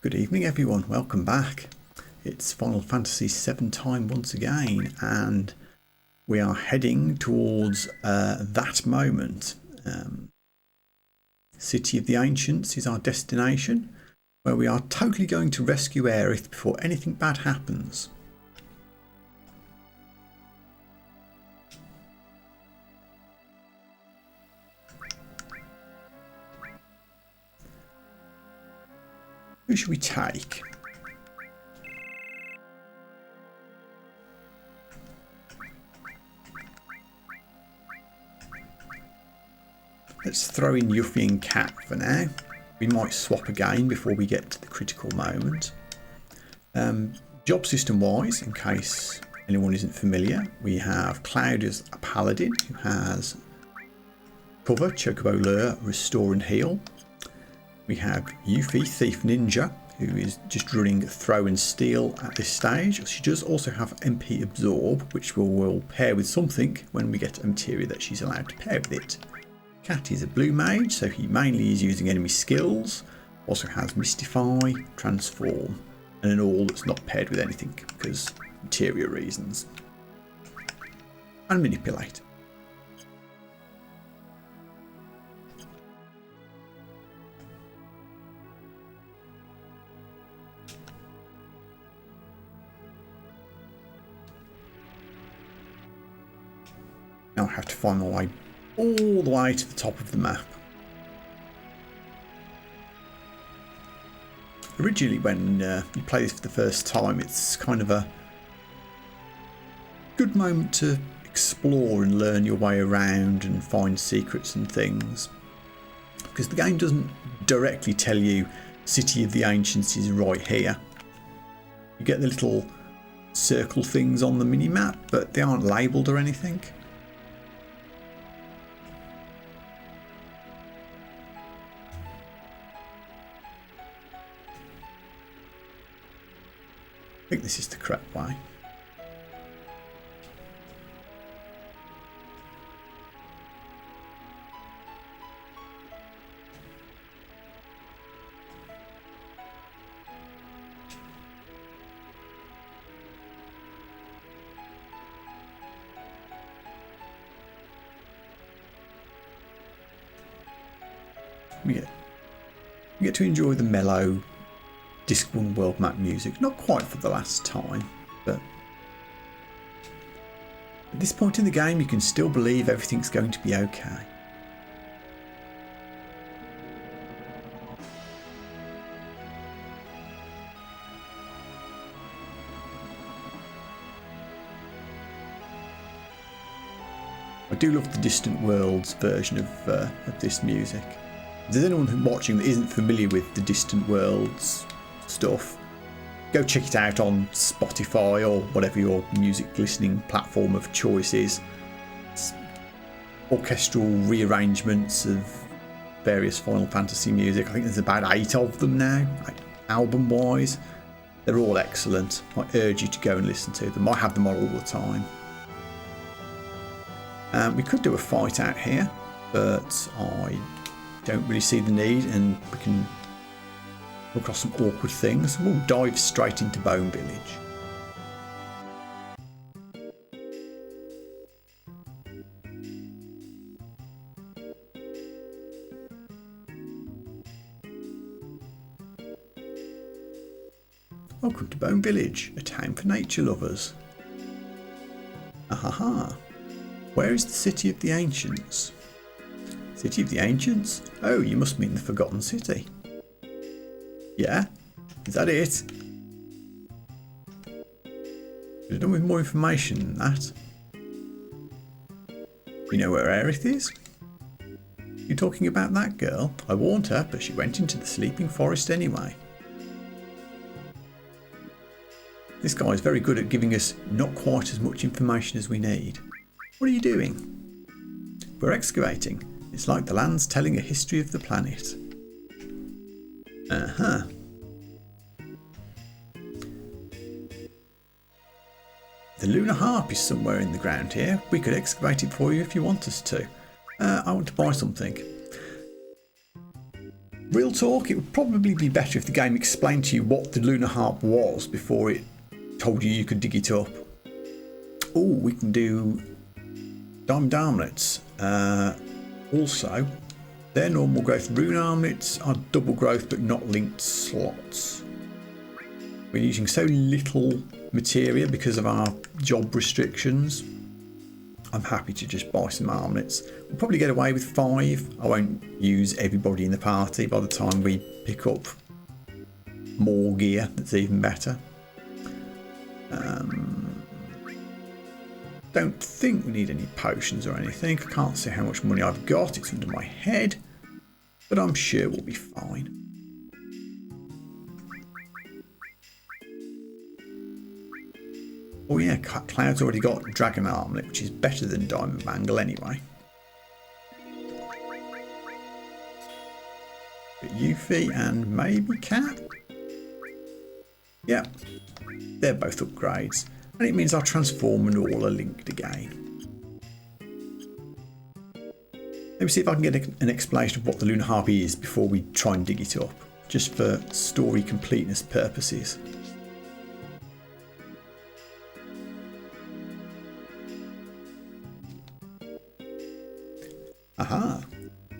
Good evening everyone, welcome back. It's Final Fantasy VII time once again and we are heading towards that moment. City of the Ancients is our destination, where we are totally going to rescue Aerith before anything bad happens. Who should we take? Let's throw in Yuffie and Cait for now. We might swap again before we get to the critical moment. Job system wise, in case anyone isn't familiar, we have Cloud as a Paladin who has cover, chocobo lure, restore and heal. We have Yuffie, Thief Ninja, who is just running throw and steal at this stage. She does also have MP absorb, which will pair with something when we get a materia that she's allowed to pair with it. Cait is a blue mage, so he mainly is using enemy skills. Also has Mystify, Transform, and an all that's not paired with anything because materia reasons. And Manipulate. Now I have to find my way all the way to the top of the map. Originally when you play this for the first time, it's kind of a good moment to explore and learn your way around and find secrets and things. Because the game doesn't directly tell you City of the Ancients is right here. You get the little circle things on the mini-map, but they aren't labelled or anything. I think this is the correct way. We get to enjoy the mellow Disc 1 world map music, not quite for the last time, but at this point in the game you can still believe everything's going to be okay. I do love the Distant Worlds version of this music. If there's anyone watching that isn't familiar with the Distant Worlds stuff, go check it out on Spotify or whatever your music listening platform of choice is. It's orchestral rearrangements of various Final Fantasy music. I think there's about 8 of them now, like, album wise. They're all excellent. I urge you to go and listen to them. I have them on all the time. We could do a fight out here, but I don't really see the need, and we can come across some awkward things. We'll dive straight into Bone Village. Welcome to Bone Village, a town for nature lovers. Ahaha. Where is the City of the Ancients? City of the Ancients? Oh, you must mean the Forgotten City. Yeah? Is that it? Could have done with more information than that. You know where Aerith is? You talking about that girl? I warned her, but she went into the sleeping forest anyway. This guy is very good at giving us not quite as much information as we need. What are you doing? We're excavating. It's like the land's telling a history of the planet. Uh-huh. The lunar harp is somewhere in the ground here. We could excavate it for you if you want us to. I want to buy something. Real talk, it would probably be better if the game explained to you what the lunar harp was before it told you could dig it up. Oh, we can do diamond armlets. Also, their normal growth rune armlets are double growth but not linked slots. We're using so little materia because of our job restrictions. I'm happy to just buy some armlets. We'll probably get away with 5. I won't use everybody in the party by the time we pick up more gear that's even better. Don't think we need any potions or anything. I can't see how much money I've got. It's under my head. But I'm sure we'll be fine. Oh yeah, Cloud's already got Dragon Armlet, which is better than Diamond Bangle anyway. But Yuffie and maybe Cait? Yeah, they're both upgrades. And it means our transform and all are linked again. Let me see if I can get an explanation of what the lunar harp is before we try and dig it up, just for story completeness purposes. Aha!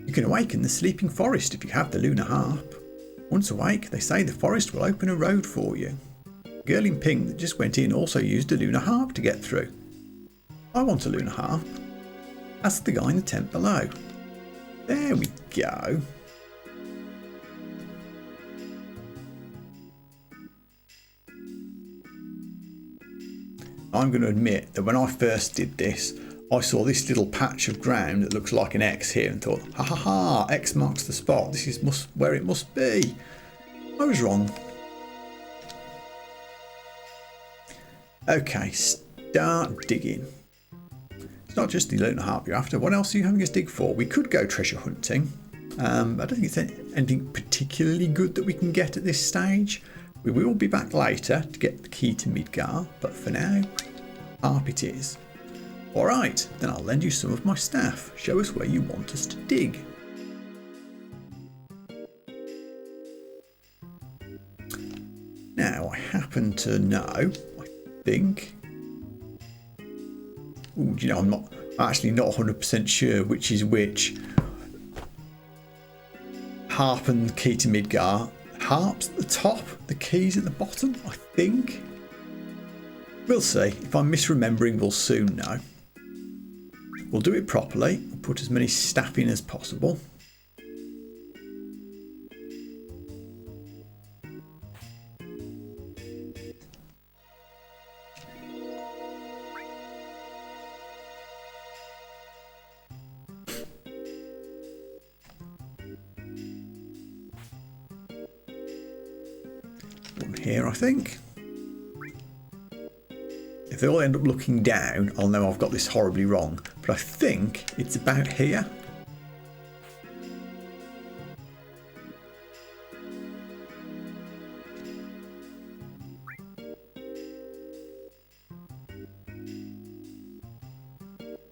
You can awaken the sleeping forest if you have the lunar harp. Once awake, they say the forest will open a road for you. The girl in pink that just went in also used a lunar harp to get through. I want a lunar harp. Ask the guy in the tent below. There we go. I'm going to admit that when I first did this, I saw this little patch of ground that looks like an X here and thought, ha ha ha, X marks the spot. This is where it must be. I was wrong. Okay, start digging. It's not just the lunar harp you're after. What else are you having us dig for? We could go treasure hunting. I don't think it's anything particularly good that we can get at this stage. We will be back later to get the key to Midgar, but for now, harp it is. Alright, then I'll lend you some of my staff. Show us where you want us to dig. Now, I happen to know, I think... Ooh, you know, I'm actually not 100% sure which is which. Harp and key to Midgar. Harp's at the top, the key's at the bottom, I think. We'll see. If I'm misremembering, we'll soon know. We'll do it properly. We'll put as many staff in as possible. One here, I think. If they all end up looking down, I'll know I've got this horribly wrong. But I think it's about here.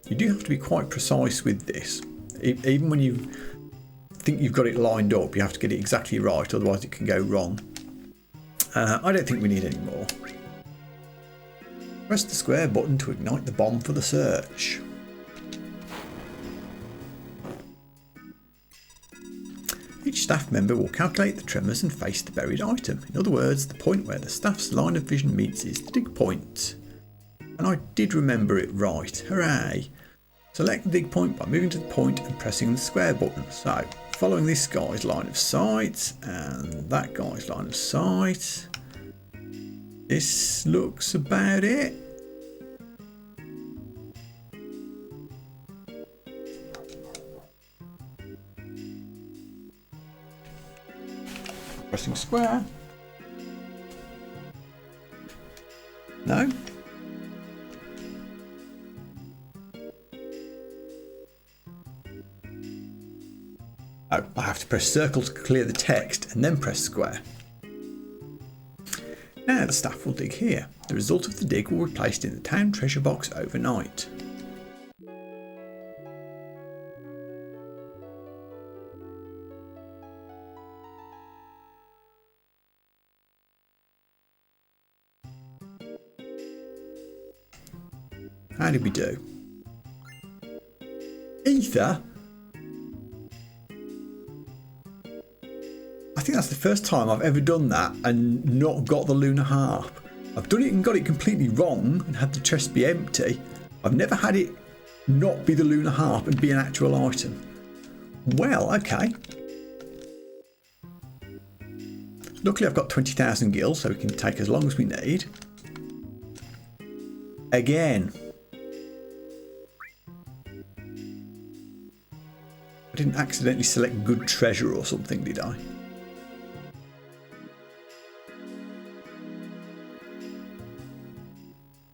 You do have to be quite precise with this. Even when you think you've got it lined up, you have to get it exactly right, otherwise it can go wrong. I don't think we need any more. Press the square button to ignite the bomb for the search. Each staff member will calculate the tremors and face the buried item. In other words, the point where the staff's line of vision meets is the dig point. And I did remember it right. Hooray! Select the dig point by moving to the point and pressing the square button. So, following this guy's line of sight and that guy's line of sight. This looks about it. Pressing square. No. Oh, I have to press circle to clear the text and then press square. Now the staff will dig here. The result of the dig will be placed in the town treasure box overnight. How did we do? Ether? I think that's the first time I've ever done that and not got the lunar harp. I've done it and got it completely wrong and had the chest be empty. I've never had it not be the lunar harp and be an actual item. Well, okay. Luckily I've got 20,000 gil, so we can take as long as we need. Again. I didn't accidentally select good treasure or something, did I?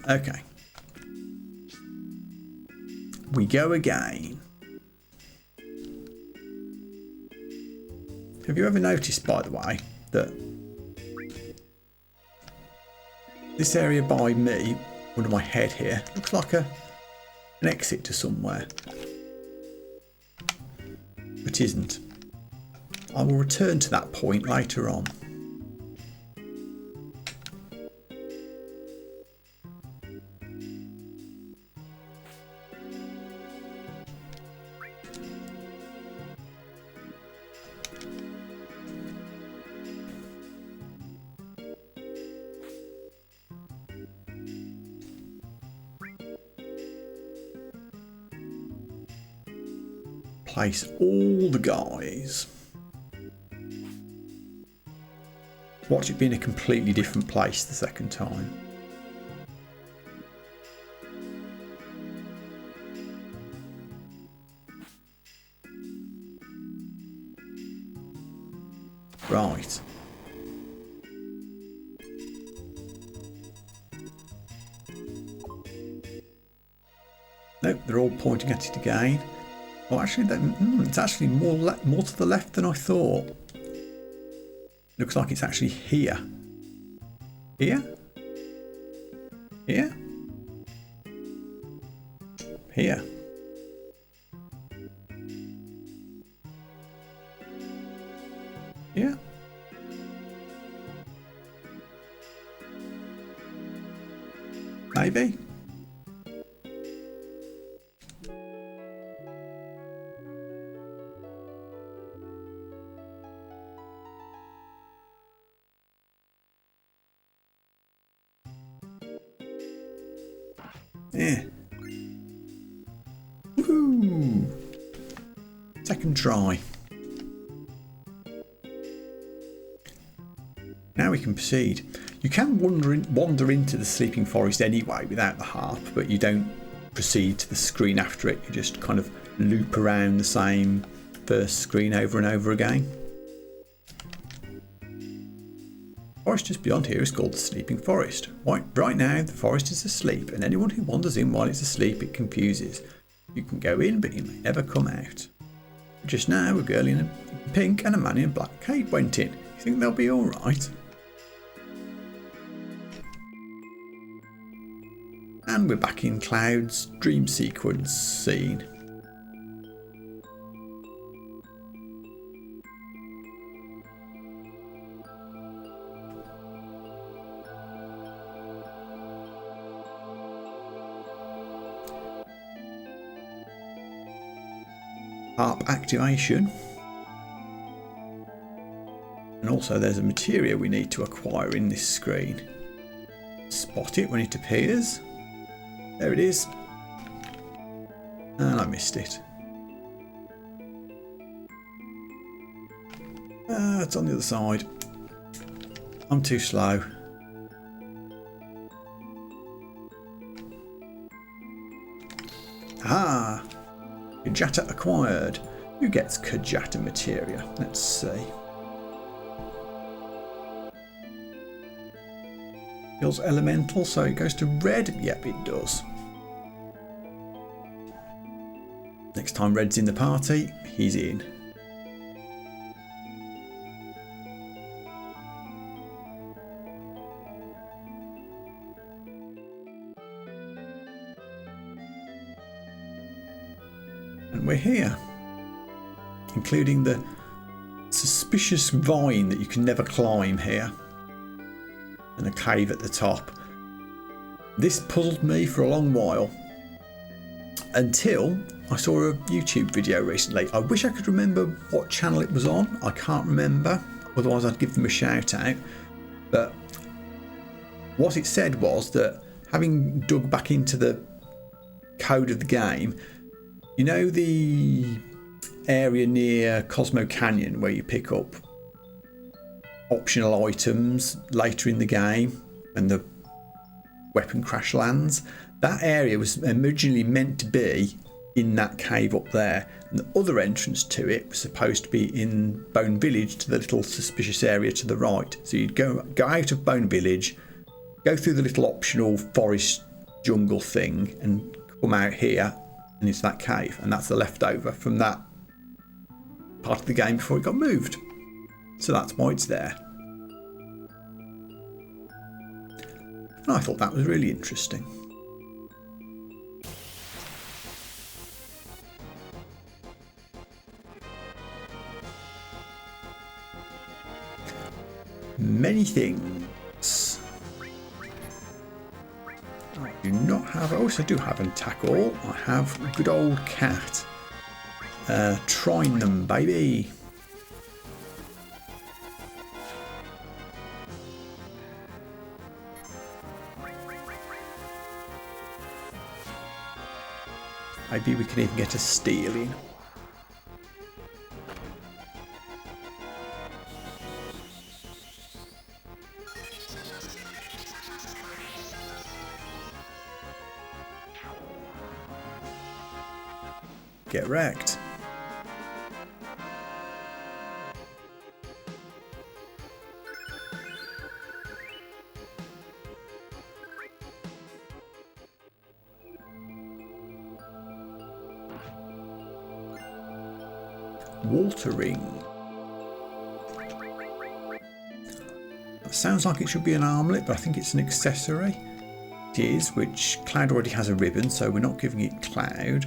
Okay. We go again. Have you ever noticed, by the way, that this area by me, under my head here, looks like an exit to somewhere? But isn't. I will return to that point later on. Place all the guys. Watch it be in a completely different place the second time. Right. Nope, they're all pointing at it again. Oh, actually, it's actually more to the left than I thought. Looks like it's actually here. Here? Here? Here. Here? Maybe? Yeah. Woohoo! Second try. Now we can proceed. You can wander into the sleeping forest anyway without the harp, but you don't proceed to the screen after it. You just kind of loop around the same first screen over and over again. The forest just beyond here is called the Sleeping Forest. Right now the forest is asleep, and anyone who wanders in while it's asleep it confuses. You can go in, but you may never come out. Just now a girl in pink and a man in black Cait went in. You think they'll be alright? And we're back in Cloud's dream sequence scene. Harp activation, and also there's a materia we need to acquire in this screen. Spot it when it appears. There it is, and I missed it. It's on the other side. I'm too slow. Ah! Kajata acquired. Who gets Kajata materia? Let's see. Feels elemental, so it goes to red. Yep, it does. Next time Red's in the party, he's in. And we're here, including the suspicious vine that you can never climb here, and a cave at the top. This puzzled me for a long while. until I saw a YouTube video recently. I wish I could remember what channel it was on. I can't remember, otherwise I'd give them a shout out. But what it said was that, having dug back into the code of the game, you know the area near Cosmo Canyon where you pick up optional items later in the game and the weapon crash lands? That area was originally meant to be in that cave up there, and the other entrance to it was supposed to be in Bone Village, to the little suspicious area to the right. So you'd go out of Bone Village, go through the little optional forest jungle thing, and come out here and into that cave, and that's the leftover from that part of the game before it got moved. So that's why it's there. And I thought that was really interesting. Many things. I do not have. I do have an attack all. I have good old Cait. Trying them, baby. Maybe we can even get a steal in. Get wrecked. Watering. That sounds like it should be an armlet, but I think it's an accessory. It is, which Cloud already has a ribbon, so we're not giving it Cloud.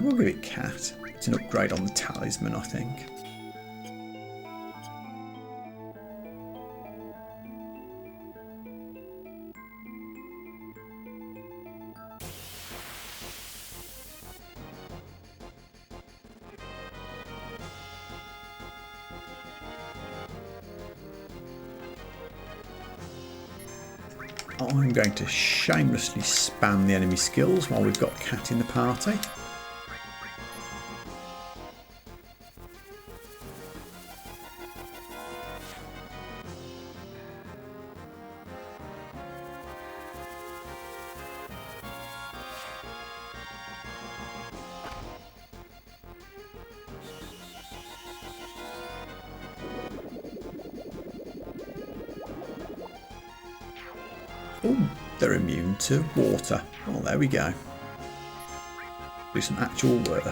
We'll give it Cait. It's an upgrade on the talisman, I think. I'm going to shamelessly spam the enemy skills while we've got Cait in the party. Oh, they're immune to water. Oh, there we go. Do some actual work.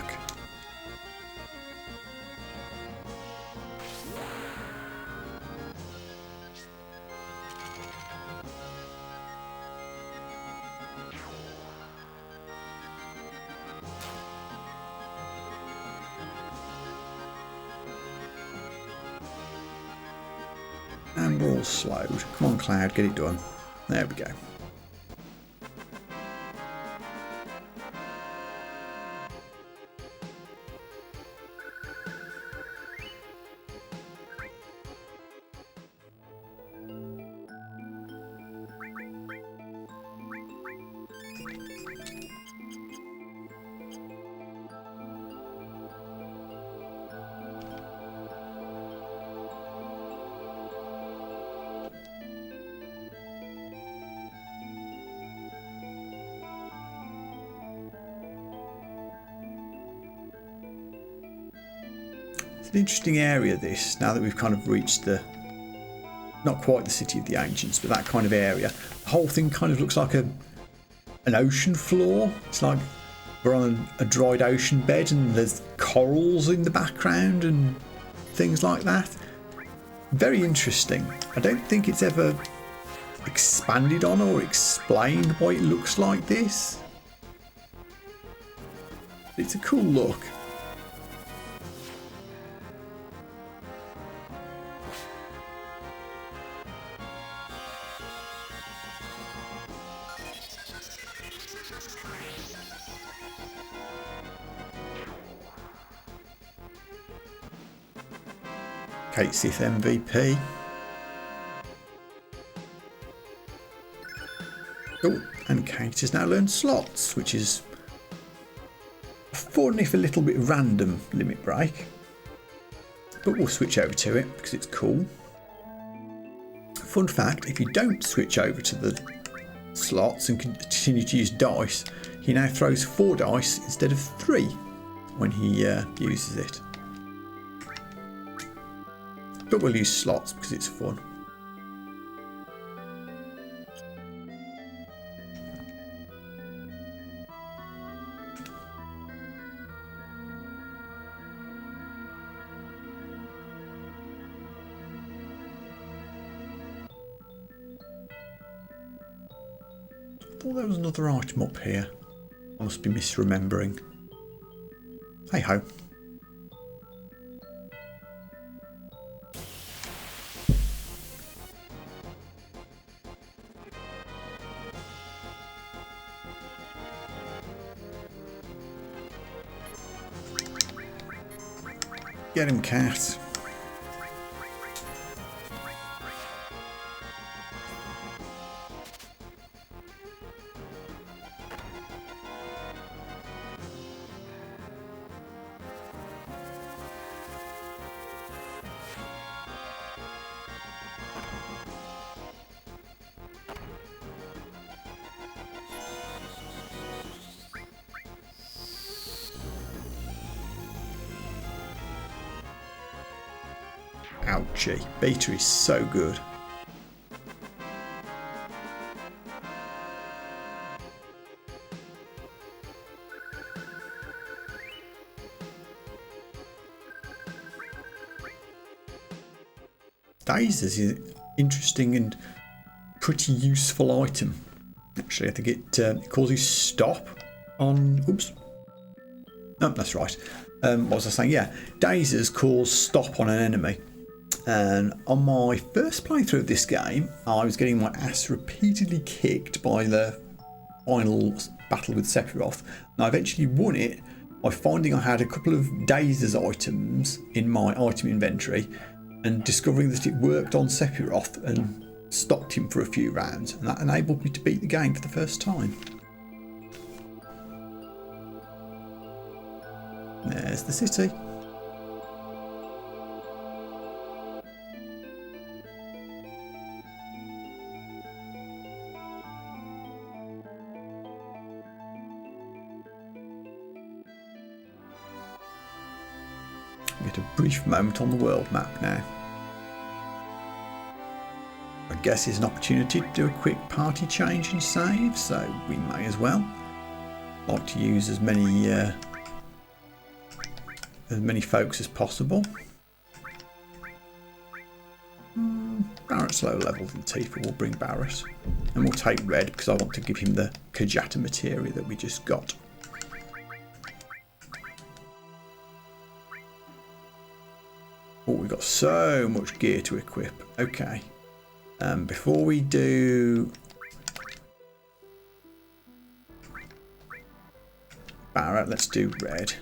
And we're all slowed. Come on, Cloud, get it done. There we go. It's an interesting area, this, now that we've kind of reached the, not quite the City of the Ancients, but that kind of area. The whole thing kind of looks like an ocean floor. It's like we're on a dried ocean bed and there's corals in the background and things like that. Very interesting. I don't think it's ever expanded on or explained why it looks like this. It's a cool look. Cait Sith MVP. Oh, and Cait has now learned slots, which is fun if a little bit random limit break. But we'll switch over to it because it's cool. Fun fact, if you don't switch over to the slots and continue to use dice, he now throws 4 dice instead of 3 when he uses it. But we'll use slots because it's fun. I thought there was another item up here. I must be misremembering. Hey ho. Get him, cat. Ouchie, beta is so good. Dazers is an interesting and pretty useful item. Actually, I think it causes stop on... Oops. No, that's right. What was I saying? Yeah, Dazers cause stop on an enemy. And on my first playthrough of this game, I was getting my ass repeatedly kicked by the final battle with Sephiroth. And I eventually won it by finding I had a couple of Dazers items in my item inventory and discovering that it worked on Sephiroth and stopped him for a few rounds. And that enabled me to beat the game for the first time. There's the city. Get a brief moment on the world map now. I guess it's an opportunity to do a quick party change and save, so we may as well. Like to use as many folks as possible. Barret's low level than Tifa, will bring Barret. And we'll take Red because I want to give him the Kajata materia that we just got. Oh, we've got so much gear to equip. Okay. Before we do Barret, let's do Red.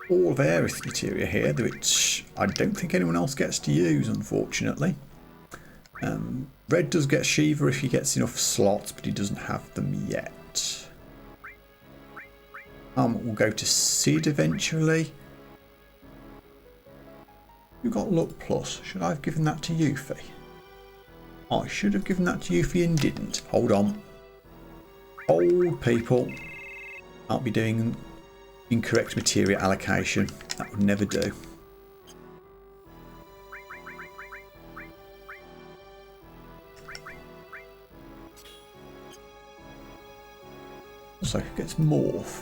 All of Aerith materia here, which I don't think anyone else gets to use, unfortunately. Red does get Shiva if he gets enough slots, but he doesn't have them yet. We'll go to Sid eventually. You got Luck Plus. Should I have given that to Yuffie? I should have given that to Yuffie and didn't. Hold on. Old people. I'll be doing incorrect materia allocation. That would never do. Also, who gets Morph?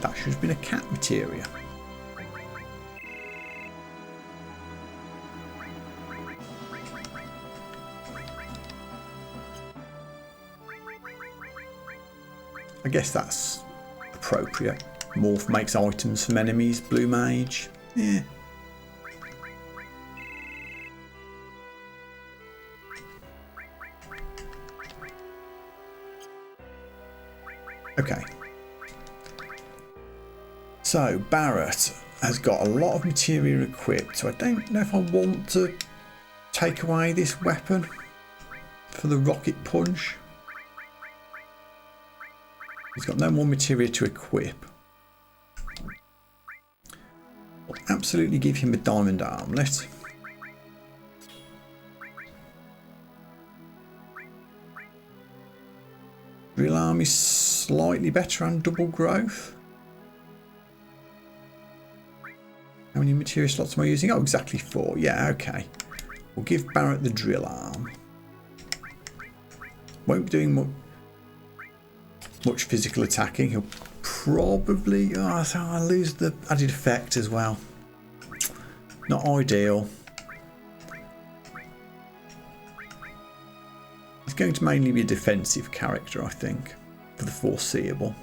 That should have been a cat materia. I guess that's appropriate. Morph makes items from enemies. Blue Mage. Yeah, Okay. So Barret has got a lot of materia equipped, so I don't know if I want to take away this weapon for the rocket punch. He's got no more materia to equip. I'll absolutely give him a diamond armlet. Drill arm is slightly better and double growth. How many materia slots am I using? Oh, exactly 4. Yeah, okay. We'll give Barret the drill arm. Won't be doing much physical attacking. He'll probably... Oh, so I'll lose the added effect as well. Not ideal. He's going to mainly be a defensive character, I think, for the foreseeable.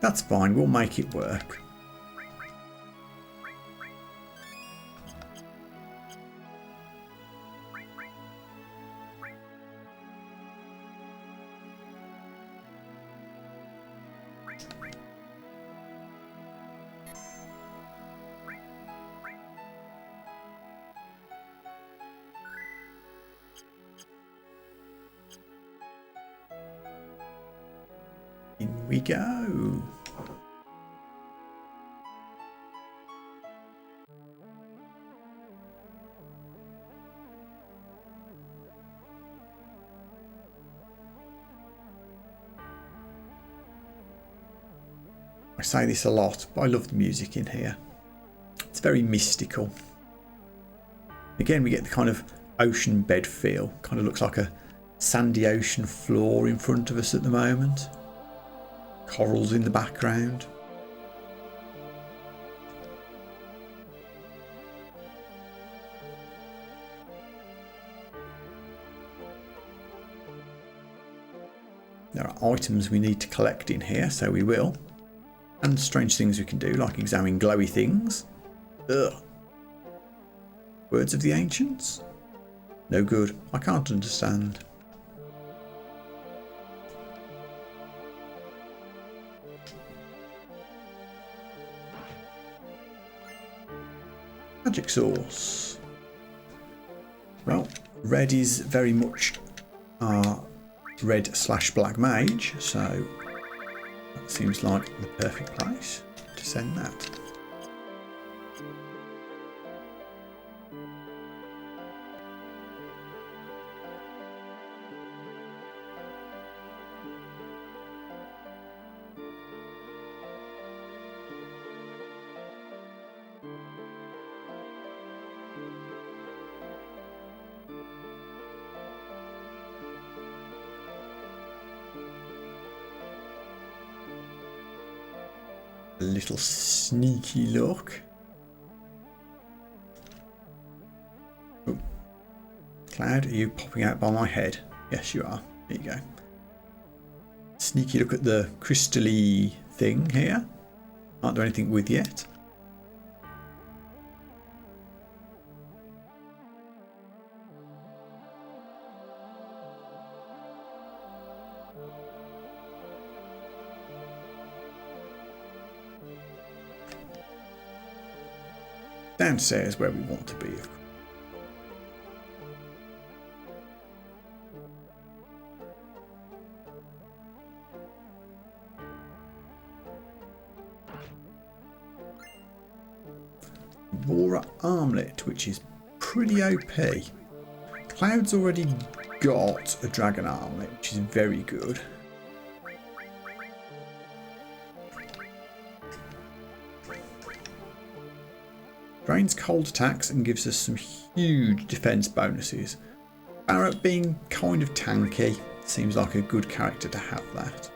That's fine, we'll make it work. In we go. I say this a lot, but I love the music in here. It's very mystical. Again, we get the kind of ocean bed feel. Kind of looks like a sandy ocean floor in front of us at the moment. Corals in the background. There are items we need to collect in here, so we will. And strange things we can do, like examine glowy things. Ugh. Words of the Ancients? No good. I can't understand. Magic source. Well, red is very much our red/black mage, so that seems like the perfect place to send that. A little sneaky look. Oh. Cloud, are you popping out by my head? Yes, you are. There you go. Sneaky look at the crystal-y thing here. Can't do anything with yet. Downstairs where we want to be. Aurora armlet, which is pretty OP. Cloud's already got a dragon armlet, which is very good. Drains cold attacks and gives us some huge defense bonuses. Barret being kind of tanky, seems like a good character to have that.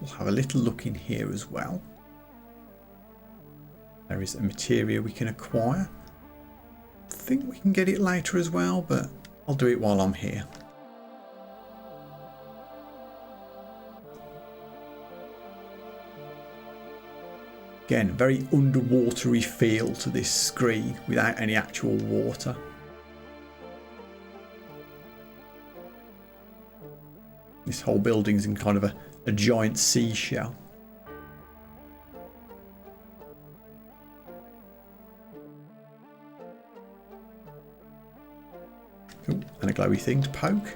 We'll have a little look in here as well. There is a materia we can acquire. I think we can get it later as well, but I'll do it while I'm here. Again, very underwatery feel to this screen without any actual water. This whole building's in kind of a giant seashell. Ooh, and a glowy thing to poke.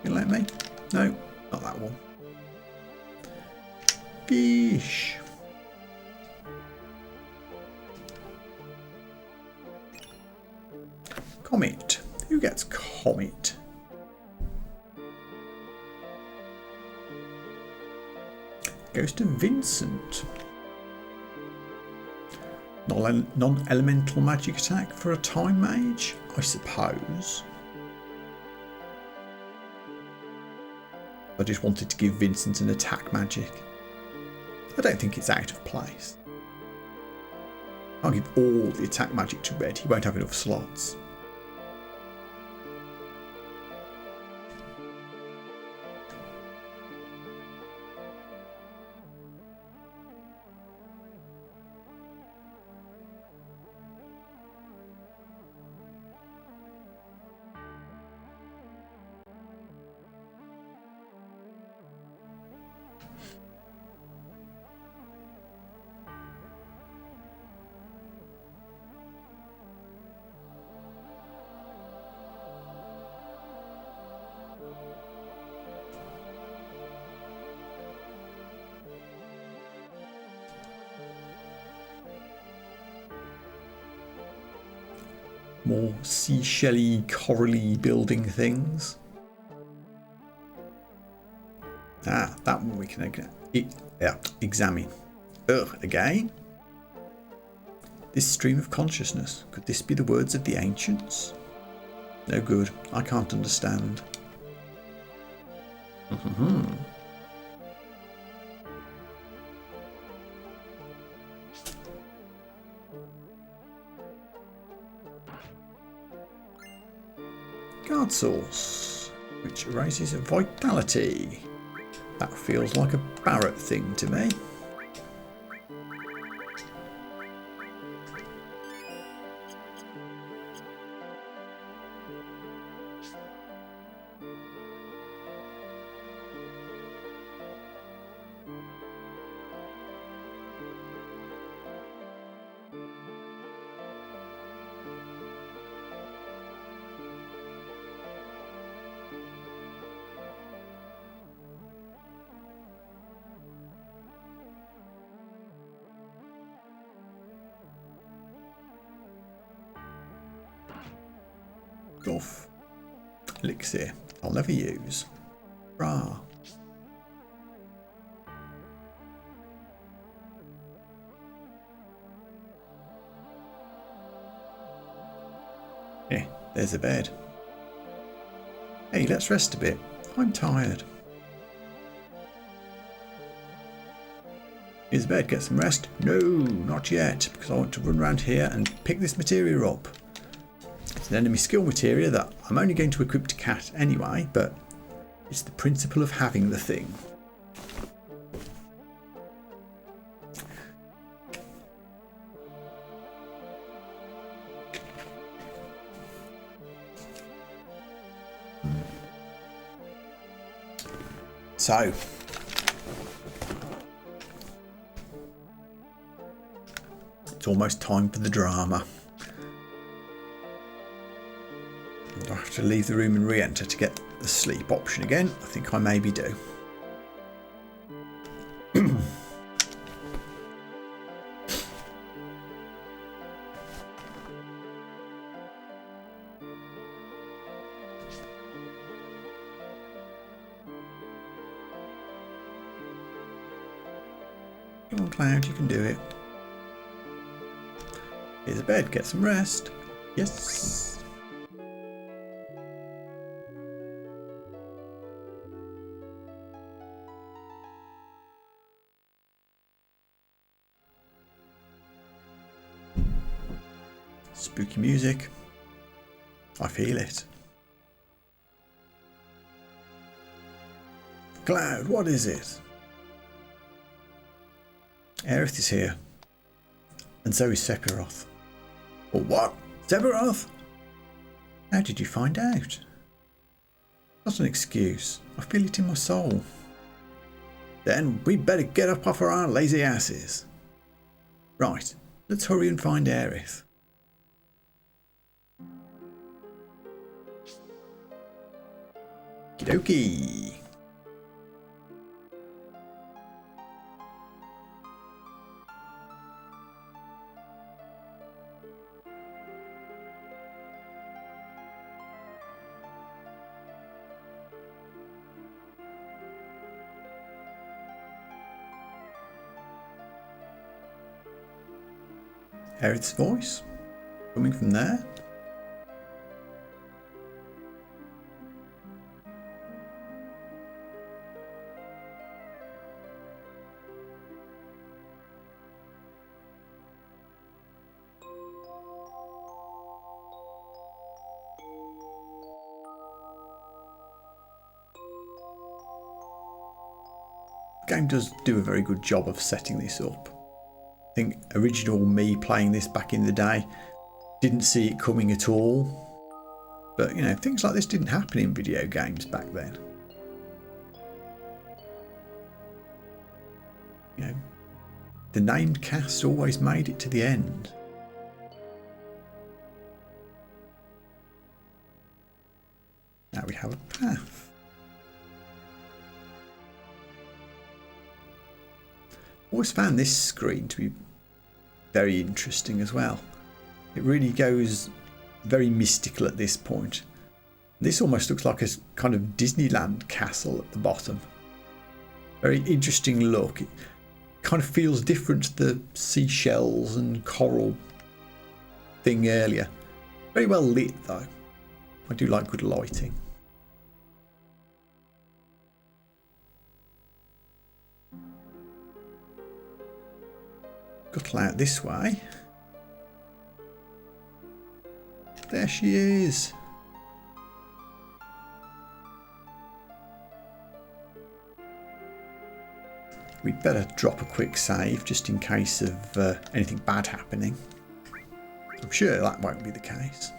You let me? No, not that one. Fish. Comet. Who gets Comet? Goes to Vincent. Non-elemental magic attack for a time mage, I suppose. I just wanted to give Vincent an attack magic. I don't think it's out of place. I'll give all the attack magic to Red. He won't have enough slots. More seashell-y, corally building things. Ah, that one we can examine. Again. This stream of consciousness. Could this be the words of the ancients? No good. I can't understand. Guard source, which raises vitality. That feels like a Barret thing to me. Off. Elixir. I'll never use. Rah. Yeah, there's a bed. Hey, let's rest a bit. I'm tired. Here's the bed. Get some rest. No, not yet, because I want to run around here and pick this materia up. It's an enemy skill materia that I'm only going to equip to Cait anyway, but it's the principle of having the thing. So, it's almost time for the drama. Do I have to leave the room and re-enter to get the sleep option again? I think I maybe do. Come on, Cloud, you can do it. Here's a bed, get some rest. Yes. spooky music. I feel it. Cloud, what is it? Aerith is here. And so is Sephiroth. Or what? Sephiroth? How did you find out? Not an excuse. I feel it in my soul. Then we'd better get up off our lazy asses. Right, let's hurry and find Aerith. Okie dokie. Aerith's voice coming from there. The game does do a very good job of setting this up. I think original me playing this back in the day didn't see it coming at all. But you know, things like this didn't happen in video games back then. You know, the named cast always made it to the end. Now we have a path. Always found this screen to be very interesting as well. It really goes very mystical at this point. This almost looks like a kind of Disneyland castle at the bottom. Very interesting look. It kind of feels different to the seashells and coral thing earlier. Very well lit though. I do like good lighting. Scuttle out this way. There she is. We'd better drop a quick save just in case of anything bad happening. I'm sure that won't be the case.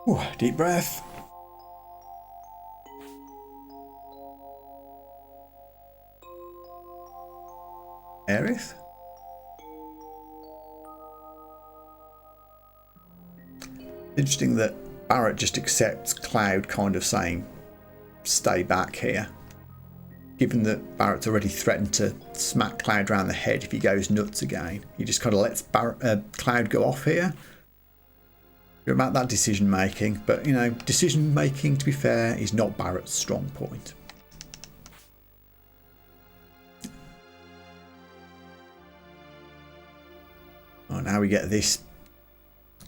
Ooh, deep breath. Aerith? Interesting that Barret just accepts Cloud kind of saying, stay back here. Given that Barret's already threatened to smack Cloud around the head if he goes nuts again. He just kind of lets Cloud go off here. About that decision making, but you know, decision making, to be fair, is not Barret's strong point. Oh, now we get this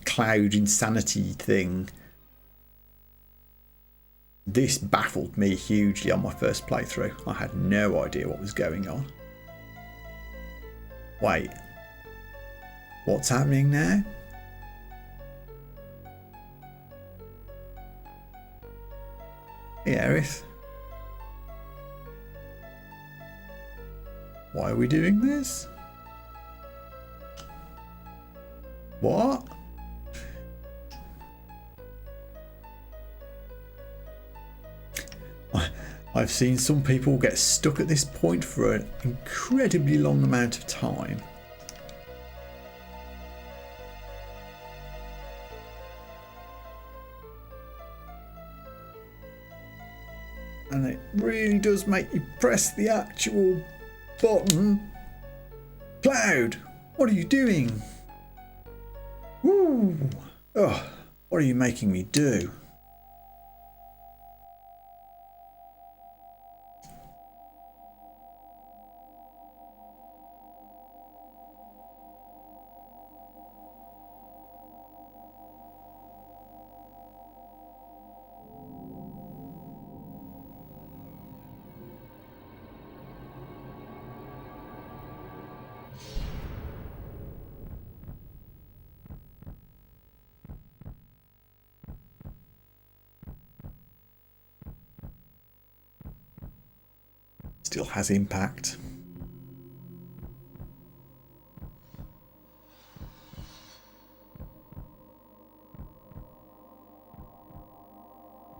Cloud insanity thing. This baffled me hugely on my first playthrough. I had no idea what was going on. Wait, what's happening now? Hey Aerith. Why are we doing this? What? I've seen some people get stuck at this point for an incredibly long amount of time. And it really does make you press the actual button. Cloud, what are you doing? Woo! Oh, what are you making me do? still has impact.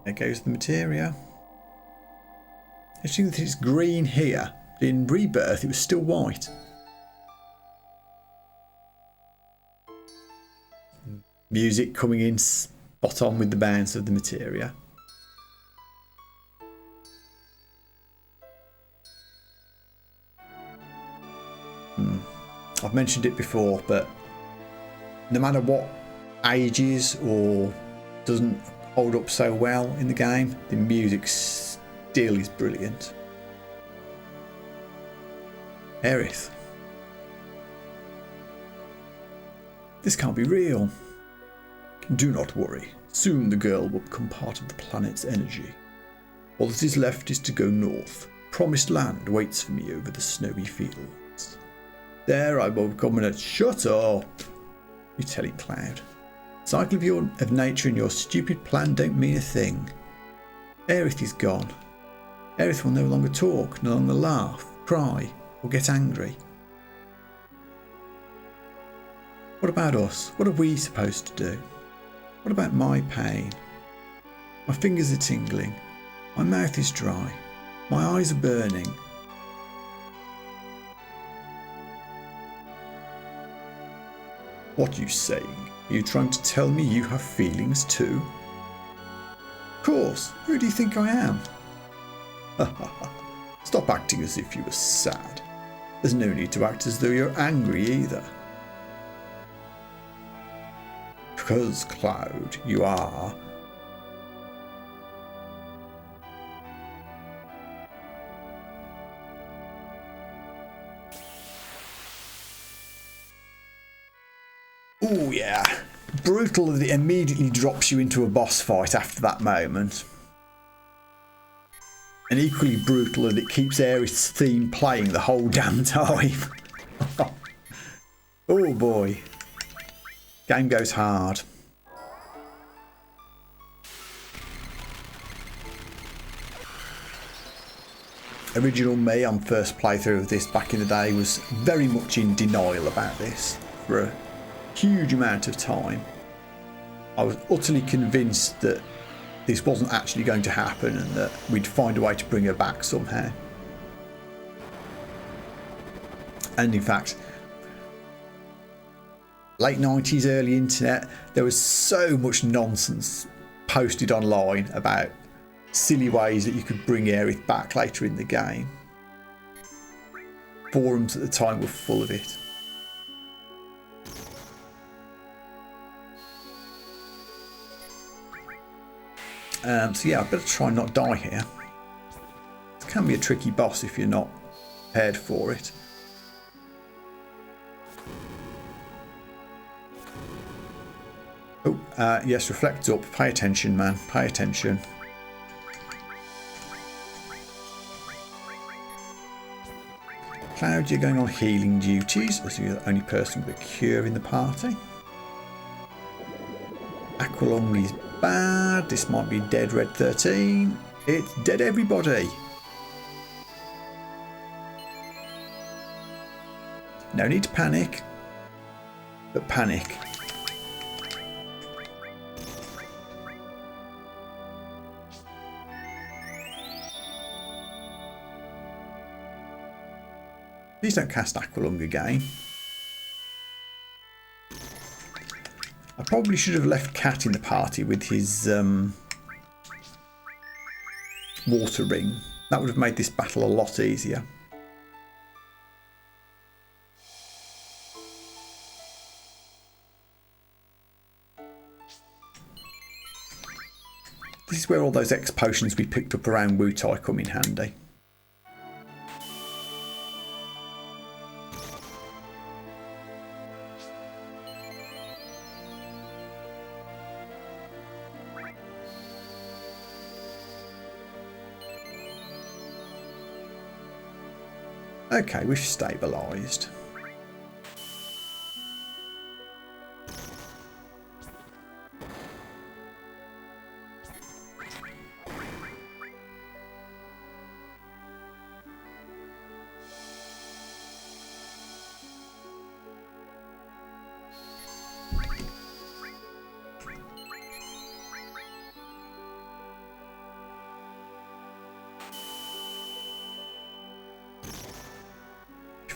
There goes the materia. Interesting that it's green here. In Rebirth, it was still white. Music coming in spot on with the bounce of the materia. I've mentioned it before, but no matter what ages or doesn't hold up so well in the game, the music still is brilliant. Aerith. This can't be real. Do not worry. Soon the girl will become part of the planet's energy. All that is left is to go north. Promised land waits for me over the snowy fields. There I will become an... Shut up! You telling Cloud. Cycle of nature and your stupid plan don't mean a thing. Aerith is gone. Aerith will no longer talk, no longer laugh, cry, or get angry. What about us? What are we supposed to do? What about my pain? My fingers are tingling. My mouth is dry. My eyes are burning. What are you saying? Are you trying to tell me you have feelings too? Of course. Who do you think I am? Stop acting as if you were sad. There's no need to act as though you're angry either. Because, Cloud, you are. Oh yeah, brutal that it immediately drops you into a boss fight after that moment. And equally brutal that it keeps Aerith's theme playing the whole damn time. Oh boy. Game goes hard. Original me on first playthrough of this back in the day was very much in denial about this for a huge amount of time. I was utterly convinced that this wasn't actually going to happen and that we'd find a way to bring her back somehow. And in fact, late 90s, early internet, there was so much nonsense posted online about silly ways that you could bring Aerith back later in the game. Forums at the time were full of it. So yeah, I better try and not die here. It can be a tricky boss if you're not prepared for it. Oh, yes, reflect up. Pay attention, man. Pay attention. Cloud, you're going on healing duties as you're the only person with a cure in the party. Aqualung is bad. This might be dead red 13. It's dead everybody. No need to panic, but panic. Please don't cast Aqualung again. I probably should have left Cait in the party with his water ring. That would have made this battle a lot easier. This is where all those X potions we picked up around Wutai come in handy. Okay, we've stabilised.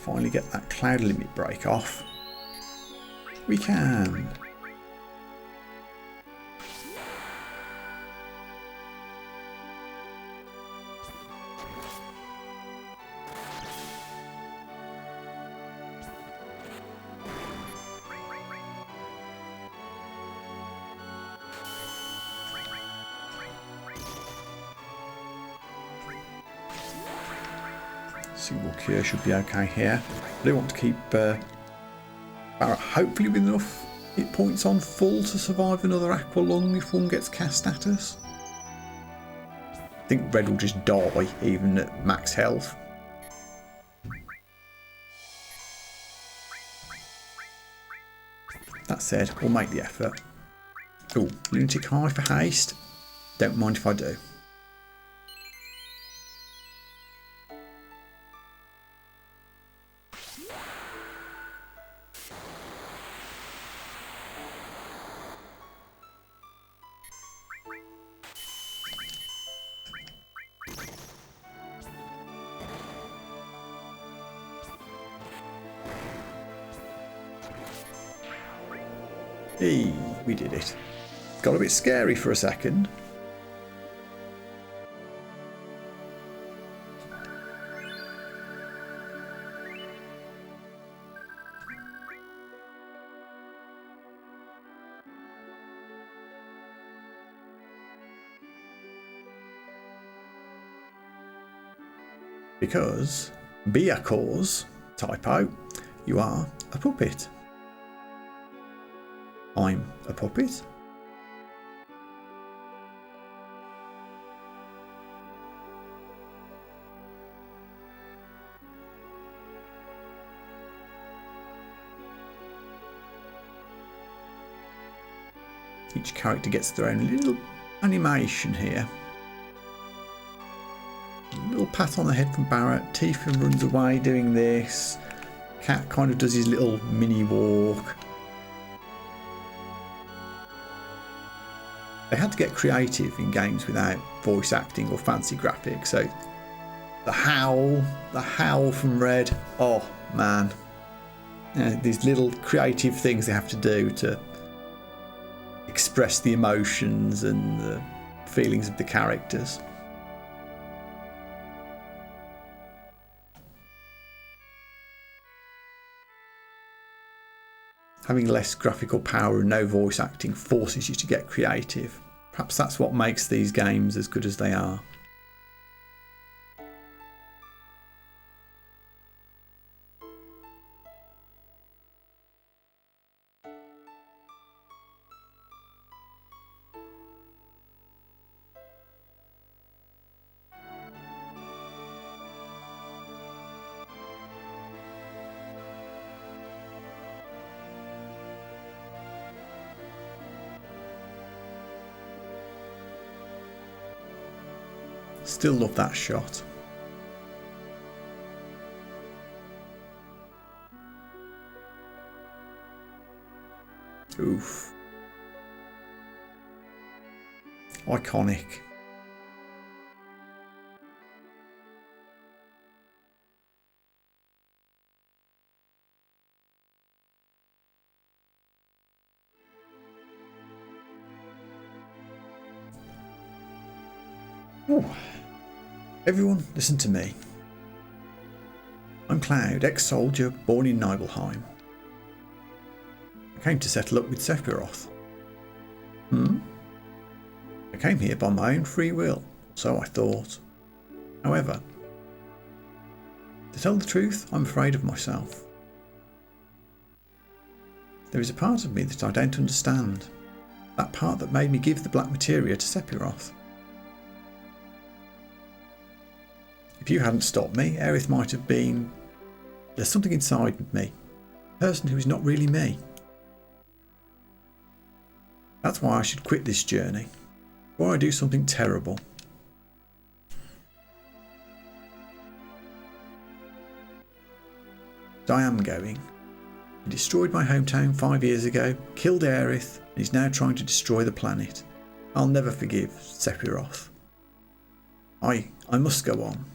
finally get that cloud limit break off. We can. Single cure should be okay here. I do want to keep Barret hopefully with enough hit points on full to survive another Aqua Lung if one gets cast at us. I think Red will just die even at max health. That said, we'll make the effort. Oh, Lunatic High for haste. Don't mind if I do. Hey, we did it. Got a bit scary for a second. Because, be a cause, typo, you are a puppet. I'm a puppet. Each character gets their own little animation here. A little pat on the head from Barret. Tifa runs away doing this. Cat kind of does his little mini walk. They had to get creative in games without voice acting or fancy graphics, so the howl from Red, oh man. These little creative things they have to do to express the emotions and the feelings of the characters. Having less graphical power and no voice acting forces you to get creative. Perhaps that's what makes these games as good as they are. Still love that shot. Oof. Iconic. Ooh. Everyone, listen to me. I'm Cloud, ex-soldier, born in Nibelheim. I came to settle up with Sephiroth. I came here by my own free will, so I thought. However, to tell the truth, I'm afraid of myself. There is a part of me that I don't understand. That part that made me give the black materia to Sephiroth. If you hadn't stopped me, Aerith might have been... There's something inside me. A person who is not really me. That's why I should quit this journey. Before I do something terrible. But I am going. He destroyed my hometown 5 years ago, killed Aerith, and is now trying to destroy the planet. I'll never forgive Sephiroth. I must go on.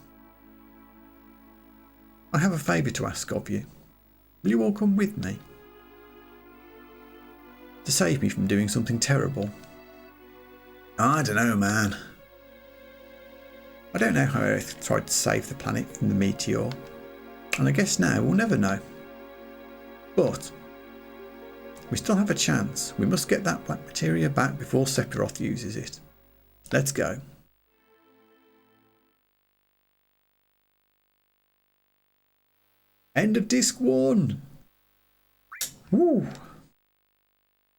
I have a favour to ask of you. Will you all come with me? To save me from doing something terrible? I don't know, man. I don't know how Aerith tried to save the planet from the meteor, and I guess now we'll never know. But we still have a chance. We must get that black materia back before Sephiroth uses it. Let's go. End of disc 1. Woo.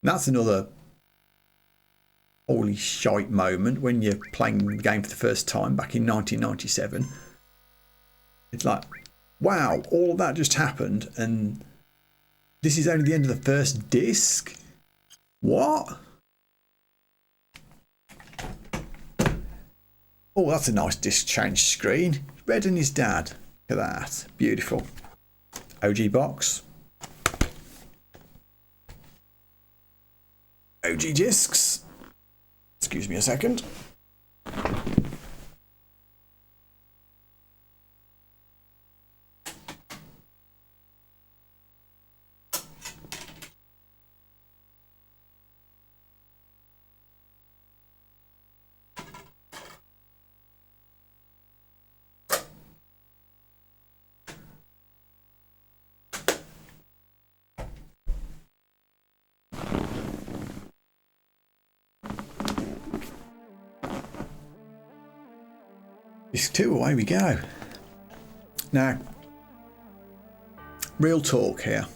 That's another holy shite moment when you're playing the game for the first time back in 1997. It's like, wow, all of that just happened and this is only the end of the first disc? What? Oh, that's a nice disc change screen. Red and his dad. Look at that. Beautiful. OG box. OG discs. Excuse me a second. Disc 2, away we go. Now, real talk here.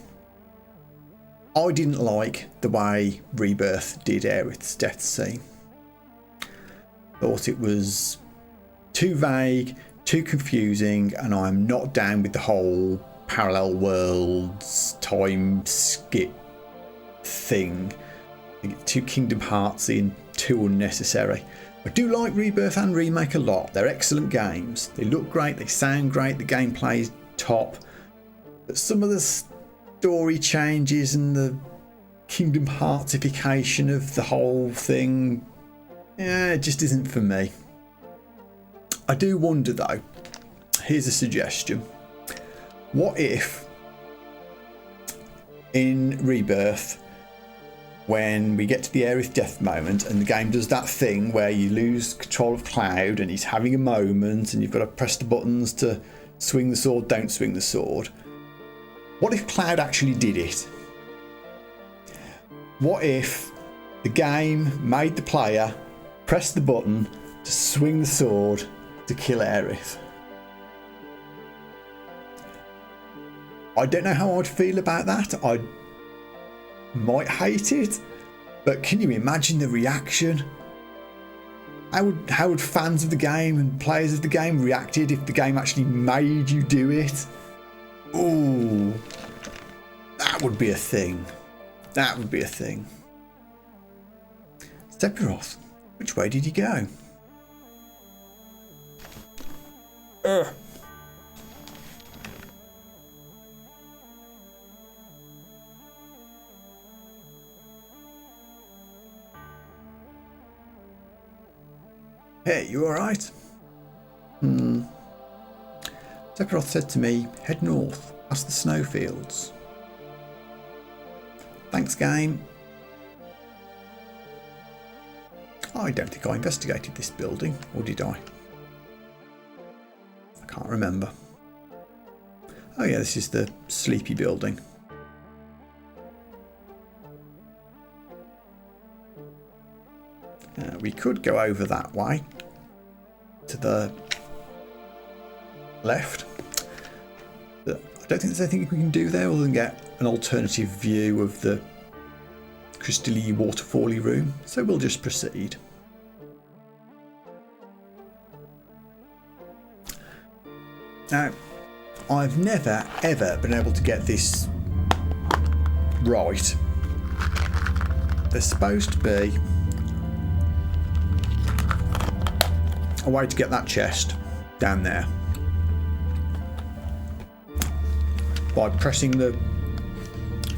I didn't like the way Rebirth did Aerith's death scene. Thought it was too vague, too confusing, and I'm not down with the whole parallel worlds time skip thing. I think it's too Kingdom Heartsy and too unnecessary. I do like Rebirth and Remake a lot. They're excellent games. They look great, they sound great, the gameplay is top. But some of the story changes and the Kingdom Heartsification of the whole thing, it just isn't for me. I do wonder though, here's a suggestion. What if in Rebirth, when we get to the Aerith death moment and the game does that thing where you lose control of Cloud and he's having a moment and you've got to press the buttons to swing the sword, don't swing the sword. What if Cloud actually did it? What if the game made the player press the button to swing the sword to kill Aerith? I don't know how I'd feel about that. I might hate it, but can you imagine the reaction? How would fans of the game and players of the game reacted if the game actually made you do it? Ooh, that would be a thing. That would be a thing. Sephiroth, which way did he go? Hey, you alright? Sephiroth said to me, head north, past the snowfields. Thanks, game. I don't think I investigated this building, or did I? I can't remember. Oh yeah, this is the sleepy building. We could go over that way to the left, but I don't think there's anything we can do there other than get an alternative view of the crystally waterfally room, so we'll just proceed. Now, I've never ever been able to get this right. There's supposed to be a way to get that chest down there by pressing the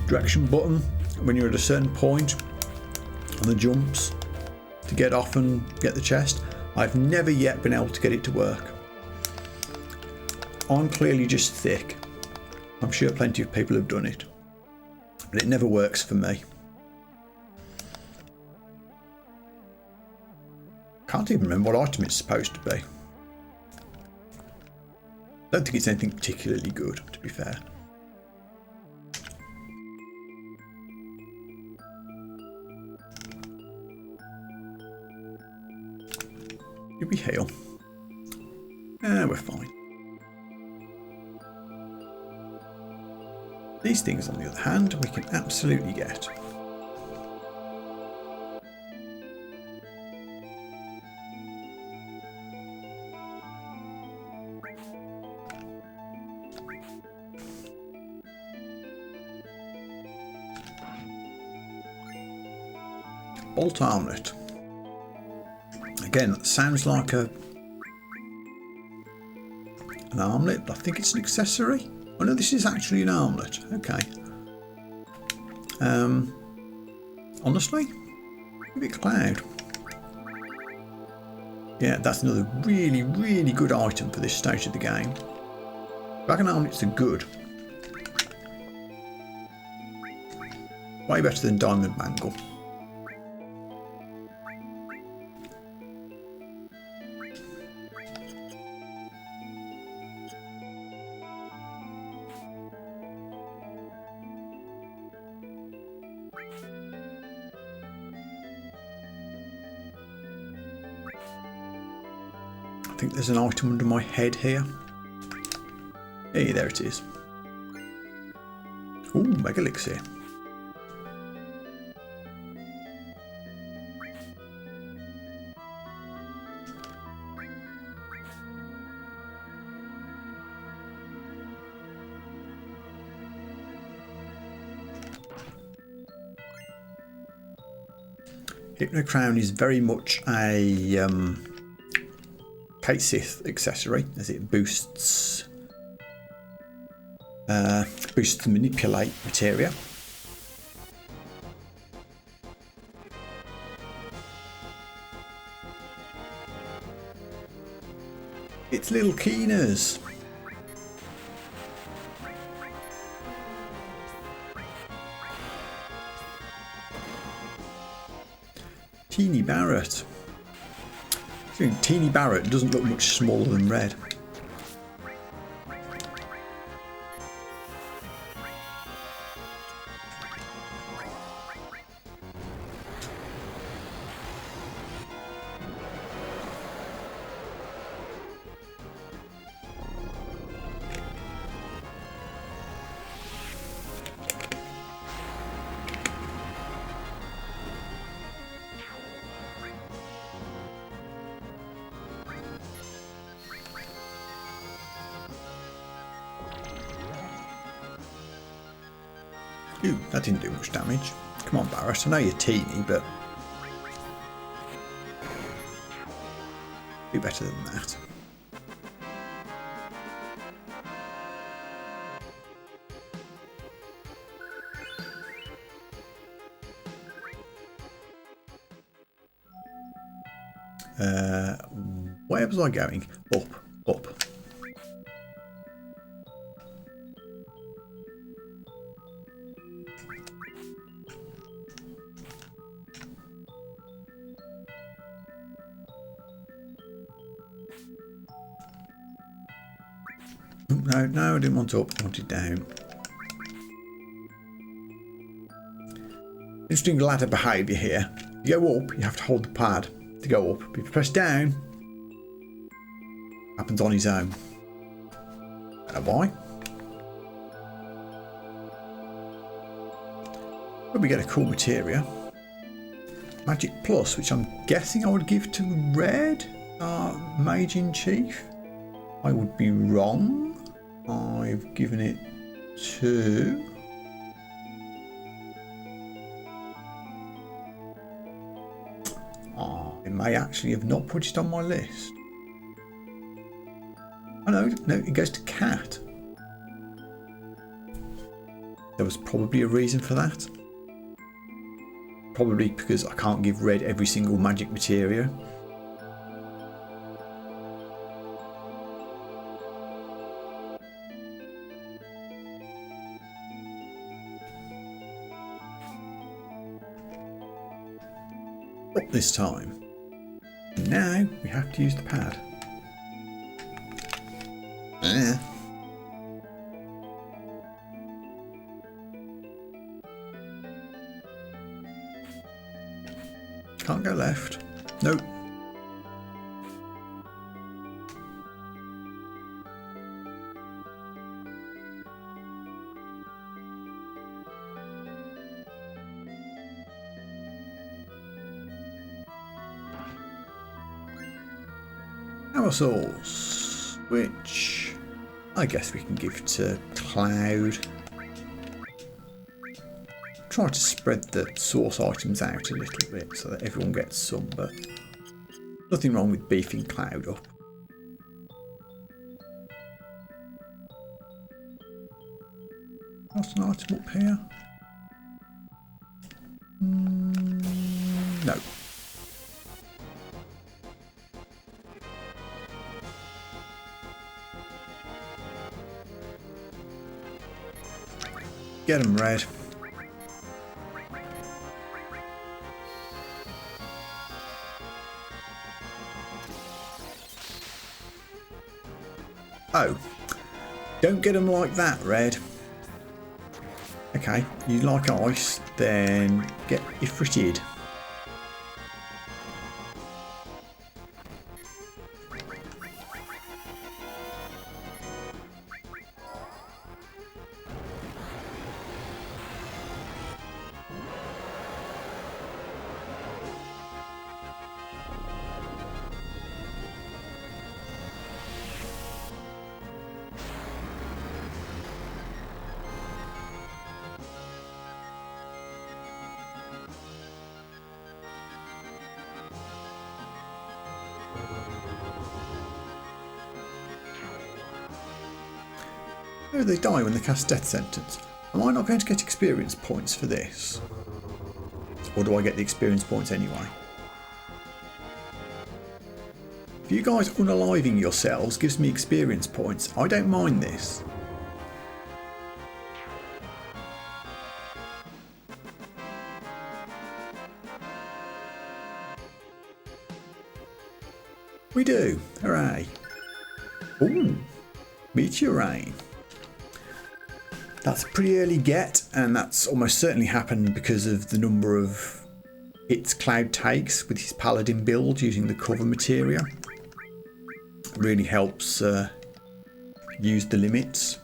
direction button when you're at a certain point on the jumps to get off and get the chest. I've never yet been able to get it to work. I'm clearly just thick. I'm sure plenty of people have done it, but it never works for me. Can't even remember what item it's supposed to be. Don't think it's anything particularly good, to be fair. Did we heal? We're fine. These things, on the other hand, we can absolutely get. Bolt armlet. Again, that sounds like an armlet, but I think it's an accessory. Oh no, this is actually an armlet. Okay. Honestly, maybe a cloud. Yeah, that's another really, really good item for this stage of the game. Dragon armlets are good. Way better than diamond mangle. I think there's an item under my head here. Hey, there it is. Ooh, mega elixir. Hypno Crown is very much a Cait Sith accessory, as it boosts the manipulate materia. It's little keeners. Teeny Barret. Teeny Barret doesn't look much smaller than red. Ooh, that didn't do much damage. Come on, Barret. I know you're teeny, but do better than that. Where was I going? Up, up. No, I didn't want up, I wanted down. Interesting ladder behaviour here. If you go up, you have to hold the pad to go up. But if you press down, it happens on his own. I don't know why. But we get a cool materia. Magic Plus, which I'm guessing I would give to red, Mage in Chief. I would be wrong. I've given it to I may actually have not put it on my list. Oh no, it goes to Cait. There was probably a reason for that. Probably because I can't give red every single magic materia. up this time. And now we have to use the pad. Can't go left. Nope. Our source, which I guess we can give to Cloud. Try to spread the source items out a little bit so that everyone gets some, but nothing wrong with beefing Cloud up. What's an item up here? No. Get 'em, Red. Oh, don't get them like that, Red. Okay, you like ice, then get Ifrited. Oh, they die when they cast Death Sentence. Am I not going to get experience points for this? Or do I get the experience points anyway? If you guys unaliving yourselves gives me experience points, I don't mind this. We do. Hooray. Ooh. Meteor Rain. That's a pretty early get, and that's almost certainly happened because of the number of hits Cloud takes with his Paladin build using the cover materia. It really helps use the limits.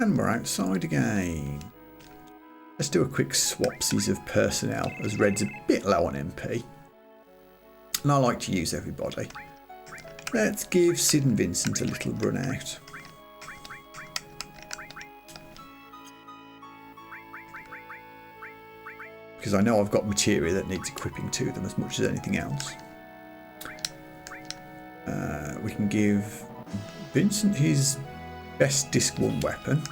And we're outside again. Let's do a quick swapsies of personnel, as Red's a bit low on MP. And I like to use everybody. Let's give Sid and Vincent a little run out. Because I know I've got materia that needs equipping to them as much as anything else. We can give Vincent his best disc 1 weapon.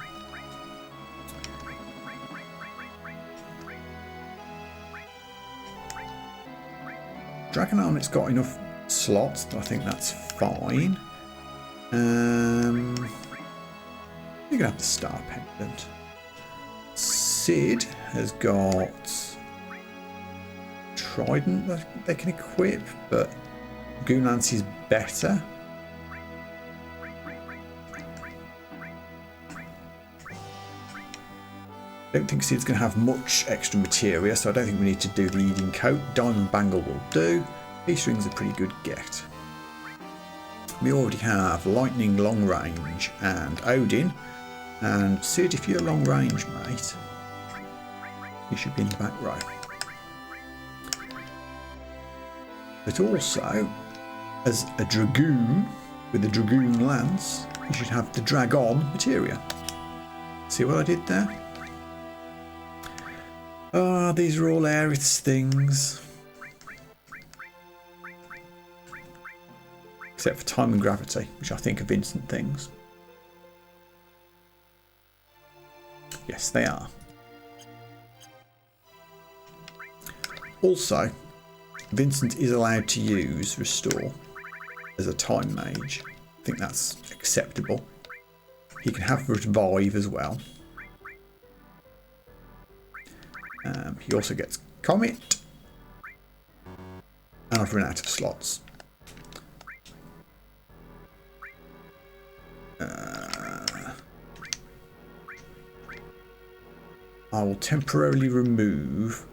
Dragon Helmet's got enough slots, I think that's fine. You're gonna have the Star Pendant. Sid has got Trident that they can equip, but Dragoon Lance is better. I don't think Sid's going to have much extra materia, so I don't think we need to do the Eating Coat. Diamond Bangle will do. Peace Ring's a pretty good get. We already have Lightning Long Range and Odin. And Sid, if you're long range, mate, you should be in the back row. But also, as a Dragoon with the Dragoon Lance, you should have the Dragon materia. See what I did there? Ah, these are all Aerith's things. except for time and gravity, which I think are Vincent things. Yes, they are. Also, Vincent is allowed to use Restore as a time mage. I think that's acceptable. He can have Revive as well. He also gets Comet. And I've run out of slots. I will temporarily remove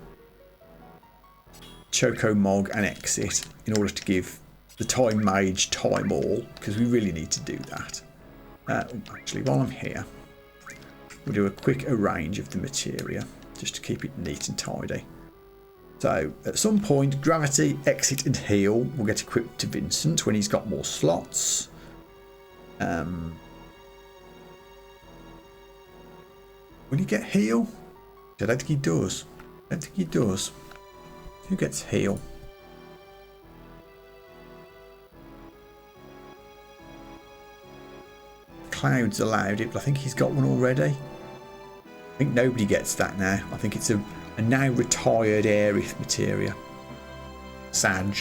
Choco Mog and Exit in order to give the Time Mage time all, because we really need to do that. Actually, while I'm here, we'll do a quick arrange of the materia just to keep it neat and tidy. So at some point, Gravity, Exit and Heal will get equipped to Vincent when he's got more slots. Will he get Heal? I don't think he does. I don't think he does. Who gets Heal? Cloud's allowed it, but I think he's got one already. I think nobody gets that now. I think it's a now retired Aerith materia. Sag.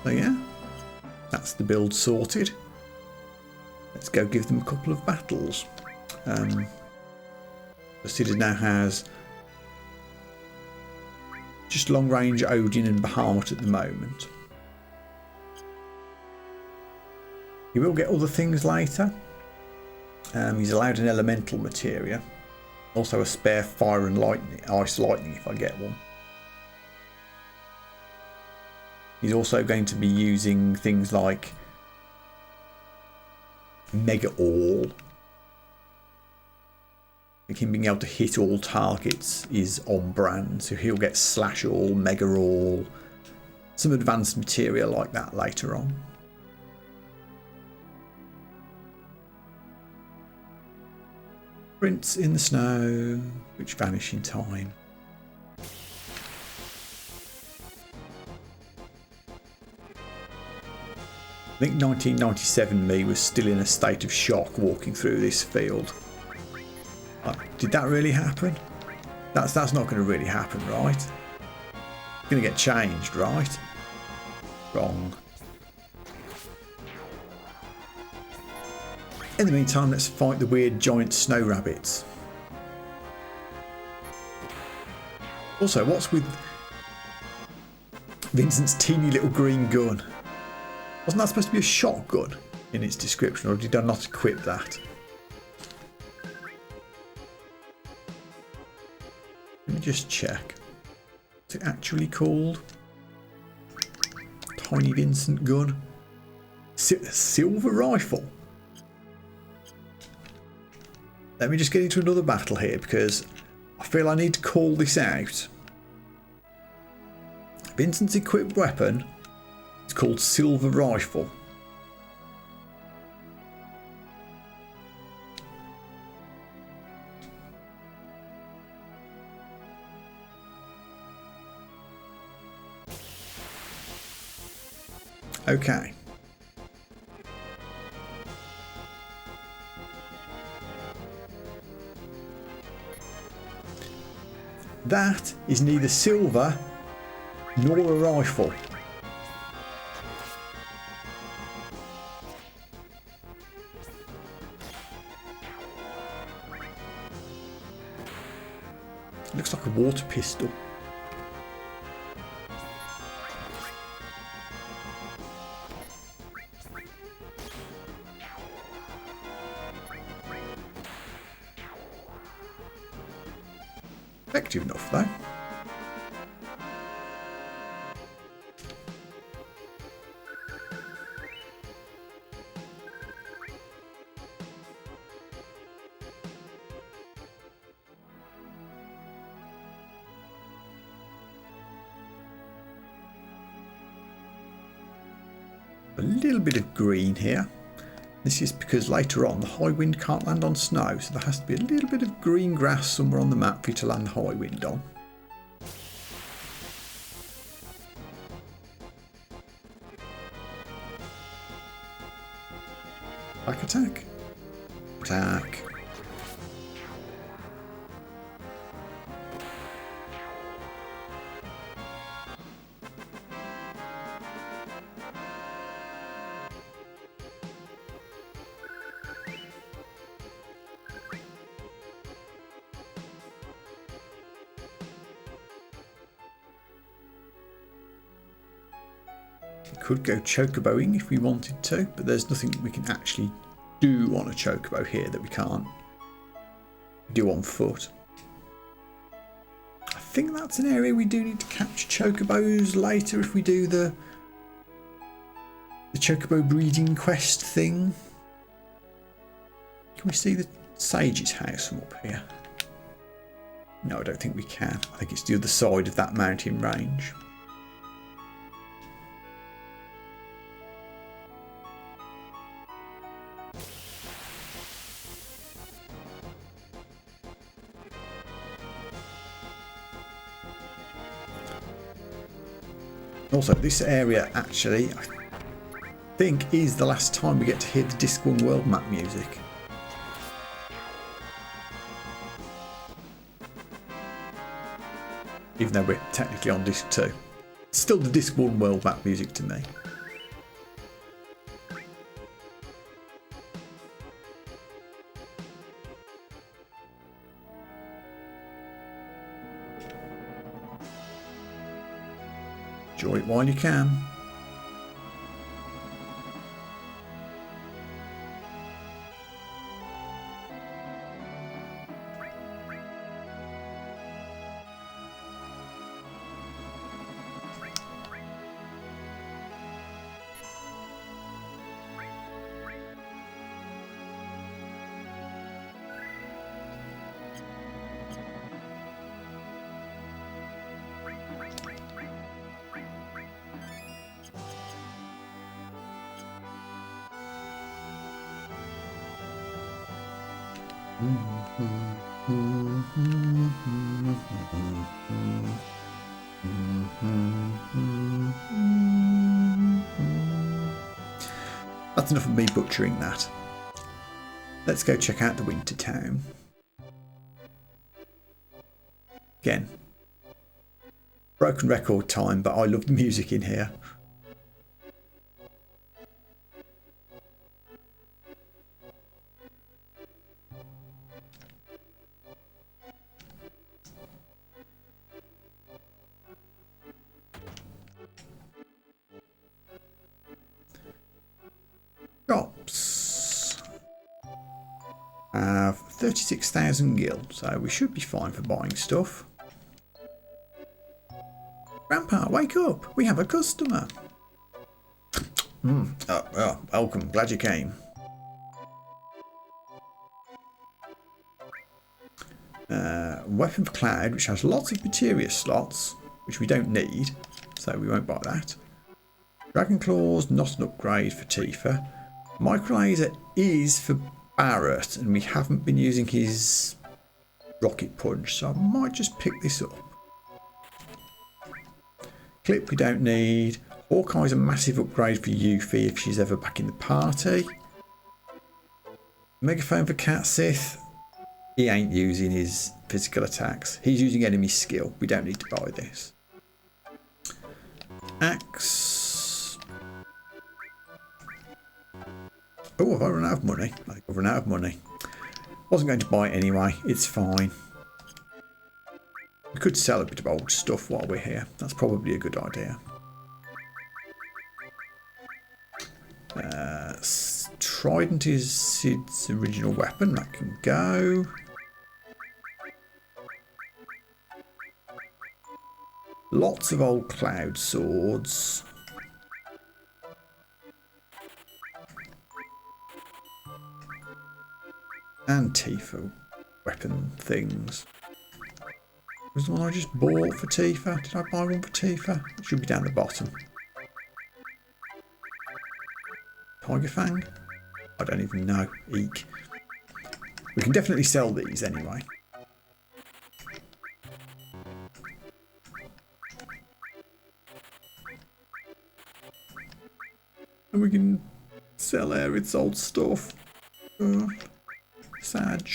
So yeah, that's the build sorted. Let's go give them a couple of battles. Cid now has just long range Odin and Bahamut at the moment. He will get other things later. He's allowed an elemental materia, also a spare fire and lightning, ice lightning if I get one. He's also going to be using things like Mega All. I think him being able to hit all targets is on brand, so he'll get Slash All, Mega All, some advanced materia like that later on. Prints in the snow, which vanish in time. I think 1997 me was still in a state of shock walking through this field. Did that really happen? That's not going to really happen, right? It's going to get changed, right? Wrong. In the meantime, let's fight the weird giant snow rabbits. Also, what's with Vincent's teeny little green gun? Wasn't that supposed to be a shotgun in its description, or did I not equip that? Let me just check. What's it actually called? Tiny Vincent gun. Silver rifle. Let me just get into another battle here because I feel I need to call this out. Vincent's equipped weapon is called Silver Rifle. Okay. That is neither silver nor a rifle. Looks like a water pistol. Effective enough though. A little bit of green here. This is because later on the high wind can't land on snow, so there has to be a little bit of green grass somewhere on the map for you to land the high wind on. Back attack. Attack. Could go chocoboing if we wanted to, but there's nothing we can actually do on a chocobo here that we can't do on foot. I think that's an area we do need to capture chocobos later if we do the chocobo breeding quest thing. Can we see the sage's house from up here? No, I don't think we can. I think it's the other side of that mountain range. Also, this area actually, I think, is the last time we get to hear the Disc 1 world map music. Even though we're technically on Disc 2. It's still the Disc 1 world map music to me. Enjoy it while you can. That's enough of me butchering that. Let's go check out the Winter Town. Again, broken record time, but I love the music in here. Shops have 36,000 gil, so we should be fine for buying stuff. Grandpa, wake up! We have a customer. Welcome. Glad you came. Weapon for Cloud, which has lots of materia slots, which we don't need, so we won't buy that. Dragon Claws, not an upgrade for Tifa. Micro Laser is for Barret, and we haven't been using his rocket punch, so I might just pick this up. Clip we don't need. Hawkeye's a massive upgrade for Yuffie if she's ever back in the party. Megaphone for Cat Sith. He ain't using his physical attacks. He's using enemy skill. We don't need to buy this. Axe. Oh, have I run out of money? I think I've run out of money. Wasn't going to buy it anyway. It's fine. We could sell a bit of old stuff while we're here. That's probably a good idea. Trident is Sid's original weapon. That can go. Lots of old cloud swords. And Tifa weapon things. Was the one I just bought for Tifa? Did I buy one for Tifa? It should be down the bottom. Tiger Fang? I don't even know. Eek. We can definitely sell these anyway. And we can sell Aerith's old stuff. Sad.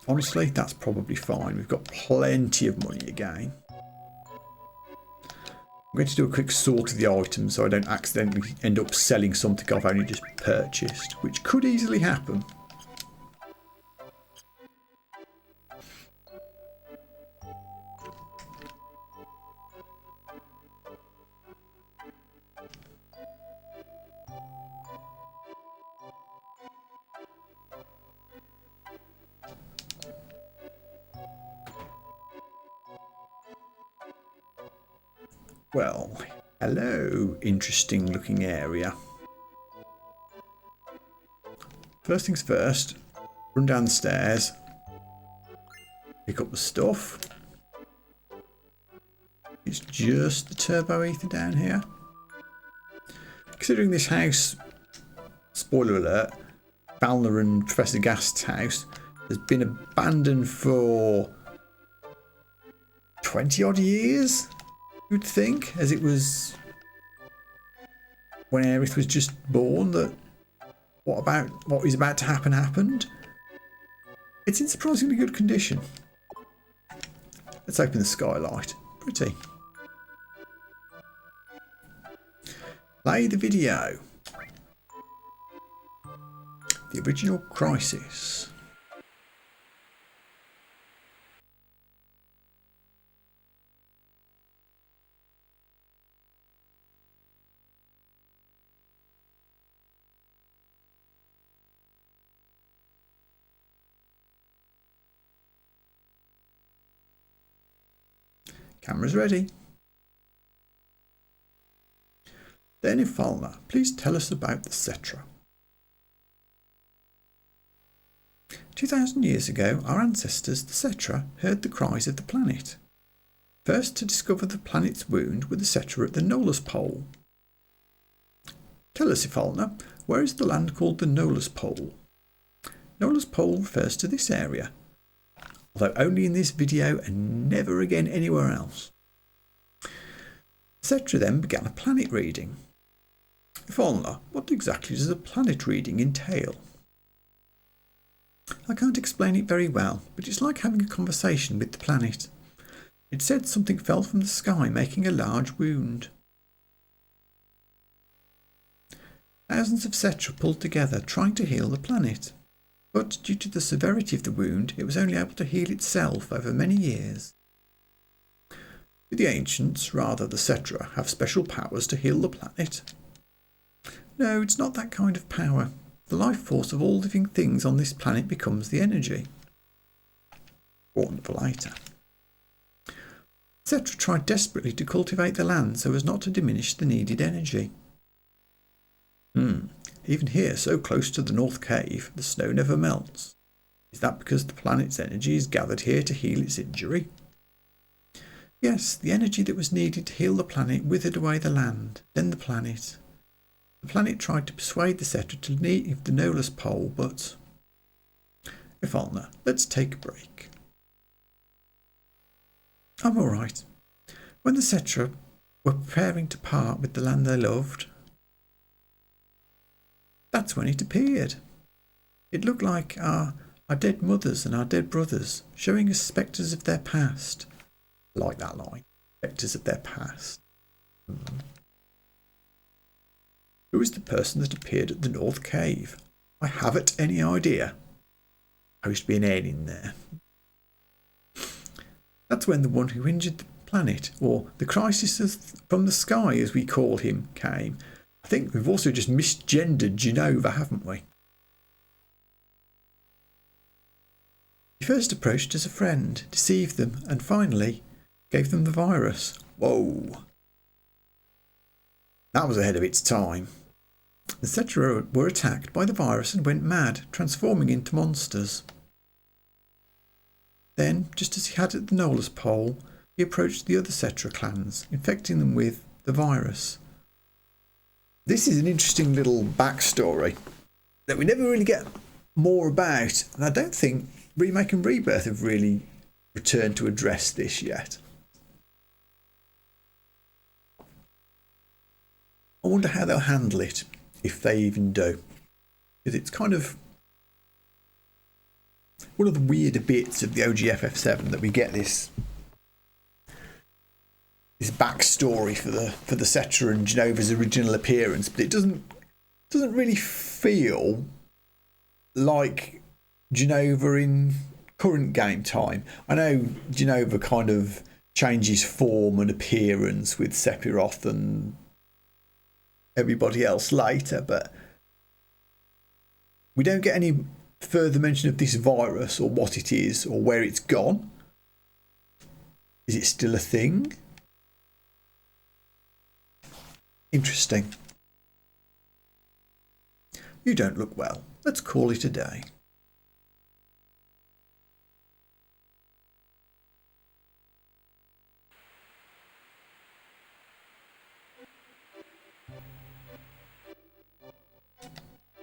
Honestly, that's probably fine. We've got plenty of money again. I'm going to do a quick sort of the items so I don't accidentally end up selling something I've only just purchased, which could easily happen. Well, hello, interesting looking area. First things first, run down the stairs, pick up the stuff. It's just the turbo ether down here. Considering this house, spoiler alert, Balner and Professor Gast's house has been abandoned for 20 odd years. You'd think, as it was when Aerith was just born, that what is about to happen happened. It's in surprisingly good condition. Let's open the skylight. Pretty. Play the video. The original Crisis. Camera's ready. Then, Ifalna, please tell us about the Cetra. 2,000 years ago, our ancestors, the Cetra, heard the cries of the planet. First to discover the planet's wound were the Cetra at the Nolus Pole. Tell us, Ifalna, where is the land called the Nolus Pole? Nolus Pole refers to this area, although only in this video and never again anywhere else. Cetra then began a planet reading. Ifalna, what exactly does a planet reading entail? I can't explain it very well, but it's like having a conversation with the planet. It said something fell from the sky, making a large wound. Thousands of Cetra pulled together, trying to heal the planet. But due to the severity of the wound, it was only able to heal itself over many years. Do the ancients, rather the Cetra, have special powers to heal the planet? No, it's not that kind of power. The life force of all living things on this planet becomes the energy. Important for later. Cetra tried desperately to cultivate the land so as not to diminish the needed energy. Even here, so close to the North Cave, the snow never melts. Is that because the planet's energy is gathered here to heal its injury? Yes, the energy that was needed to heal the planet withered away the land, then the planet. The planet tried to persuade the Cetra to leave the Nolus Pole, but... Ifalna, let's take a break. I'm alright. When the Cetra were preparing to part with the land they loved, that's when it appeared. It looked like our dead mothers and our dead brothers, showing us spectres of their past. I like that line. Spectres of their past. Who is the person that appeared at the North Cave? I haven't any idea. There used to be an N in there. That's when the one who injured the planet, or the crisis from the sky as we call him, came. I think we've also just misgendered Genova, haven't we? He first approached as a friend, deceived them, and finally gave them the virus. Whoa. That was ahead of its time. The Cetra were attacked by the virus and went mad, transforming into monsters. Then, just as he had at the Nolus Pole, he approached the other Cetra clans, infecting them with the virus. This is an interesting little backstory that we never really get more about, and I don't think Remake and Rebirth have really returned to address this yet. I wonder how they'll handle it, if they even do. Because it's kind of one of the weirder bits of the OG FF7 that we get this backstory for the Cetra and Genova's original appearance, but it doesn't really feel like Genova in current game time. I know Genova kind of changes form and appearance with Sephiroth and everybody else later, but we don't get any further mention of this virus or what it is or where it's gone. Is it still a thing? Interesting. You don't look well. Let's call it a day.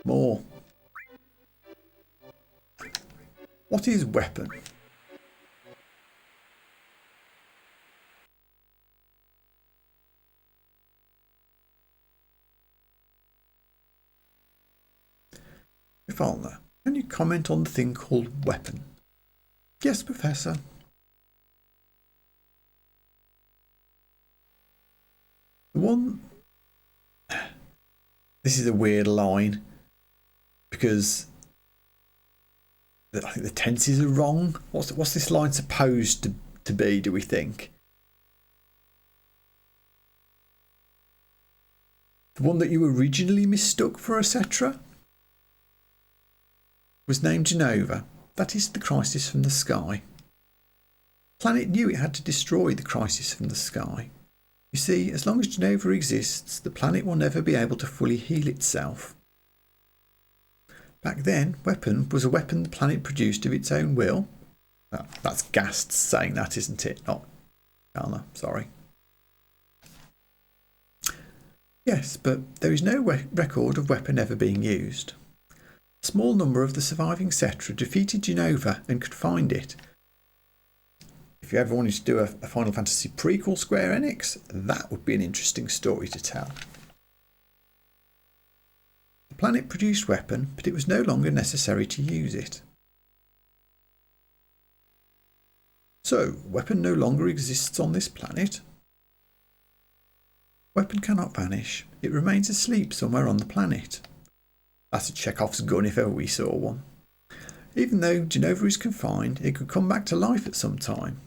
More. What is weapon? Falna, can you comment on the thing called weapon? Yes, Professor. The one... This is a weird line because I think the tenses are wrong. What's this line supposed to be, do we think? The one that you originally mistook for a Cetra was named Genova. That is the crisis from the sky. The planet knew it had to destroy the crisis from the sky. You see, as long as Genova exists, the planet will never be able to fully heal itself. Back then, weapon was a weapon the planet produced of its own will. Oh, that's Gast saying that, isn't it? Not Garner, sorry. Yes, but there is no record of weapon ever being used. A small number of the surviving Cetra defeated Genova and could find it. If you ever wanted to do a Final Fantasy prequel, Square Enix, that would be an interesting story to tell. The planet produced weapon, but it was no longer necessary to use it. So, weapon no longer exists on this planet? Weapon cannot vanish. It remains asleep somewhere on the planet. That's a Chekhov's gun if ever we saw one. Even though Genova is confined, it could come back to life at some time.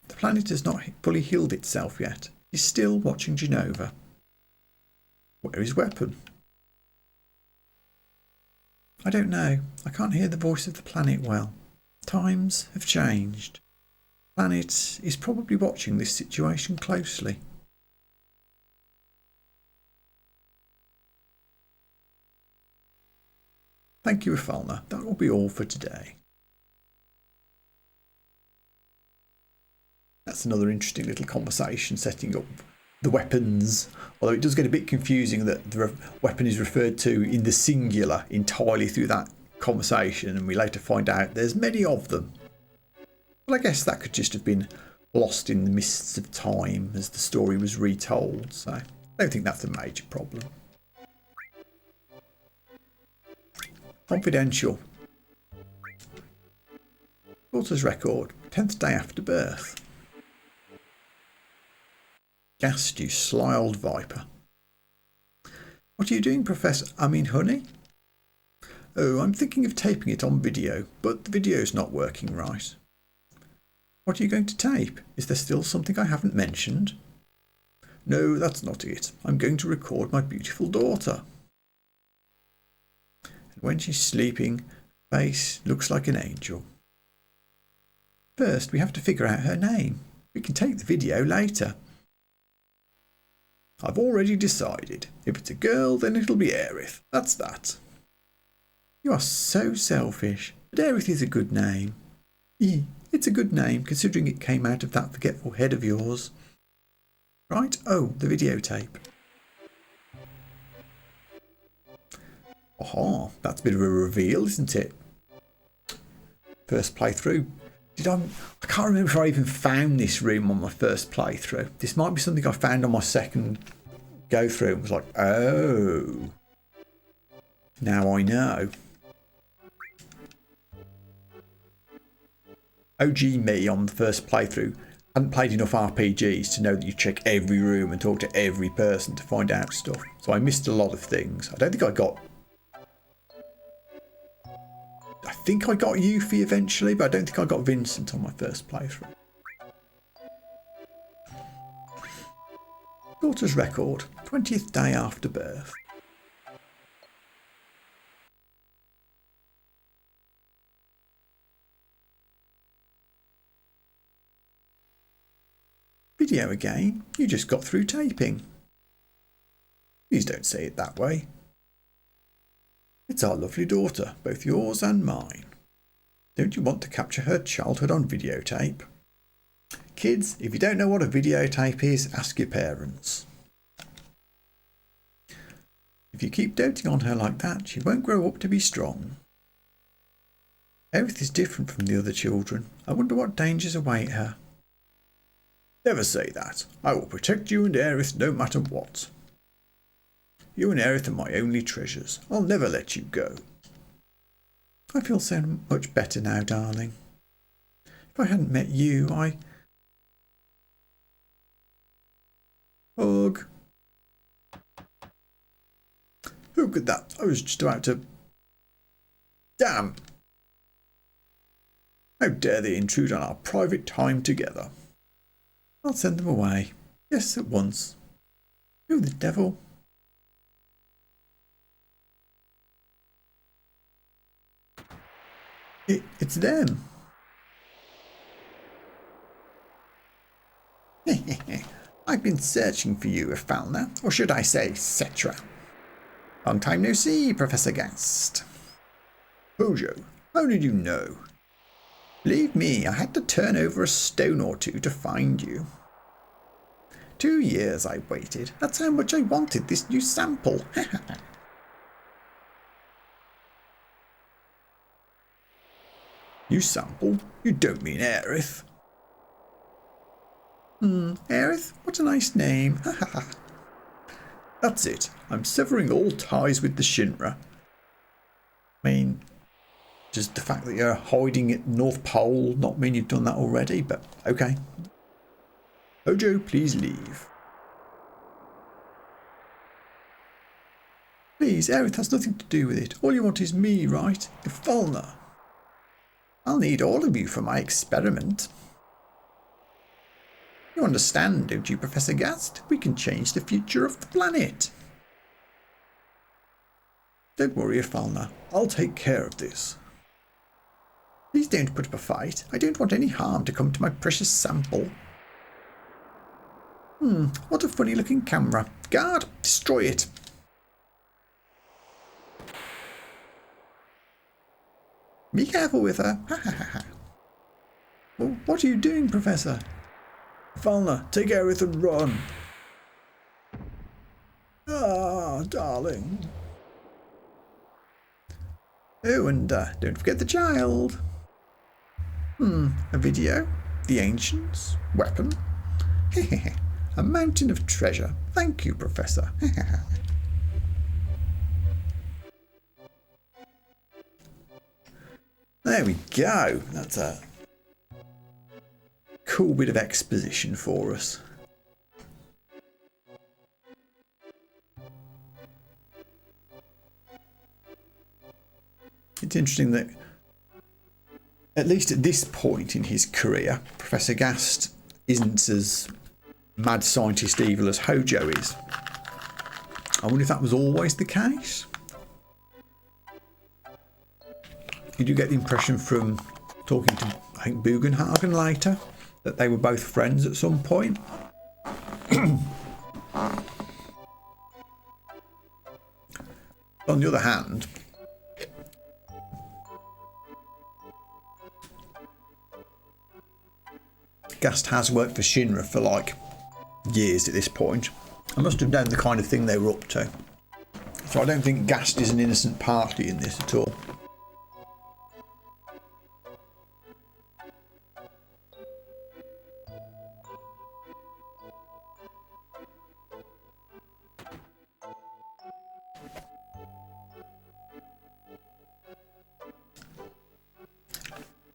The planet has not fully healed itself yet. It is still watching Genova. Where is weapon? I don't know. I can't hear the voice of the planet well. Times have changed. The planet is probably watching this situation closely. Thank you, Falna. That will be all for today. That's another interesting little conversation setting up the weapons, although it does get a bit confusing that the weapon is referred to in the singular entirely through that conversation, and we later find out there's many of them. Well, I guess that could just have been lost in the mists of time as the story was retold, so I don't think that's a major problem. Confidential. Daughter's record, 10th day after birth. Gast, you sly old viper. What are you doing, Professor? Honey? Oh, I'm thinking of taping it on video, but the video's not working right. What are you going to tape? Is there still something I haven't mentioned? No, that's not it. I'm going to record my beautiful daughter. And when she's sleeping, her face looks like an angel. First, we have to figure out her name. We can take the video later. I've already decided. If it's a girl, then it'll be Aerith. That's that. You are so selfish, but Aerith is a good name. It's a good name, considering it came out of that forgetful head of yours. Right? Oh, the videotape. Oh, that's a bit of a reveal, isn't it? First playthrough. I can't remember if I even found this room on my first playthrough. This might be something I found on my second go through. It was like, oh, now I know. OG me on the first playthrough hadn't played enough RPGs to know that you check every room and talk to every person to find out stuff. So I missed a lot of things. I think I got Yuffie eventually, but I don't think I got Vincent on my first playthrough. Daughter's record, 20th day after birth. Video again? You just got through taping. Please don't say it that way. It's our lovely daughter, both yours and mine. Don't you want to capture her childhood on videotape? Kids, if you don't know what a videotape is, ask your parents. If you keep doting on her like that, she won't grow up to be strong. Aerith is different from the other children. I wonder what dangers await her. Never say that. I will protect you and Aerith no matter what. You and Aerith are my only treasures. I'll never let you go. I feel so much better now, darling. If I hadn't met you, Hug. Who could that? I was just about to... Damn! How dare they intrude on our private time together? I'll send them away. Yes, at once. Who the devil? It's them. I've been searching for you, Falna, or should I say, Cetra. Long time no see, Professor Gast. Hojo, how did you know? Believe me, I had to turn over a stone or two to find you. 2 years I waited. That's how much I wanted this new sample. New sample? You don't mean Aerith. Aerith? What a nice name. That's it. I'm severing all ties with the Shinra. I mean, does the fact that you're hiding at North Pole not mean you've done that already? But okay. Hojo, please leave. Please, Aerith has nothing to do with it. All you want is me, right? Falna. I'll need all of you for my experiment. You understand, don't you, Professor Gast? We can change the future of the planet. Don't worry, Falna. I'll take care of this. Please don't put up a fight. I don't want any harm to come to my precious sample. What a funny looking camera. Guard, destroy it. Be careful with her. Well, what are you doing, Professor? Falna, take Aerith and run. Ah, darling. Oh, and don't forget the child. A video? The Ancients? Weapon? A mountain of treasure. Thank you, Professor. There we go. That's a cool bit of exposition for us. It's interesting that, at least at this point in his career, Professor Gast isn't as mad scientist evil as Hojo is. I wonder if that was always the case. You do get the impression from talking to, I think, Bugenhagen later, that they were both friends at some point. On the other hand, Gast has worked for Shinra for like years at this point. I must have known the kind of thing they were up to. So I don't think Gast is an innocent party in this at all.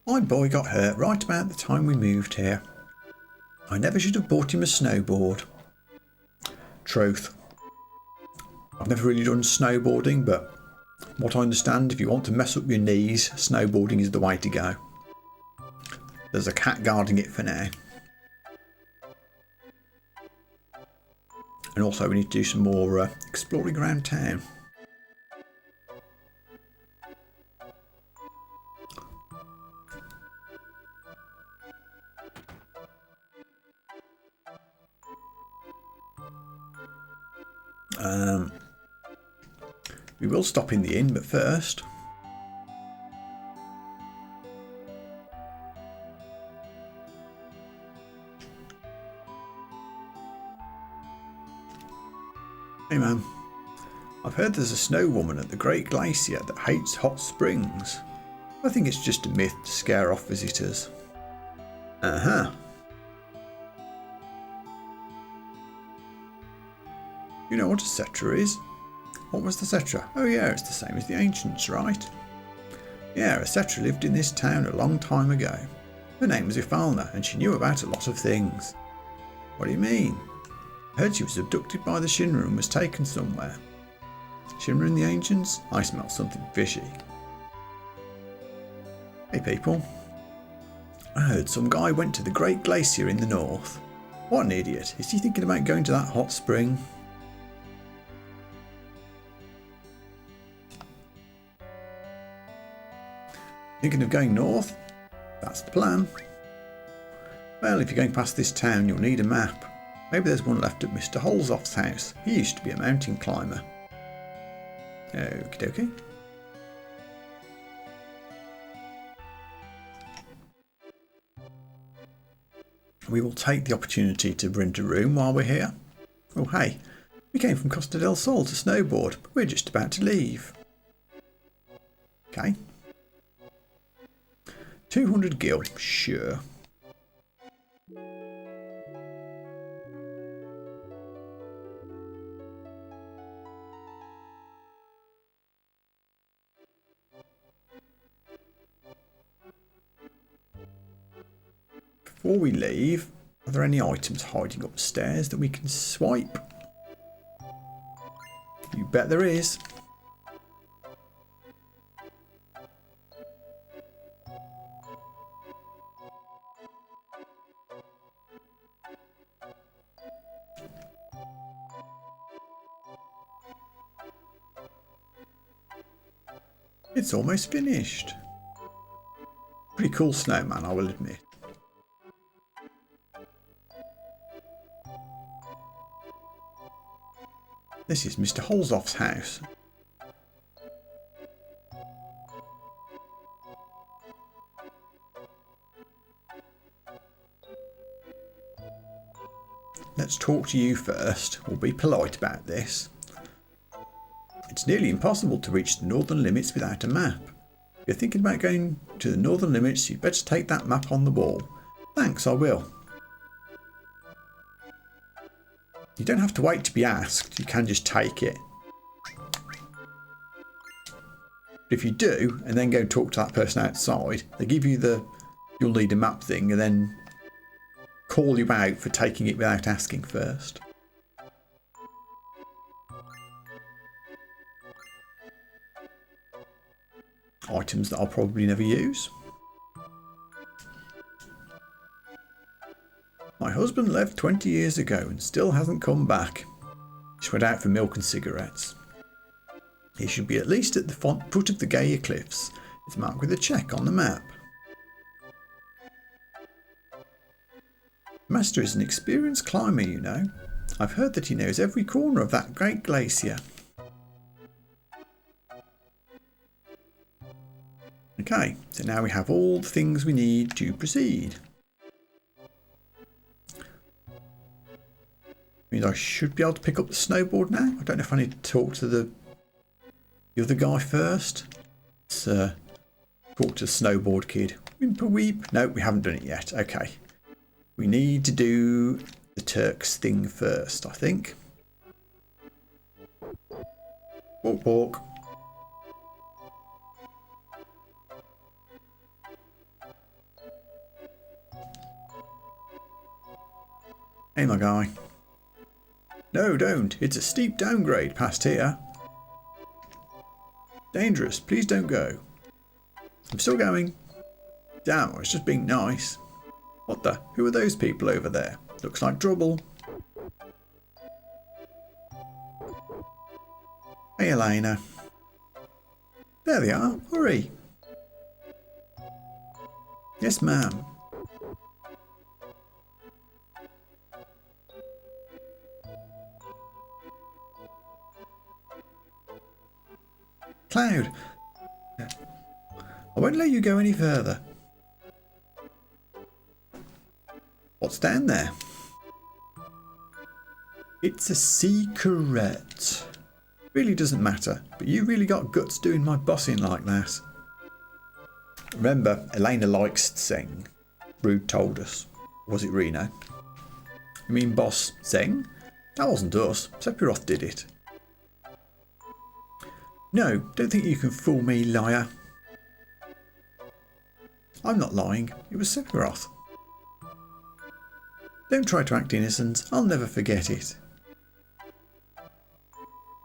My boy got hurt right about the time we moved here. I never should have bought him a snowboard. Truth. I've never really done snowboarding, but what I understand, if you want to mess up your knees, snowboarding is the way to go. There's a cat guarding it for now. And also we need to do some more exploring around town. We will stop in the inn, but first hey man, I've heard there's a snow woman at the Great Glacier that hates hot springs. I think it's just a myth to scare off visitors. Uh-huh. You know what a Cetra is? What was the Cetra? Oh yeah, it's the same as the ancients, right? Yeah, a Cetra lived in this town a long time ago. Her name was Ifalna, and she knew about a lot of things. What do you mean? I heard she was abducted by the Shinra and was taken somewhere. Shinra and the ancients? I smell something fishy. Hey people. I heard some guy went to the Great Glacier in the north. What an idiot. Is he thinking about going to that hot spring? Thinking of going north? That's the plan. Well, if you're going past this town, you'll need a map. Maybe there's one left at Mr. Holzoff's house. He used to be a mountain climber. Okie dokie. We will take the opportunity to rent a room while we're here. Oh hey, we came from Costa del Sol to snowboard, but we're just about to leave. Okay. 200 gil, sure. Before we leave, are there any items hiding upstairs that we can swipe? You bet there is. It's almost finished. Pretty cool snowman, I will admit. This is Mr. Holzoff's house. Let's talk to you first. We'll be polite about this. It's nearly impossible to reach the northern limits without a map. If you're thinking about going to the northern limits, you'd better take that map on the wall. Thanks, I will. You don't have to wait to be asked, you can just take it. But if you do, and then go and talk to that person outside, they give you the you'll need a map thing and then call you out for taking it without asking first. Items that I'll probably never use. My husband left 20 years ago and still hasn't come back. He went out for milk and cigarettes. He should be at least at the foot of the Gaia Cliffs. It's marked with a check on the map. Master is an experienced climber, you know. I've heard that he knows every corner of that great glacier. Okay, so now we have all the things we need to proceed. Means I should be able to pick up the snowboard now. I don't know if I need to talk to the the other guy first. Let's talk to the snowboard kid. Whimperweep. No, we haven't done it yet. Okay. We need to do the Turk's thing first, I think. Walk, walk. Hey, my guy. No, don't. It's a steep downgrade past here. Dangerous. Please don't go. I'm still going. Damn, I was just being nice. What the? Who are those people over there? Looks like trouble. Hey, Elena. There they are. Hurry. Yes, ma'am. Cloud. I won't let you go any further. What's down there? It's a secret. Really doesn't matter, but you really got guts doing my bossing like that. Remember, Elena likes Zeng. Rude told us. Was it Reno? You mean boss Zeng? That wasn't us. Sephiroth did it. No, don't think you can fool me, liar. I'm not lying. It was Sephiroth. Don't try to act innocent. I'll never forget it.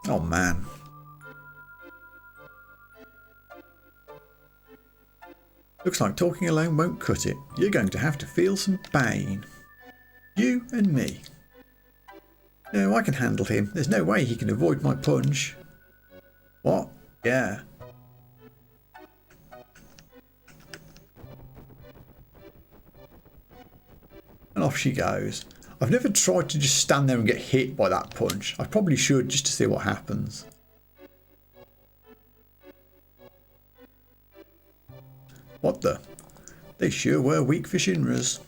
Oh, man. Looks like talking alone won't cut it. You're going to have to feel some pain. You and me. No, I can handle him. There's no way he can avoid my punch. What? Yeah. And off she goes. I've never tried to just stand there and get hit by that punch. I probably should just to see what happens. What the? They sure were weak for Shinras.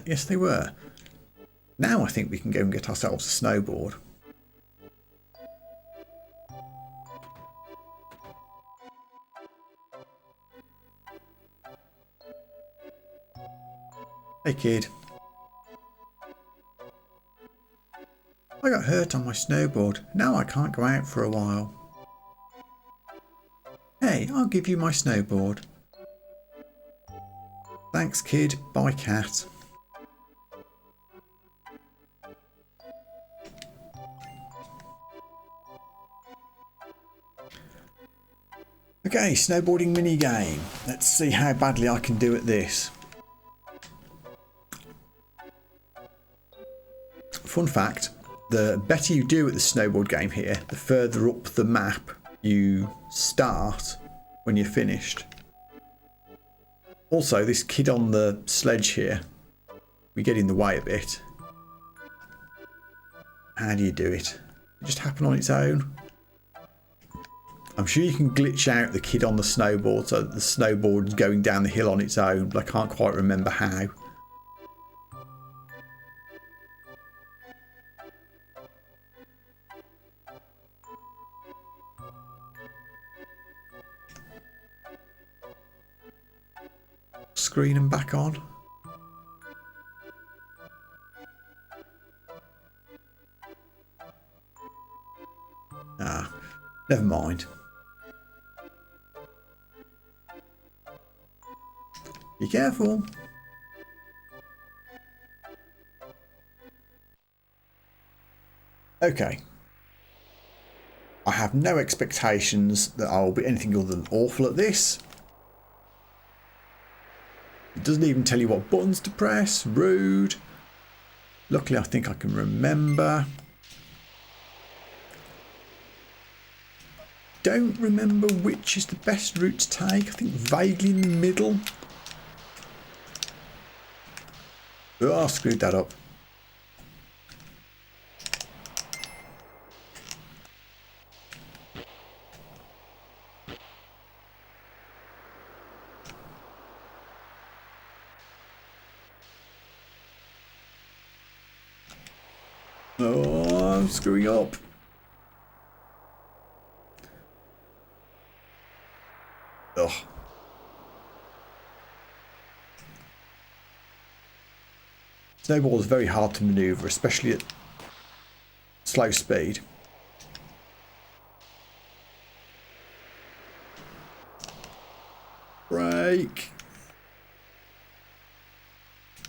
Yes, they were. Now I think we can go and get ourselves a snowboard. Hey kid. I got hurt on my snowboard. Now I can't go out for a while. Hey, I'll give you my snowboard. Thanks kid. Bye cat. Okay, snowboarding mini game. Let's see how badly I can do at this. Fun fact, the better you do at the snowboard game here, the further up the map you start when you're finished. Also, this kid on the sledge here, we get in the way a bit. How do you do it? Does it just happen on its own? I'm sure you can glitch out the kid on the snowboard so that the snowboard is going down the hill on its own, but I can't quite remember how. Screen and back on. Ah, never mind. Be careful. Okay. I have no expectations that I will be anything other than awful at this. It doesn't even tell you what buttons to press. Rude. Luckily, I think I can remember. Don't remember which is the best route to take. I think vaguely in the middle. Oh, I screwed that up. Oh, I'm screwing up. Snowball is very hard to manoeuvre, especially at slow speed. Brake.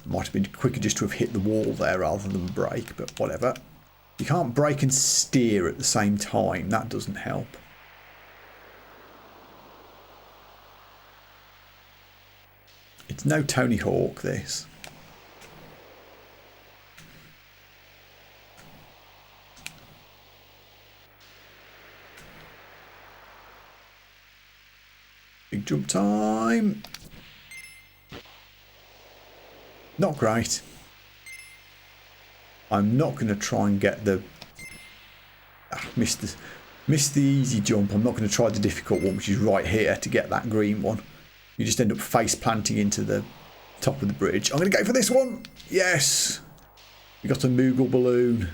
Might have been quicker just to have hit the wall there rather than brake, but whatever. You can't brake and steer at the same time. That doesn't help. It's no Tony Hawk, this. Big jump time. Not great. I'm not going to try and get the... missed the easy jump. I'm not going to try the difficult one, which is right here to get that green one. You just end up face planting into the top of the bridge. I'm going to go for this one. Yes. We got a Moogle balloon.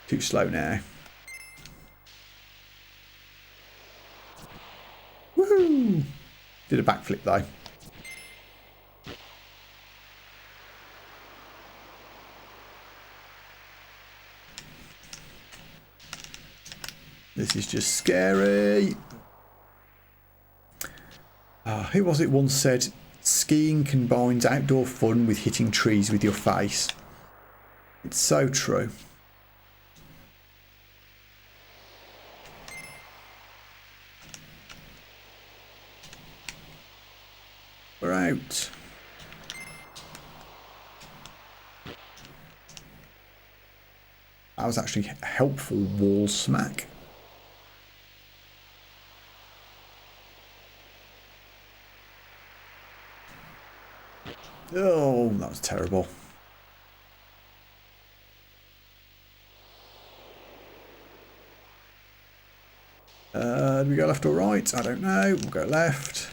Too slow now. Woohoo! Did a backflip though. This is just scary. Who was it once said, skiing combines outdoor fun with hitting trees with your face. It's so true. We're out. That was actually a helpful wall smack. Oh, that was terrible. Do we go left or right? I don't know. We'll go left.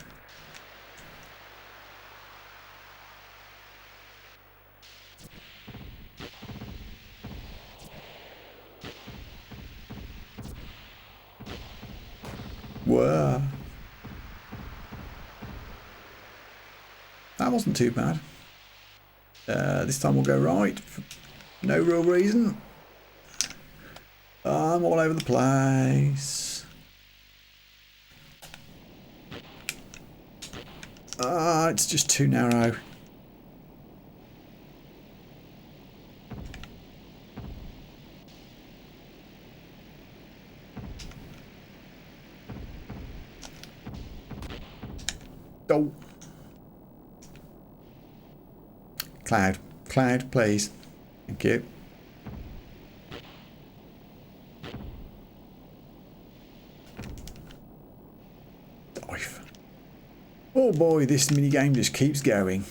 Whoa. That wasn't too bad. This time we'll go right for no real reason. I'm all over the place. It's just too narrow. Oh. Cloud, please. Thank you. Dive. Oh boy, this minigame just keeps going.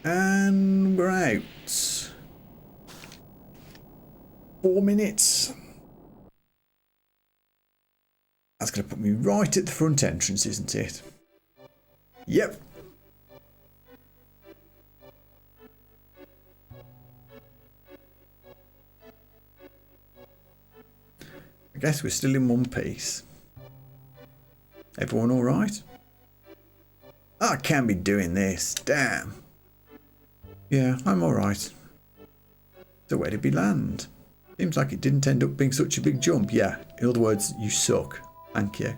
And we're out. 4 minutes. That's going to put me right at the front entrance, isn't it? Yep. I guess we're still in one piece. Everyone all right? I can't be doing this. Damn. Yeah, I'm all right. So where did we land? Seems like it didn't end up being such a big jump. Yeah, in other words, you suck. Thank you.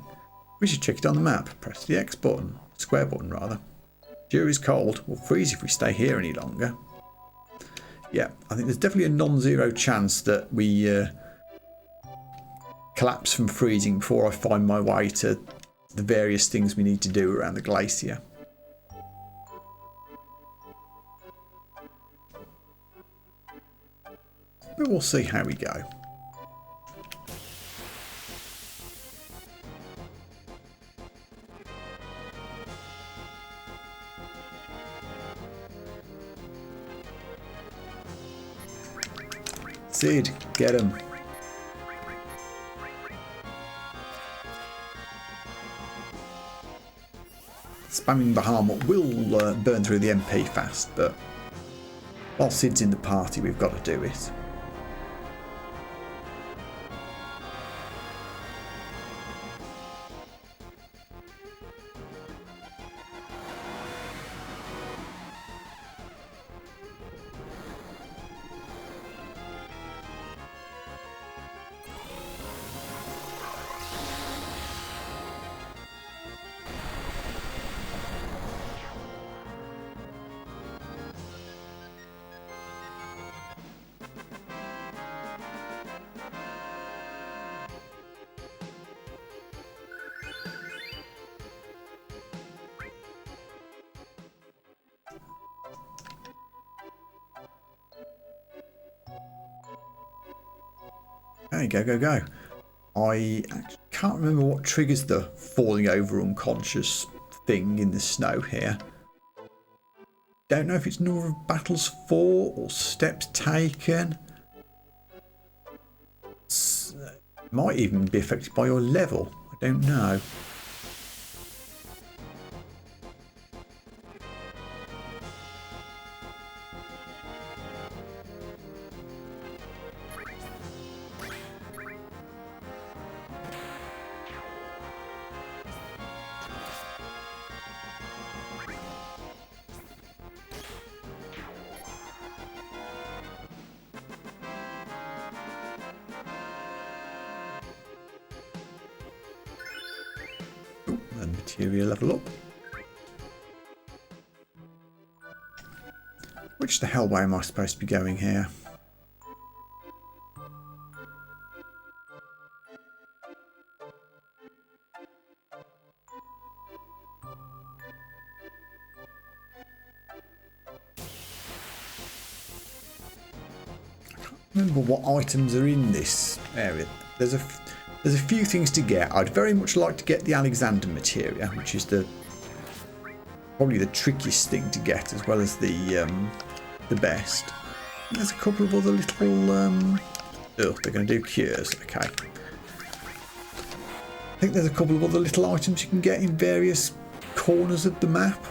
We should check it on the map. Press the X button. Square button, rather. Jury's cold. We'll freeze if we stay here any longer. Yeah, I think there's definitely a non-zero chance that we collapse from freezing before I find my way to the various things we need to do around the glacier. But we'll see how we go. Sid, get him. Spamming Bahamut will burn through the MP fast, but while Sid's in the party, we've got to do it. There you go, go, go. I actually can't remember what triggers the falling over unconscious thing in the snow here. Don't know if it's number of battles fought or steps taken. It might even be affected by your level. I don't know. And materia level up. Which the hell way am I supposed to be going here? I can't remember what items are in this area. There's a few things to get. I'd very much like to get the Alexander materia, which is probably the trickiest thing to get, as well as the best. There's a couple of other little oh, they're going to do cures. Okay. I think there's a couple of other little items you can get in various corners of the map,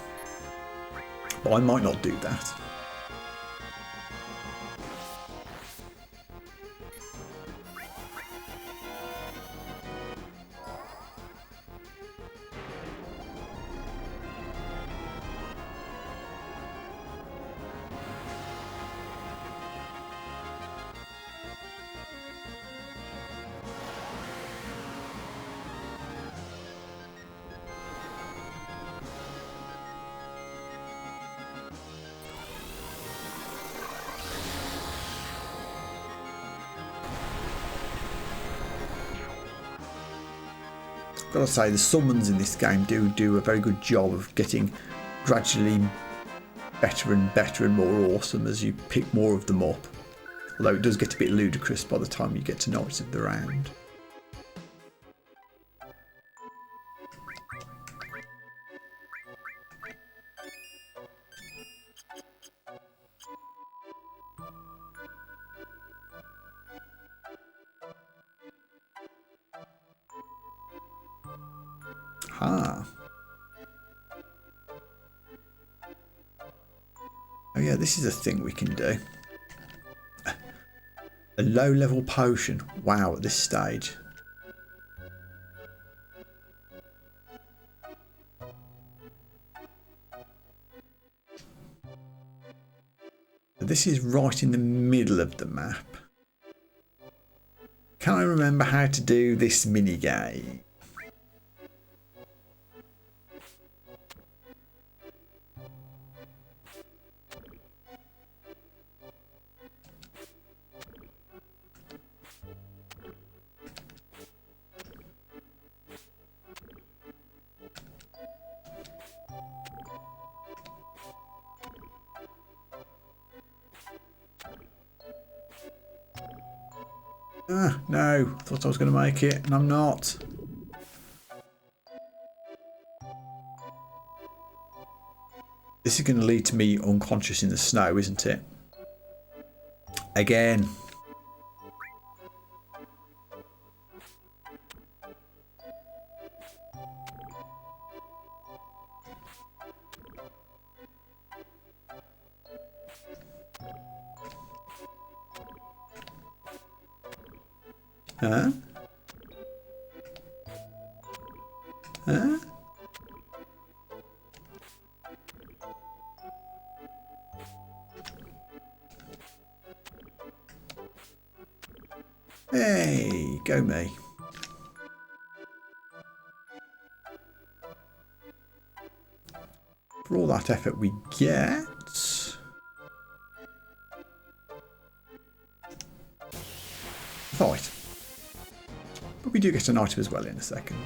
but I might not do that. Gotta say, the summons in this game do a very good job of getting gradually better and better and more awesome as you pick more of them up. Although it does get a bit ludicrous by the time you get to Knights of the Round. Ah. Oh yeah, this is a thing we can do. A low level potion. Wow, at this stage. This is right in the middle of the map. Can I remember how to do this mini game? Ah, no. Thought I was going to make it, and I'm not. This is going to lead to me unconscious in the snow, isn't it? Again. Huh? Huh? Hey, go me. For all that effort we get... Fight. But we do get an item as well in a second.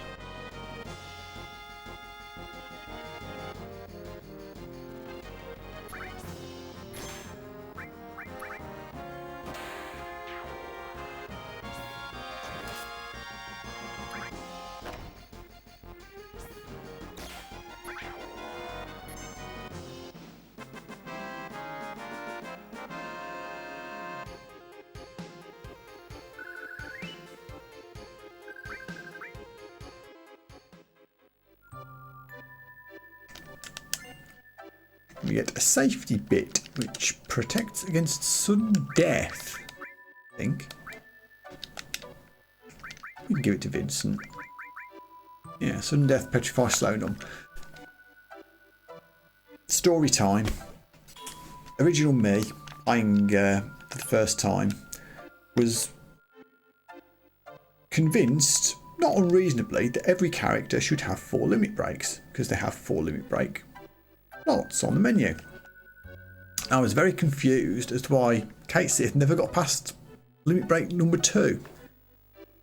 We get a safety bit, which protects against sudden death, I think. We can give it to Vincent. Yeah, sudden death, petrify, slow numb. Story time. Original me, playing for the first time, was convinced, not unreasonably, that every character should have 4 limit breaks, because they have 4 limit break slots on the menu. I was very confused as to why Cait Sith never got past limit break number 2,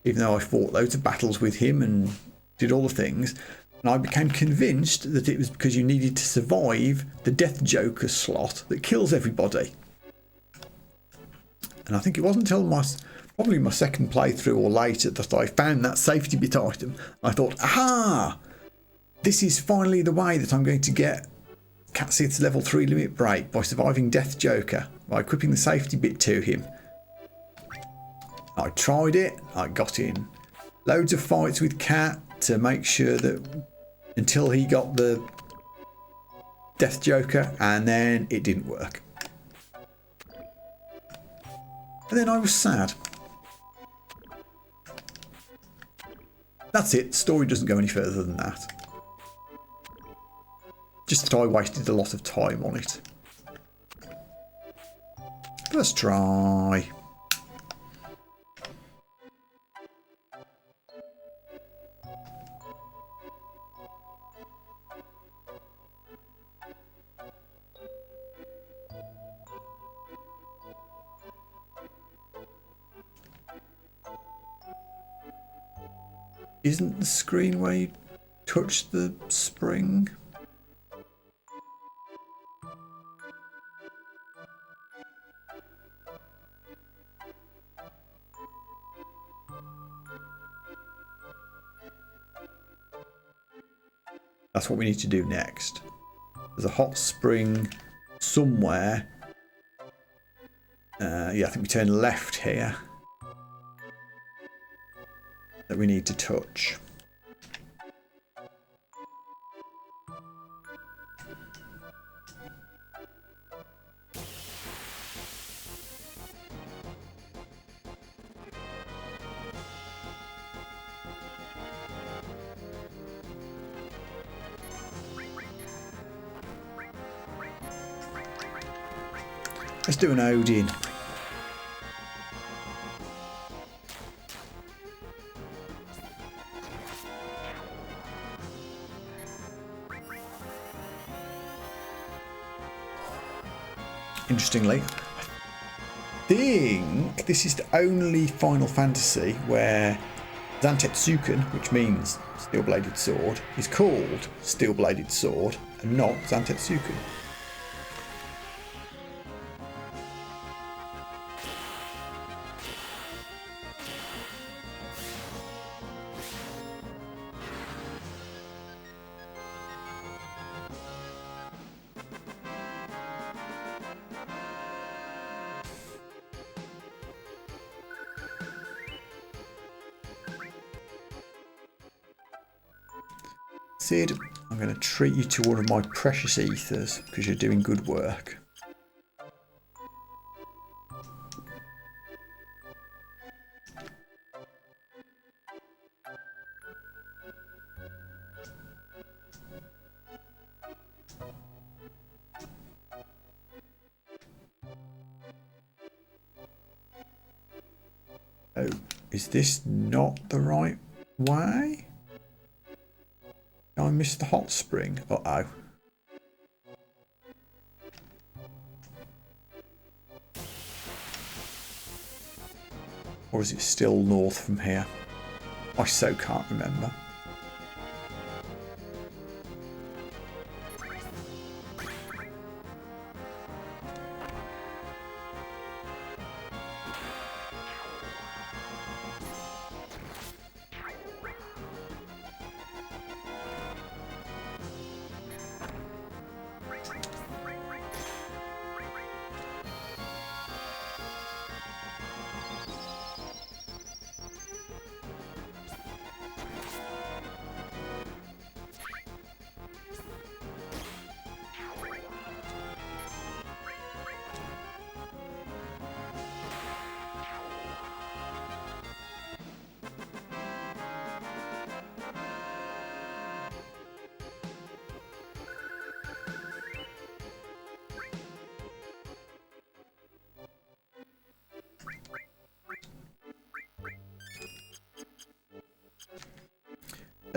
even though I fought loads of battles with him and did all the things, and I became convinced that it was because you needed to survive the Death Joker slot that kills everybody. And I think it wasn't until probably my second playthrough or later that I found that safety bit item. I thought, aha! This is finally the way that I'm going to get Cait Sith's level 3 limit break, by surviving Death Joker, by equipping the safety bit to him. I tried it, I got in loads of fights with Cait to make sure that until he got the Death Joker, and then it didn't work. And then I was sad. That's it, the story doesn't go any further than that. Just that I wasted a lot of time on it. Let's try. Isn't the screen where you touch the spring? That's what we need to do next. There's a hot spring somewhere. Yeah, I think we turn left here. That we need to touch. Let's do an Odin. Interestingly, I think this is the only Final Fantasy where Zantetsuken, which means steel-bladed sword, is called steel-bladed sword and not Zantetsuken. Sid, I'm going to treat you to one of my precious ethers because you're doing good work. Oh, is this not the right way? I missed the hot spring. Uh-oh. Or is it still north from here? I so can't remember.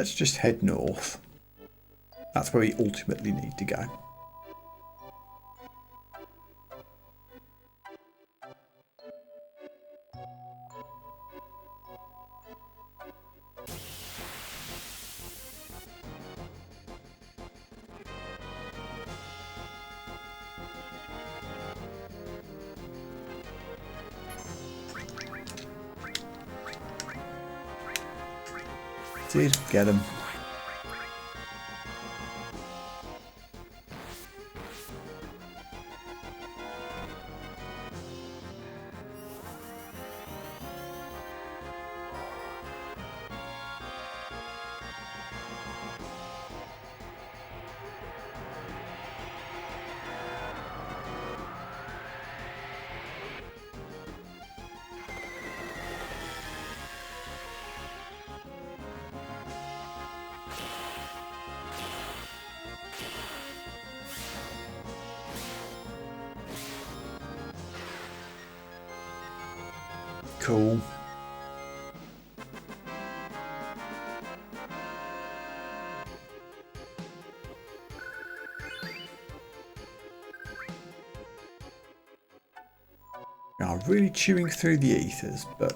let's just head north. That's where we ultimately need to go. Did get him. Cool. I'm really chewing through the ethers, but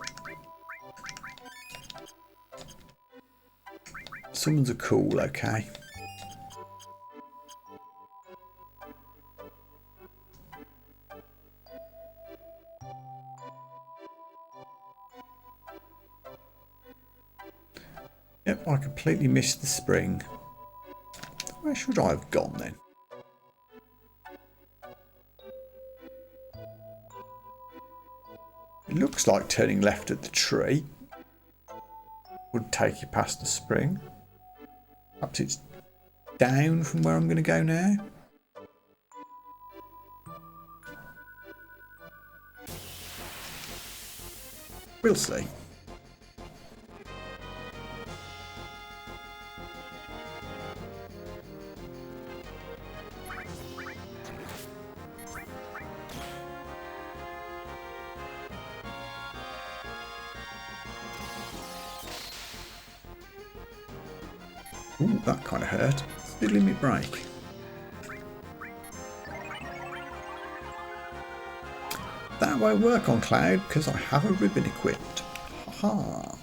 summons are cool, okay. Yep, I completely missed the spring. Where should I have gone then? It looks like turning left at the tree would take you past the spring. Perhaps it's down from where I'm going to go now. We'll see. Ooh, that kind of hurt. Did limit break. That won't work on Cloud because I have a ribbon equipped. Haha.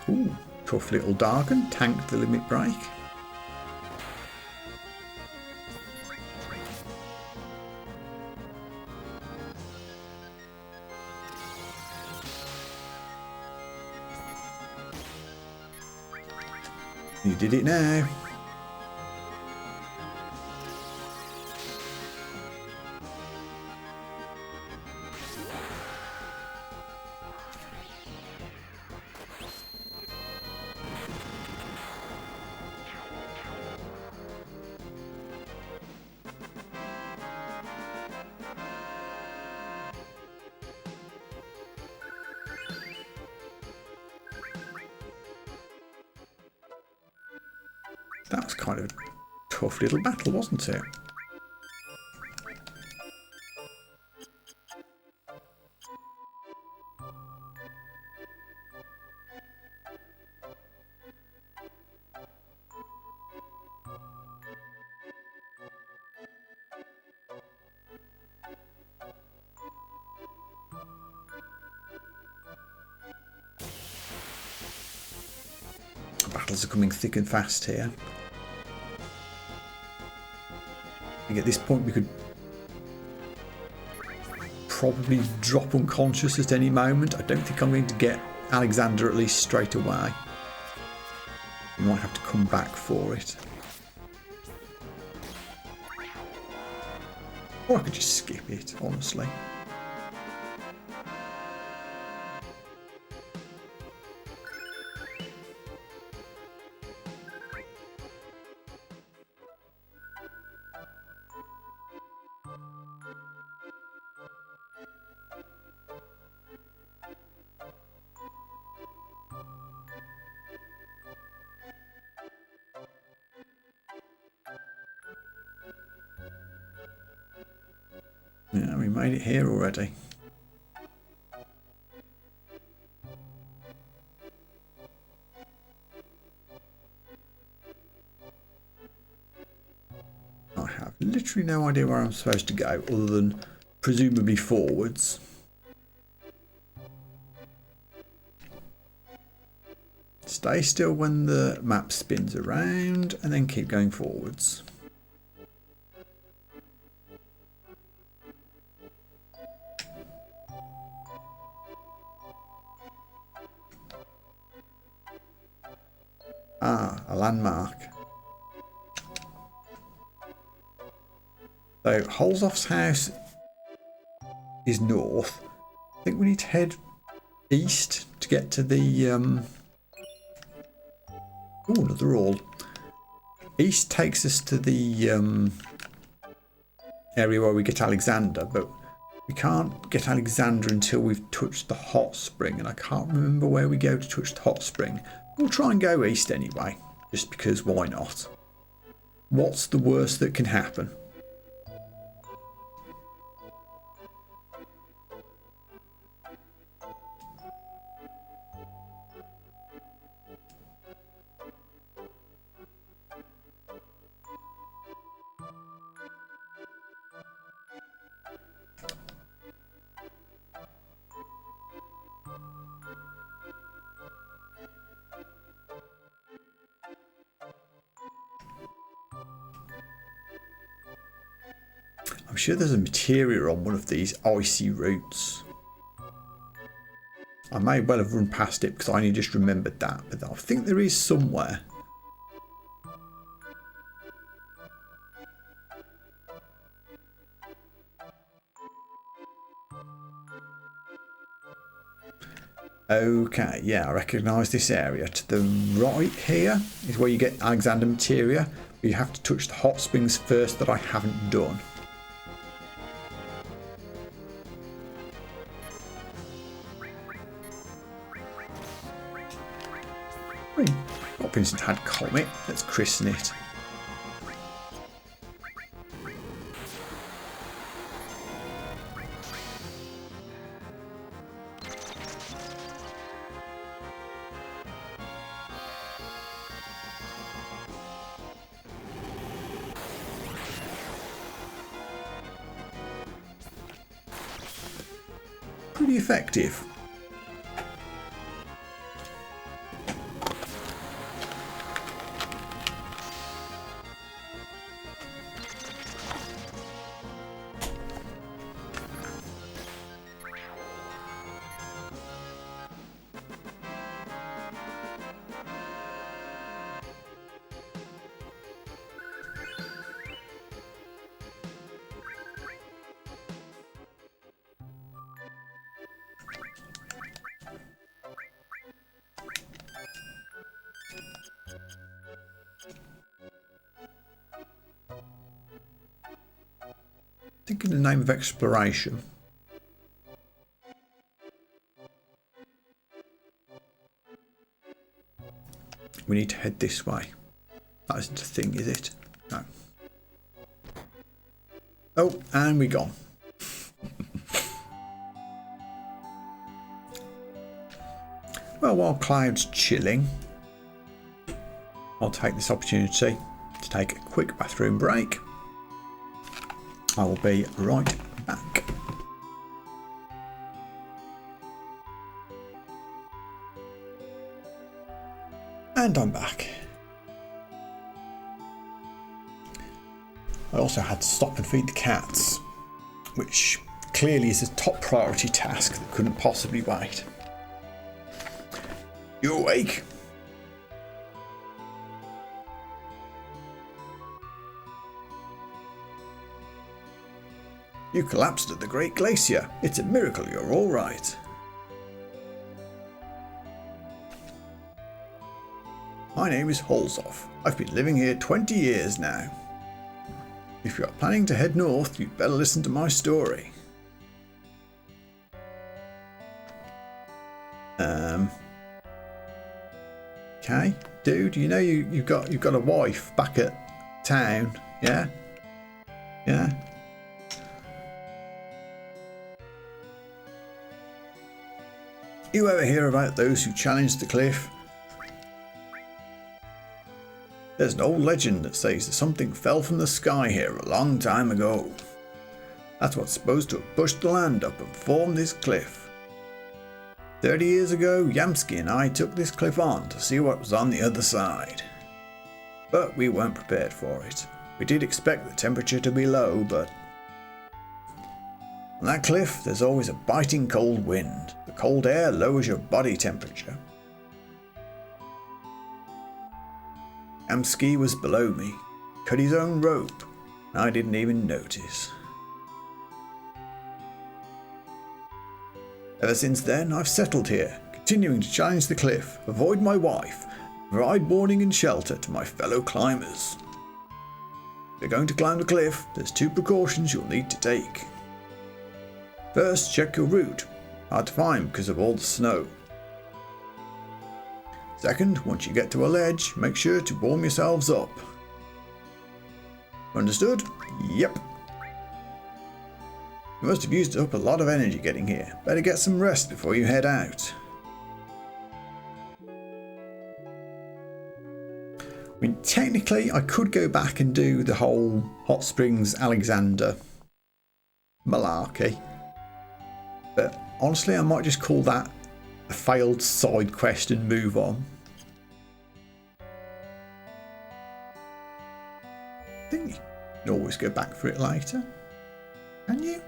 Ooh, tough little Dragoon tanked the limit break. You did it now. That was kind of a tough little battle, wasn't it? Battles are coming thick and fast here. I think at this point we could probably drop unconscious at any moment. I don't think I'm going to get Alexander at least straight away. We might have to come back for it. Or I could just skip it, honestly. Yeah, we made it here already. I have literally no idea where I'm supposed to go other than presumably forwards. Stay still when the map spins around and then keep going forwards. Ah, a landmark. So Holzoff's house is north. I think we need to head east to get to the oh, another all. East takes us to the area where we get Alexander, but we can't get Alexander until we've touched the hot spring, and I can't remember where we go to touch the hot spring. We'll try and go east anyway, just because why not? What's the worst that can happen? I'm sure there's a materia on one of these icy routes. I may well have run past it because I only just remembered that, but I think there is somewhere. Okay, yeah, I recognise this area. To the right here is where you get Alexander materia. You have to touch the hot springs first that I haven't done. Vincent had Comet. Let's christen it. Pretty effective. I think in the name of exploration. We need to head this way. That isn't a thing, is it? No. Oh, and we're gone. Well, while Cloud's chilling, I'll take this opportunity to take a quick bathroom break. I will be right back. And I'm back. I also had to stop and feed the cats, which clearly is a top priority task that couldn't possibly wait. You awake? You collapsed at the Great Glacier. It's a miracle you're all right. My name is Holzoff. I've been living here 20 years now. If you're planning to head north, you'd better listen to my story. Okay, dude, you know you've got a wife back at town, yeah? Yeah? You ever hear about those who challenged the cliff? There's an old legend that says that something fell from the sky here a long time ago. That's what's supposed to have pushed the land up and formed this cliff. 30 years ago, Yamsky and I took this cliff on to see what was on the other side. But we weren't prepared for it. We did expect the temperature to be low, but on that cliff there's always a biting cold wind. The cold air lowers your body temperature. Yamsky was below me, cut his own rope, and I didn't even notice. Ever since then, I've settled here, continuing to challenge the cliff, avoid my wife, and provide warning and shelter to my fellow climbers. If you're going to climb the cliff, there's 2 precautions you'll need to take. First, check your route. Hard to find because of all the snow. Second, once you get to a ledge, make sure to warm yourselves up. Understood? Yep. You must have used up a lot of energy getting here. Better get some rest before you head out. I mean, technically, I could go back and do the whole Hot Springs Alexander malarkey. But honestly, I might just call that a failed side quest and move on. I think you can always go back for it later. Can you?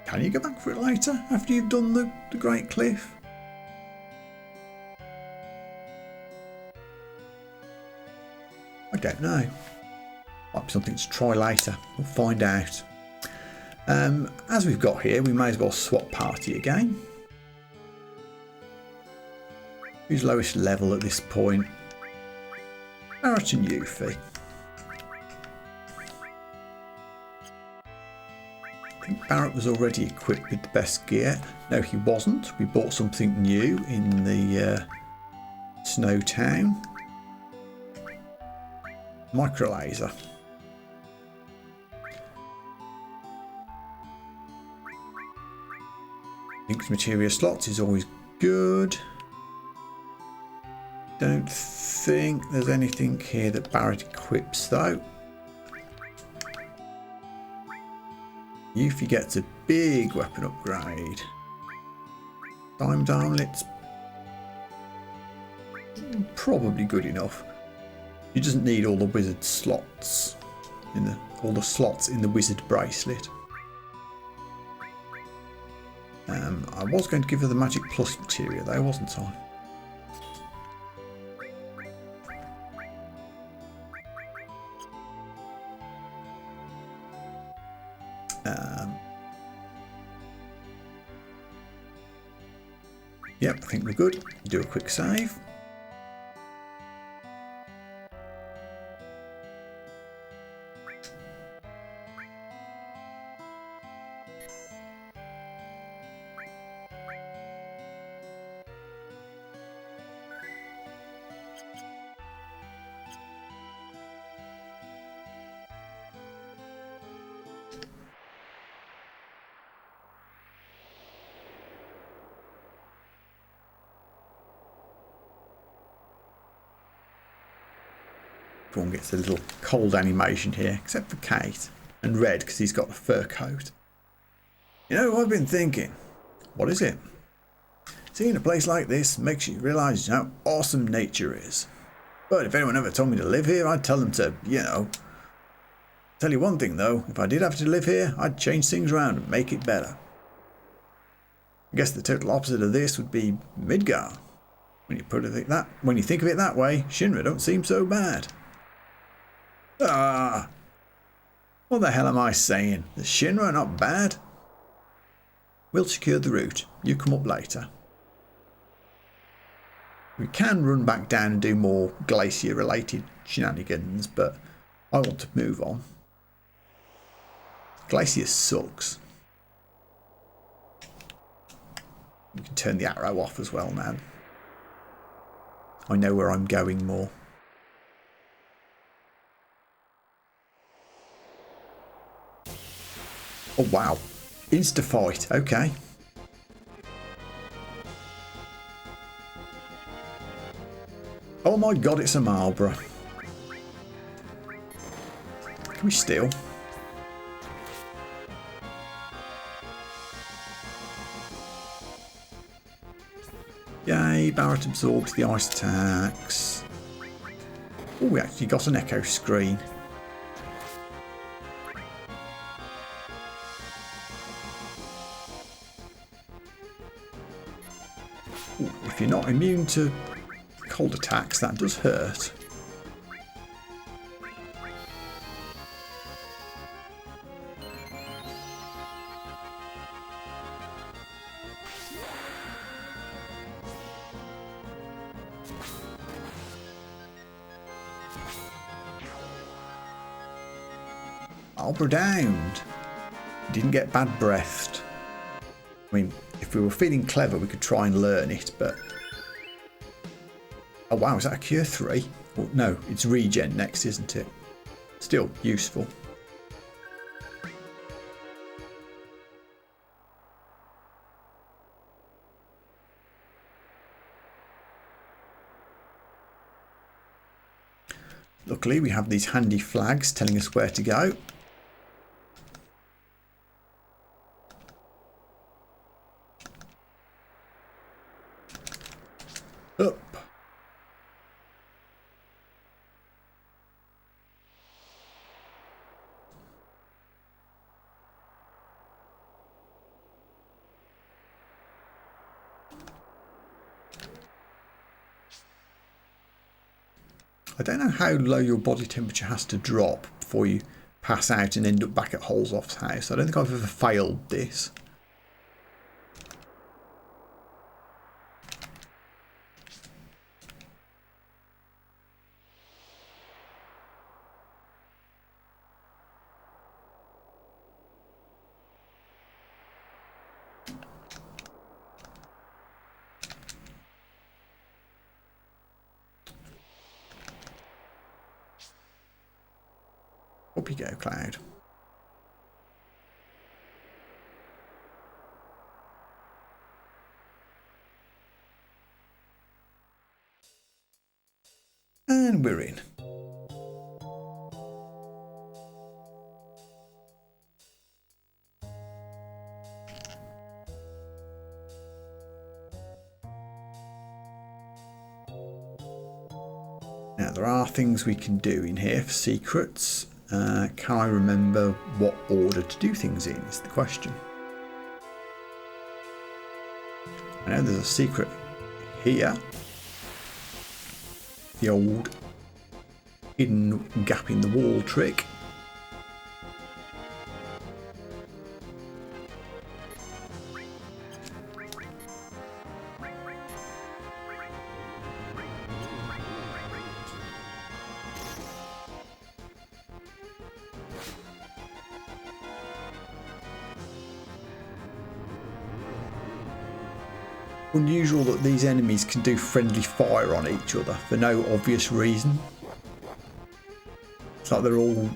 Can you go back for it later after you've done the Great Cliff? I don't know. Might be something to try later. We'll find out. As we've got here, we may as well swap party again. Who's lowest level at this point? Barret and Yuffie. I think Barret was already equipped with the best gear. No, he wasn't. We bought something new in the Snow Town. Micro laser. Linked materia slots is always good. Don't think there's anything here that Barret equips though. Yuffie gets a big weapon upgrade. Diamond armlet's probably good enough. He doesn't need all the wizard slots all the slots in the wizard bracelet. I was going to give her the magic plus materia though, wasn't I? Yep, I think we're good. Do a quick save. Everyone gets a little cold animation here, except for Cait, and Red because he's got the fur coat. You know, I've been thinking. What is it? Seeing a place like this makes you realise how awesome nature is. But if anyone ever told me to live here, I'd tell them to, you know. Tell you one thing though, if I did have to live here, I'd change things around and make it better. I guess the total opposite of this would be Midgar. When you think of it that way, Shinra don't seem so bad. Ah, what the hell am I saying? The Shinra are not bad. We'll secure the route. You come up later. We can run back down and do more glacier-related shenanigans, but I want to move on. Glacier sucks. You can turn the arrow off as well now. I know where I'm going more. Oh wow, insta-fight, okay. Oh my god, it's a Marlborough. Can we steal? Yay, Barret absorbs the ice attacks. Oh, we actually got an echo screen. Ooh, if you're not immune to cold attacks, that does hurt. Marlborough downed. Didn't get bad breathed. I mean, if we were feeling clever, we could try and learn it, but... Oh wow, is that a cure 3? Well, no, it's regen next, isn't it? Still useful. Luckily, we have these handy flags telling us where to go. Up. I don't know how low your body temperature has to drop before you pass out and end up back at Holzoff's house. I don't think I've ever failed this. Up you go, Cloud. And we're in. Now there are things we can do in here for secrets. Can I remember what order to do things in is the question. I know there's a secret here. The old hidden gap in the wall trick. Unusual that these enemies can do friendly fire on each other for no obvious reason. It's like they're all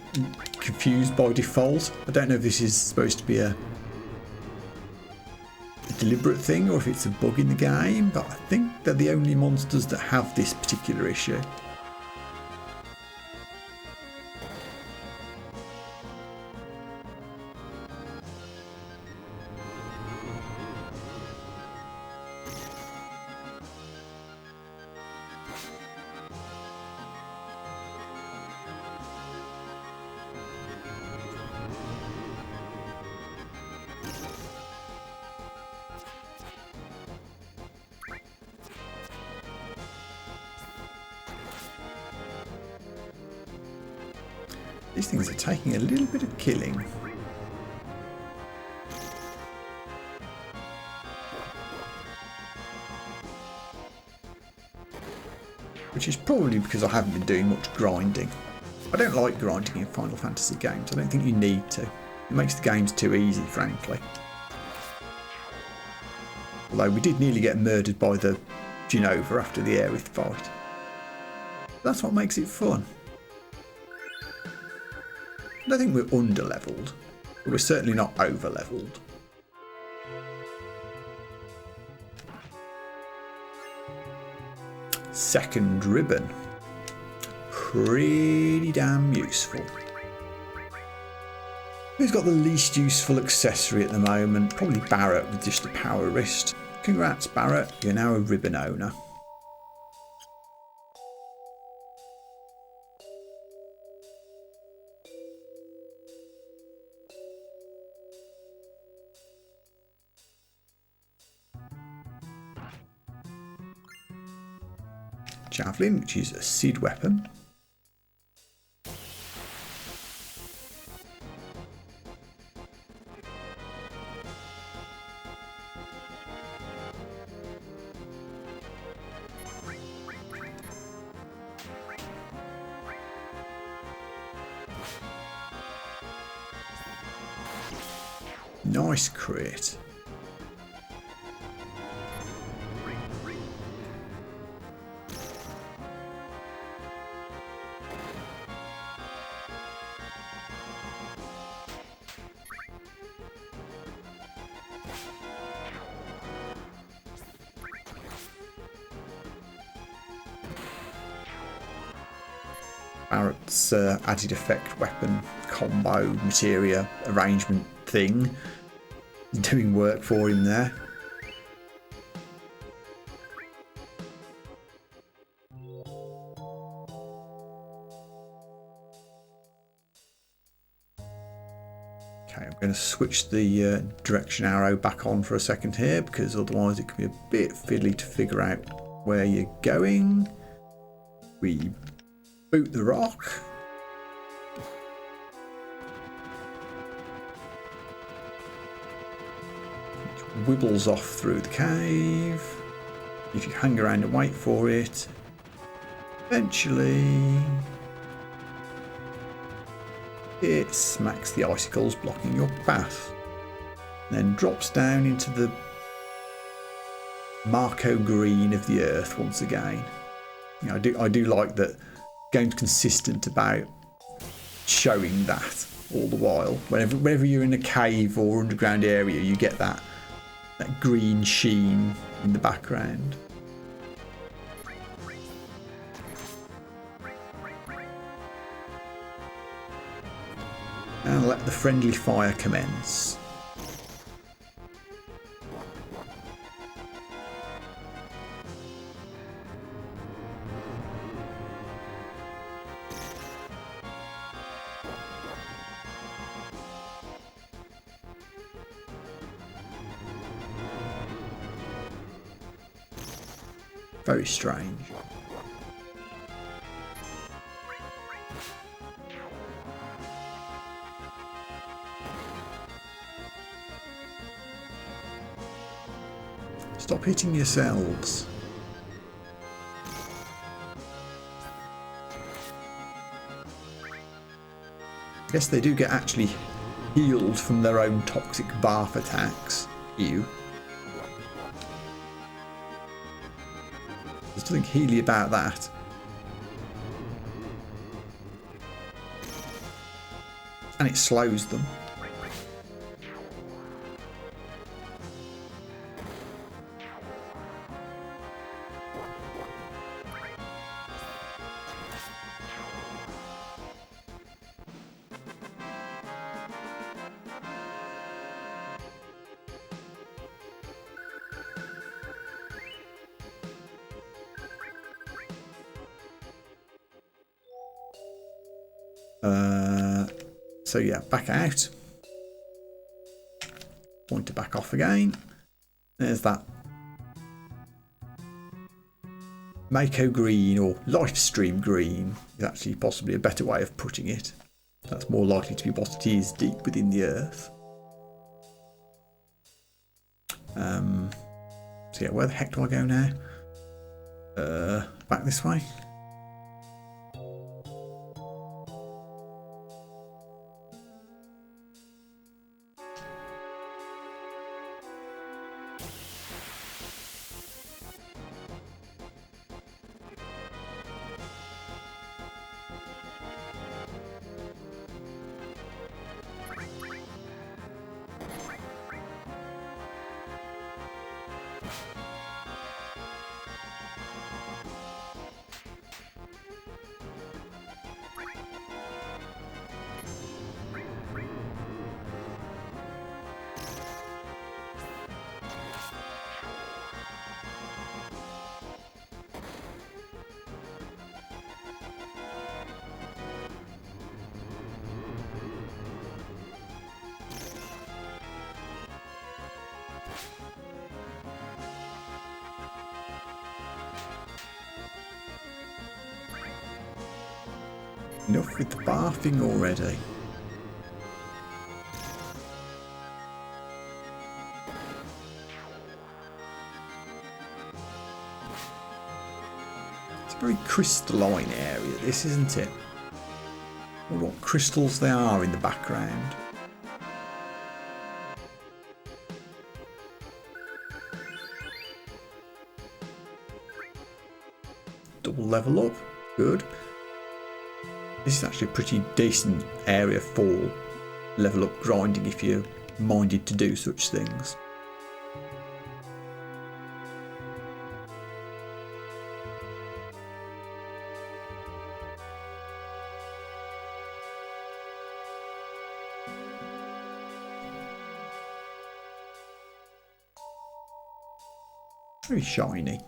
confused by default. I don't know if this is supposed to be a deliberate thing or if it's a bug in the game, but I think they're the only monsters that have this particular issue. These things are taking a little bit of killing. Which is probably because I haven't been doing much grinding. I don't like grinding in Final Fantasy games. I don't think you need to. It makes the games too easy, frankly. Although we did nearly get murdered by the Genova after the Aerith fight. That's what makes it fun. I don't think we're under-leveled, but we're certainly not over-leveled. second ribbon. Pretty damn useful. Who's got the least useful accessory at the moment? Probably Barret with just a power wrist. Congrats, Barret. You're now a ribbon owner. Javelin, which is a Cid weapon. Nice crit. Barret's added effect weapon combo materia arrangement thing is doing work for him there. Okay, I'm going to switch the direction arrow back on for a second here, because otherwise it can be a bit fiddly to figure out where you're going. We boot the rock. It wibbles off through the cave. If you hang around and wait for it, eventually it smacks the icicles blocking your path, then drops down into the Marco green of the earth once again. You know, I do like that the game's consistent about showing that all the while. Whenever you're in a cave or underground area, you get that green sheen in the background. And let the friendly fire commence. Very strange. Stop hitting yourselves. I guess they do get actually healed from their own toxic barf attacks. Ew. There's nothing healy about that. And it slows them. So yeah, back out. Point to back off again. There's that Mako green, or Lifestream green is actually possibly a better way of putting it. That's more likely to be what it is deep within the earth. So yeah, where the heck do I go now? Back this way. Enough with the barfing already. It's a very crystalline area, this, isn't it? I wonder what crystals they are in the background. Double level up, good. This is actually a pretty decent area for level up grinding if you're minded to do such things. Very shiny.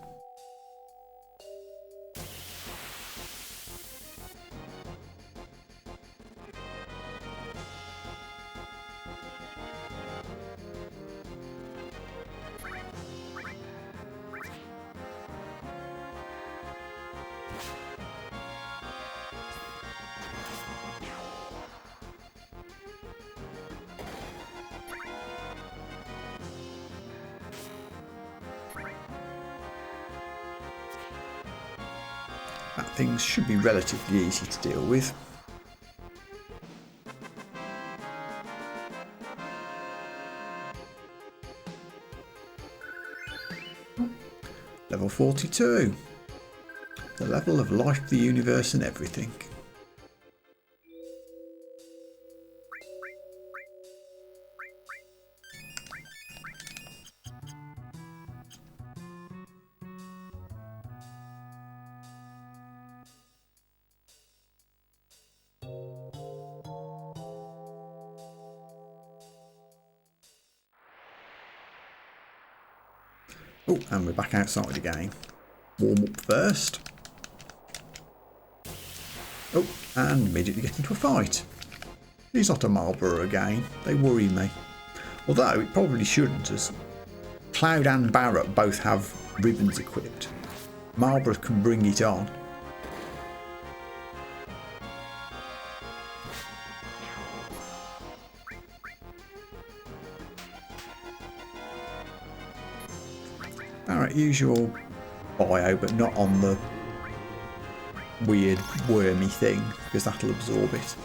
That things should be relatively easy to deal with. Level 42. The level of life, the universe and everything. Oh, and we're back outside again. Warm up first. Oh, and immediately get into a fight. He's not a Marlborough again. They worry me. Although it probably shouldn't, as Cloud and Barret both have ribbons equipped. Marlborough can bring it on. Barret, usual bio, but not on the weird wormy thing, because that'll absorb it.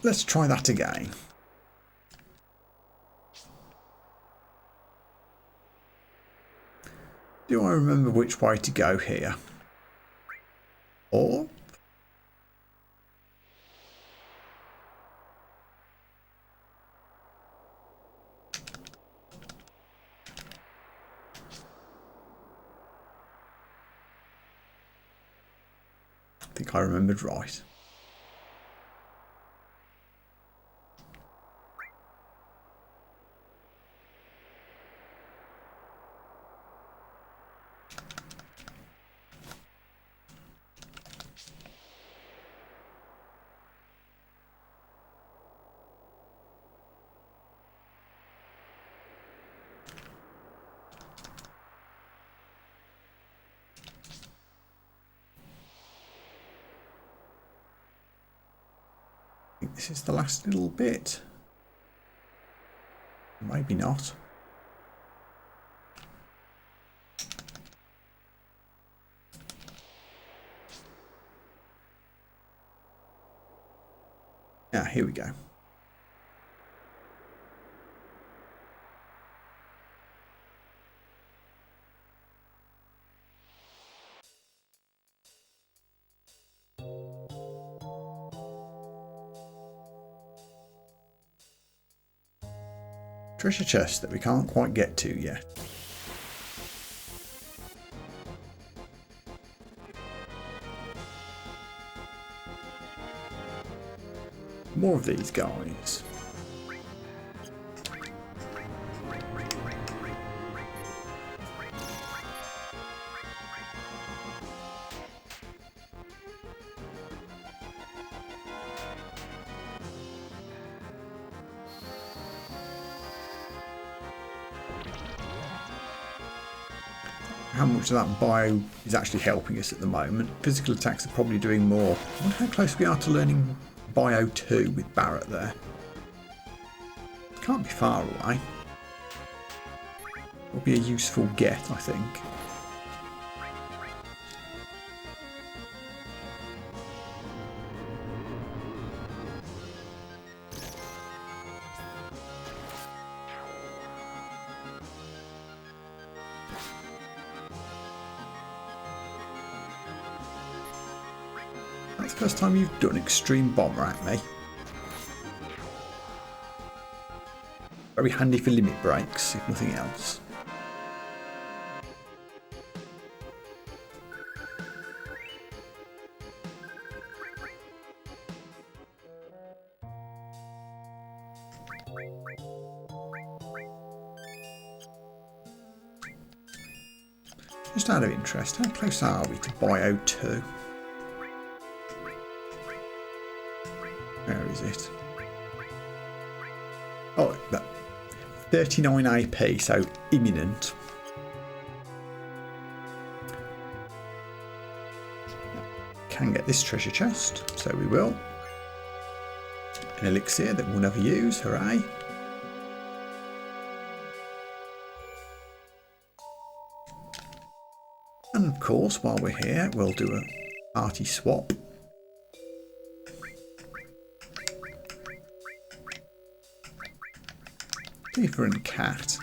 Let's try that again. Do I remember which way to go here? Or? I think I remembered right. I think this is the last little bit. Maybe not. Yeah, here we go. treasure chest that we can't quite get to yet. More of these guys. How much of that bio is actually helping us at the moment? Physical attacks are probably doing more. I wonder how close we are to learning bio 2 with Barret there. Can't be far away. Will be a useful get, I think. That's the first time you've done extreme bomber at me. Very handy for limit breaks, if nothing else. Just out of interest, how close are we to bio 2? Where is it? Oh, 39 AP, so imminent. Can get this treasure chest, so we will. An elixir that we'll never use, hooray. And of course, while we're here, we'll do a party swap. Tifa and Cait.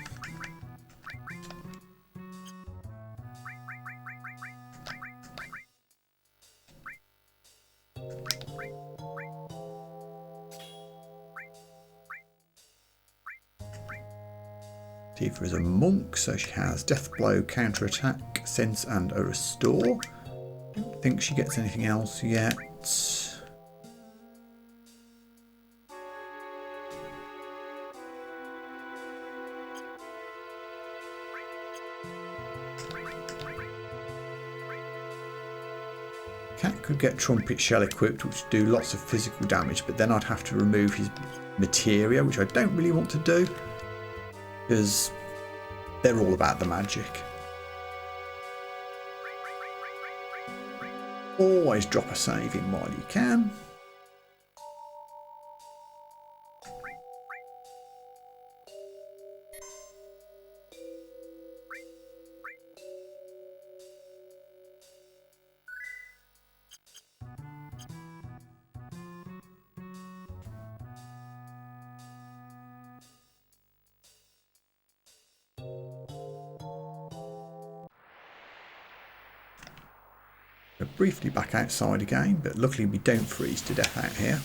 Tifa is a monk, so she has death blow, counter attack, sense, and a restore. Don't think she gets anything else yet. Cait could get trumpet shell equipped, which would do lots of physical damage, but then I'd have to remove his materia, which I don't really want to do, because they're all about the magic. Always drop a save in while you can. We're briefly back outside again, but luckily we don't freeze to death out here.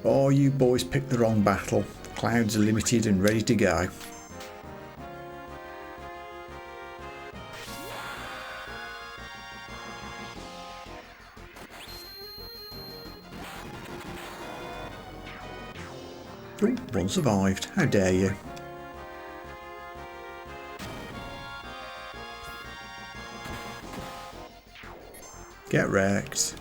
Oh, you boys picked the wrong battle. The clouds are limited and ready to go. Oh, one survived. How dare you? Get wrecked.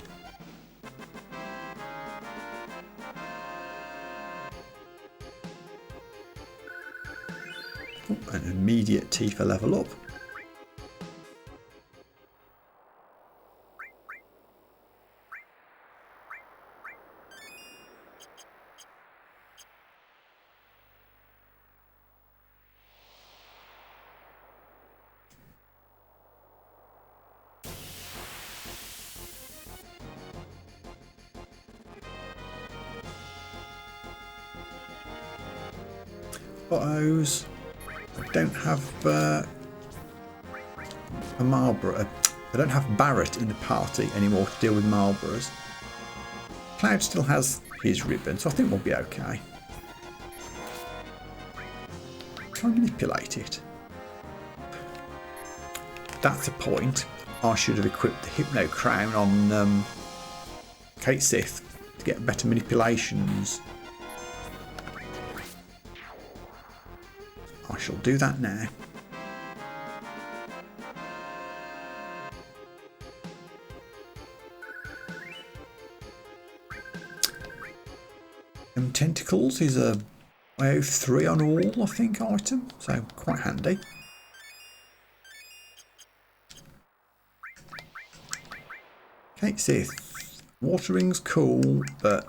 Oh, an immediate Tifa level up. Photos. I don't have a Marlborough. I don't have Barret in the party anymore to deal with Marlboroughs. Cloud still has his ribbon, so I think we'll be okay. Try and manipulate it. That's a point. I should have equipped the Hypno Crown on Cait Sith to get better manipulations. I shall do that now. Tentacles is a XIII on all, I think, item, so quite handy. Cait Sith, watering's cool, but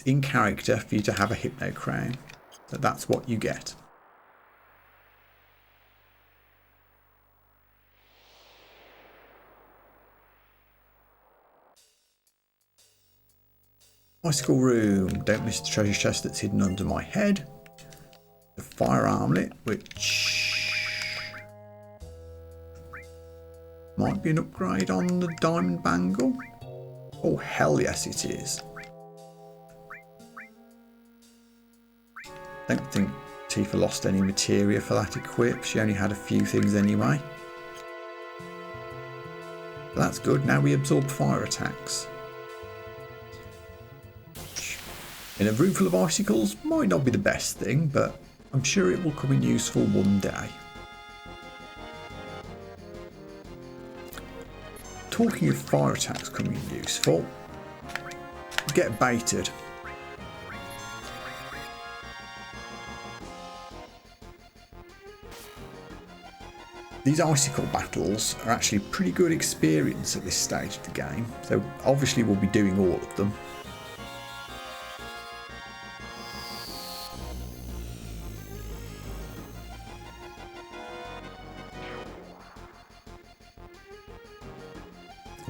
in character for you to have a Hypno Crown, so that's what you get. Icicle room, don't miss the treasure chest that's hidden under my head. The fire armlet, which might be an upgrade on the diamond bangle. Oh hell yes it is. Don't think Tifa lost any materia for that equip, she only had a few things anyway. But that's good, now we absorb fire attacks. In a room full of icicles might not be the best thing, but I'm sure it will come in useful one day. Talking of fire attacks coming in useful, get baited. These icicle battles are actually pretty good experience at this stage of the game, so obviously we'll be doing all of them.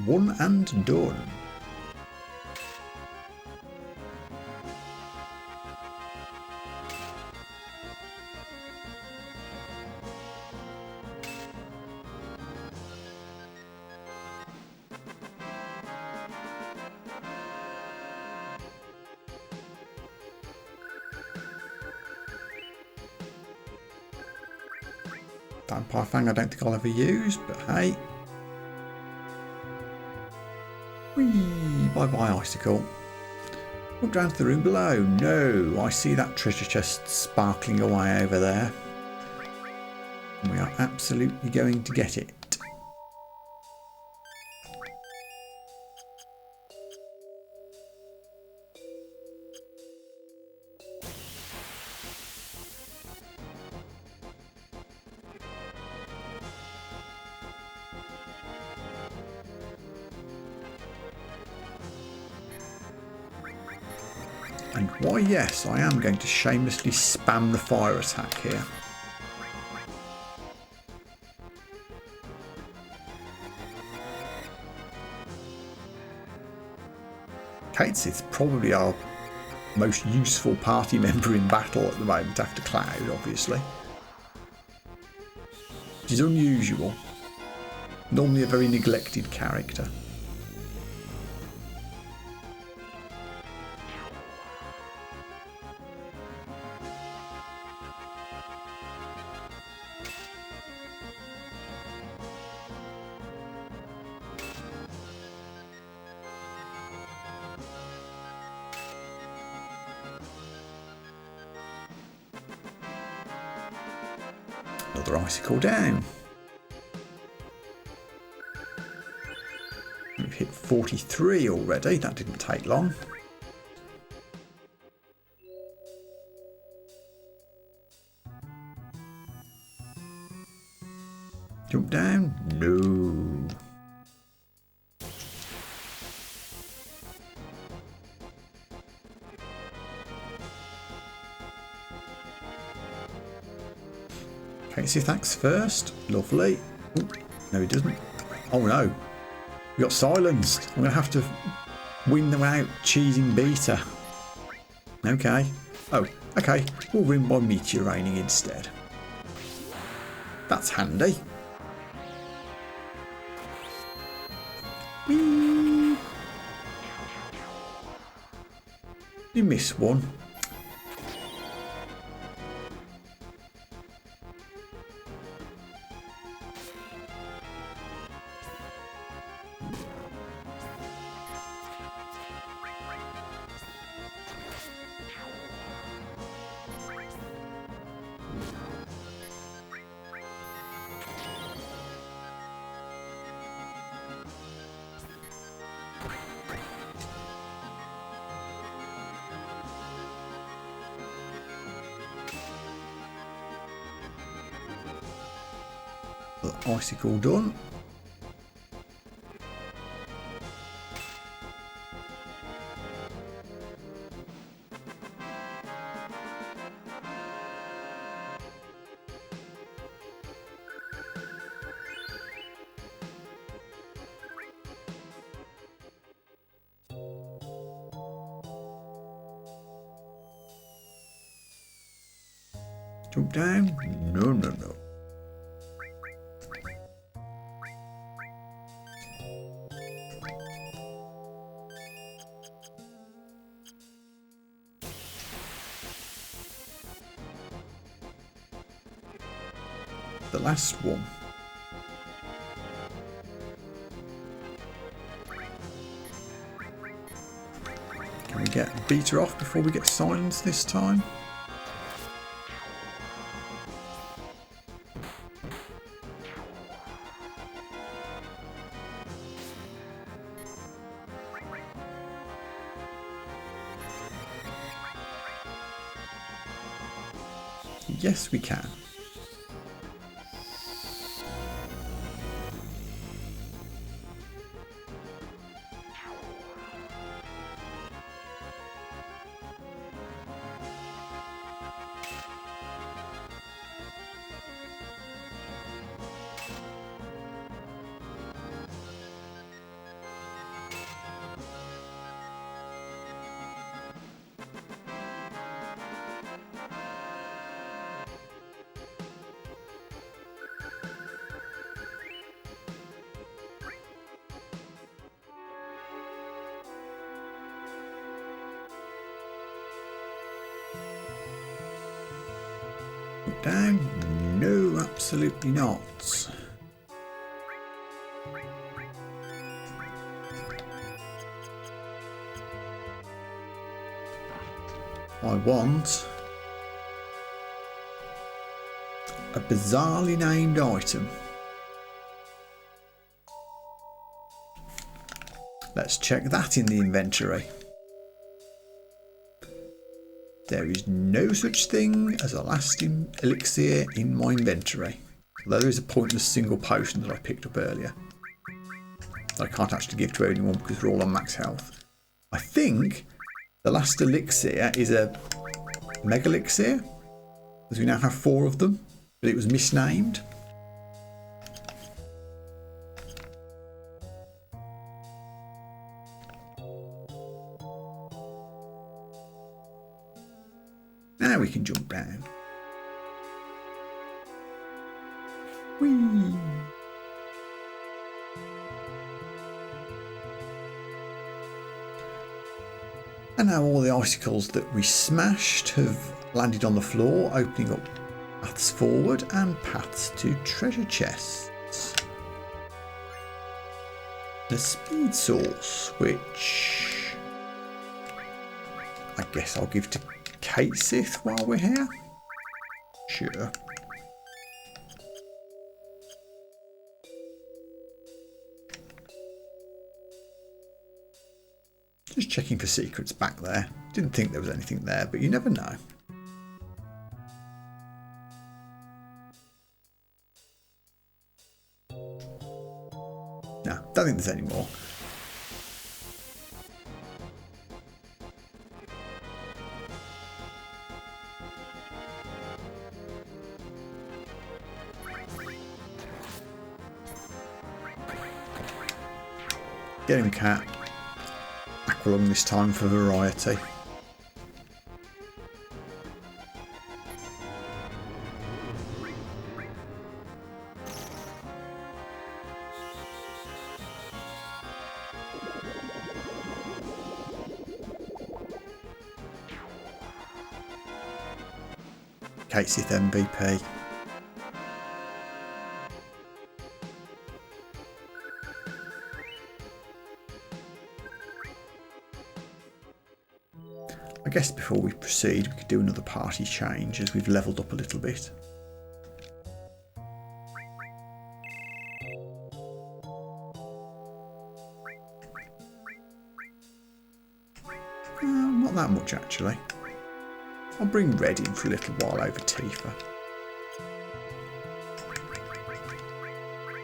One and done. Vampire Fang I don't think I'll ever use, but hey. Whee! Bye bye icicle. Look down to the room below. No, I see that treasure chest sparkling away over there. And we are absolutely going to get it. And why yes, I am going to shamelessly spam the fire attack here. Cait is probably our most useful party member in battle at the moment after Cloud, obviously. Which is unusual. Normally a very neglected character. Another icicle down. We've hit 43 already, that didn't take long. Jump down? No. Sith axe first. Lovely. Ooh, no, he doesn't. Oh no. We got silenced. I'm going to have to win them out cheesing beta. Okay. Oh, okay. We'll win by meteor raining instead. That's handy. Whee! You missed one. Icicle done. Jump down? No, no, no. The last one. Can we get Beta off before we get silenced this time? Yes, we can. Down? No, absolutely not. I want a bizarrely named item. Let's check that in the inventory. There is no such thing as a lasting elixir in my inventory. Although there is a pointless single potion that I picked up earlier. That I can't actually give to anyone because we're all on max health. I think the last elixir is a mega elixir. Because we now have 4 of them. But it was misnamed. Now we can jump down. Whee! And now all the icicles that we smashed have landed on the floor, opening up paths forward and paths to treasure chests. The speed source, which I guess I'll give to Cait Sith while we're here. Sure. Just checking for secrets back there. Didn't think there was anything there, but you never know. No, don't think there's any more. Get him, cat. Aqualung this time for variety. Cait Sith MVP. I guess before we proceed, we could do another party change as we've levelled up a little bit. Not that much actually. I'll bring Red in for a little while over Tifa.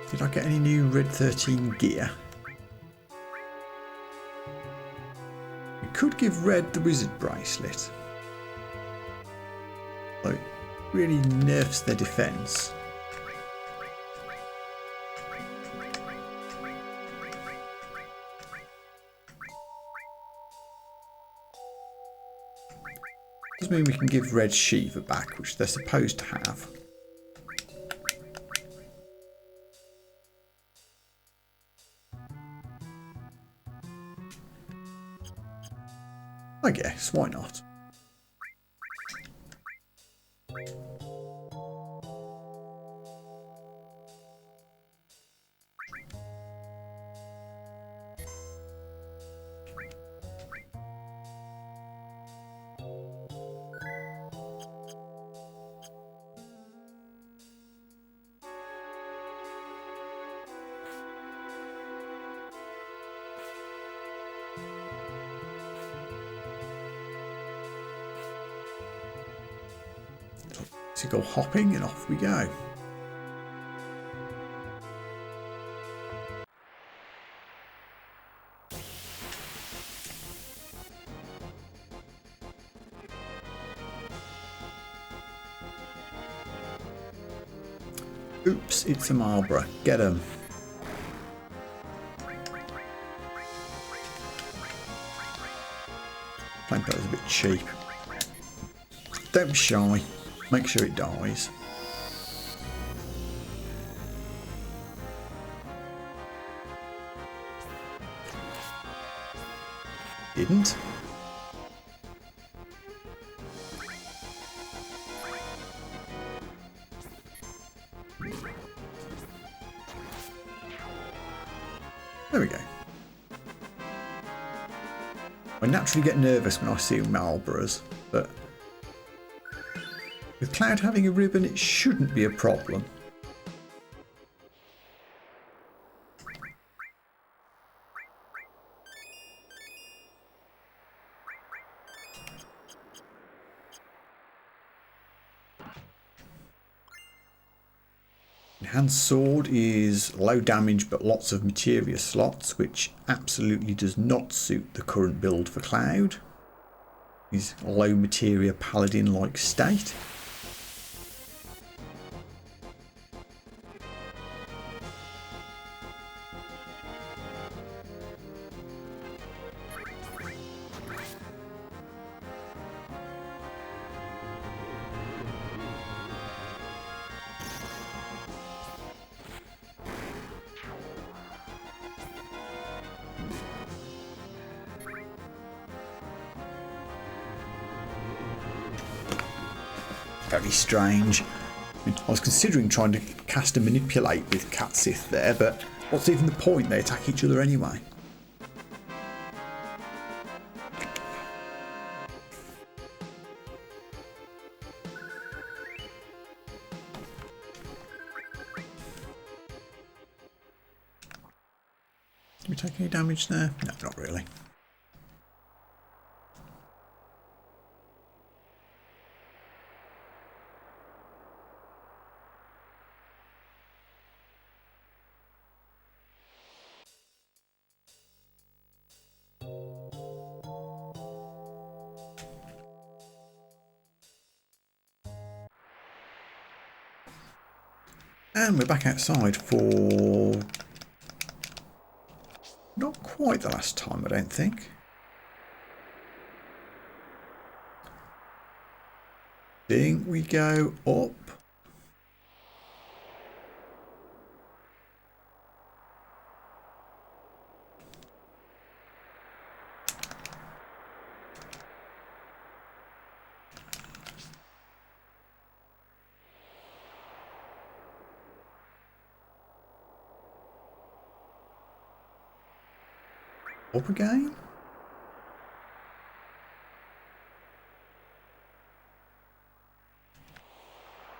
Did I get any new Red 13 gear? We could give Red the wizard bracelet. So it really nerfs their defence. Does mean we can give Red Shiva back, which they're supposed to have. I guess, why not? To go hopping and off we go. Oops, it's a Marlborough. Get him. Flamebearer's a bit cheap. Don't be shy. Make sure it dies. Didn't. There we go. I naturally get nervous when I see Marlboroughs, but with Cloud having a ribbon, it shouldn't be a problem. Enhanced Sword is low damage but lots of materia slots, which absolutely does not suit the current build for Cloud. He's low materia Paladin like state. Very strange. I was considering trying to cast a manipulate with Cait Sith there, but what's even the point? They attack each other anyway. Did we take any damage there? No, not really. And we're back outside for not quite the last time, I don't think. Ding, we go up. Up again?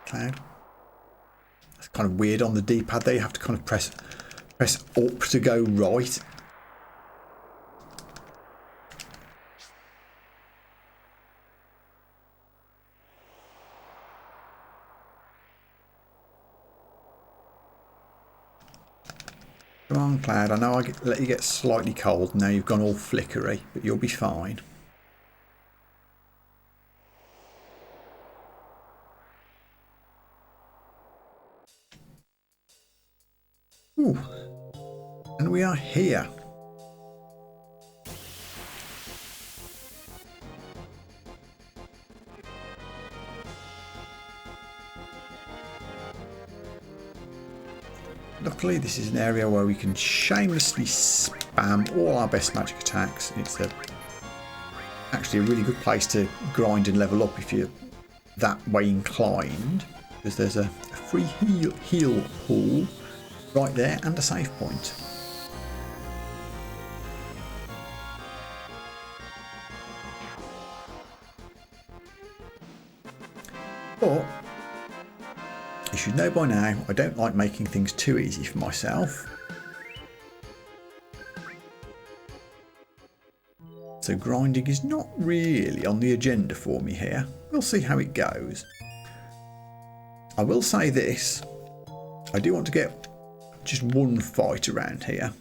Cloud. That's kind of weird on the D-pad there. You have to kind of press up to go right. Come on, Cloud. I know I let you get slightly cold. Now you've gone all flickery, but you'll be fine. Ooh. And we are here. Luckily, this is an area where we can shamelessly spam all our best magic attacks. It's actually a really good place to grind and level up if you're that way inclined, because there's a free heal pool right there and a save point. But you should know by now, I don't like making things too easy for myself. So grinding is not really on the agenda for me here. We'll see how it goes. I will say this, I do want to get just one fight around here.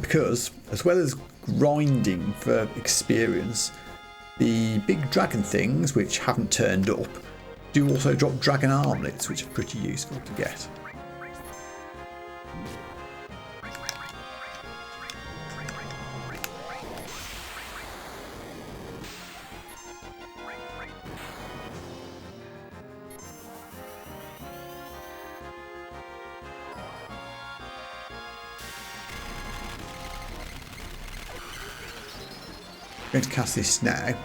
Because, as well as grinding for experience, the big dragon things, which haven't turned up, do also drop dragon armlets, which are pretty useful to get. I'm going to cast this now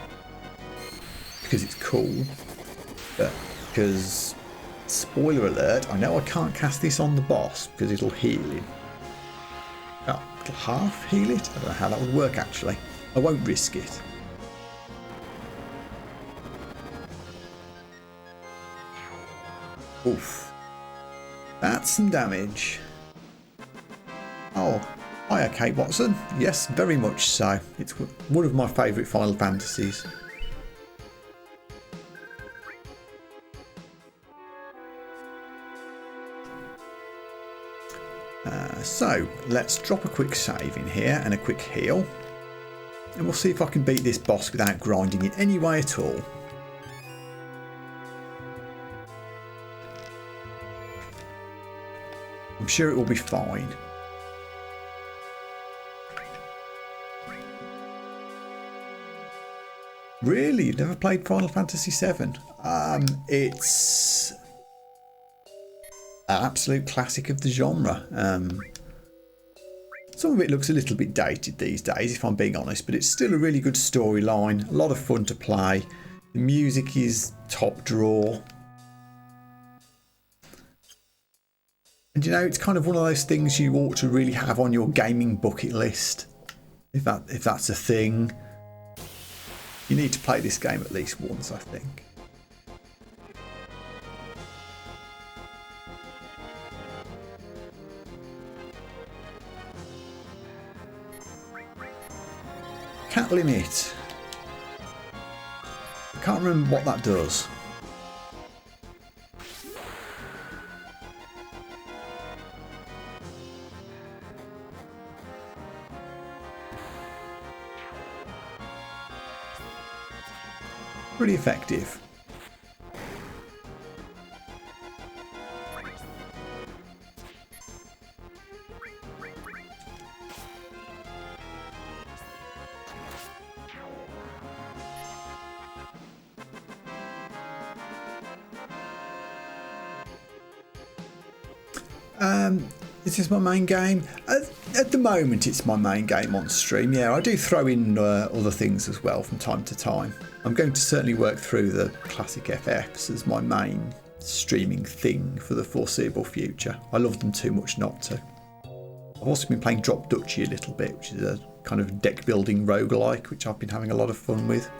because it's cool, but because, spoiler alert, I know I can't cast this on the boss because it'll heal him. Oh, it'll half heal it? I don't know how that would work actually. I won't risk it. Oof. That's some damage. Oh. Hiya, Cait Watson. Yes, very much so. It's one of my favourite Final Fantasies. So, let's drop a quick save in here and a quick heal. And we'll see if I can beat this boss without grinding in any way at all. I'm sure it will be fine. Really? You've never played Final Fantasy VII? It's an absolute classic of the genre. Some of it looks a little bit dated these days, if I'm being honest, but it's still a really good storyline, a lot of fun to play. The music is top draw. And you know, it's kind of one of those things you ought to really have on your gaming bucket list, if that's a thing. You need to play this game at least once, I think. Cat limit. I can't remember what that does. Pretty effective. Is this my main game? At the moment it's my main game on stream. Yeah, I do throw in other things as well from time to time. I'm going to certainly work through the classic FFs as my main streaming thing for the foreseeable future. I love them too much not to. I've also been playing Drop Duchy a little bit, which is a kind of deck building roguelike, which I've been having a lot of fun with.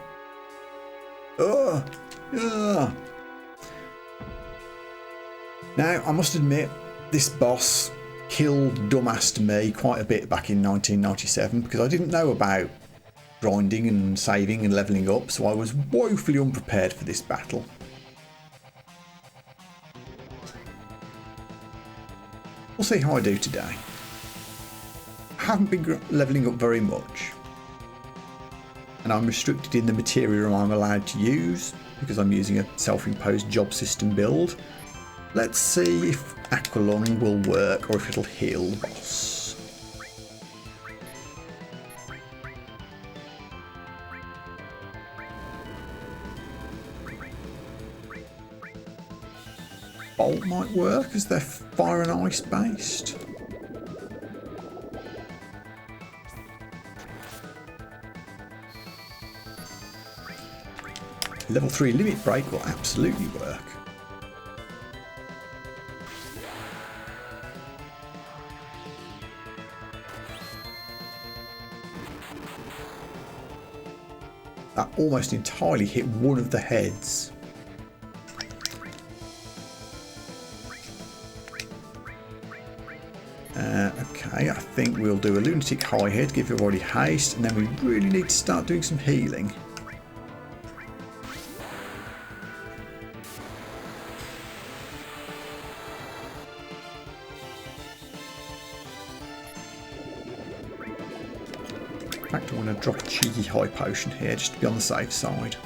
Oh, yeah. Now, I must admit, this boss killed dumbass me quite a bit back in 1997 because I didn't know about grinding and saving and levelling up, so I was woefully unprepared for this battle. We'll see how I do today. I haven't been levelling up very much, and I'm restricted in the materia I'm allowed to use because I'm using a self-imposed job system build. Let's see if Aqualung will work or if it'll heal the boss. Bolt might work as they're fire and ice based. Level 3 limit break will absolutely work. That almost entirely hit one of the heads. Okay, I think we'll do a lunatic high head, give everybody haste, and then we really need to start doing some healing. In fact, I want to drop a cheeky high potion here just to be on the safe side.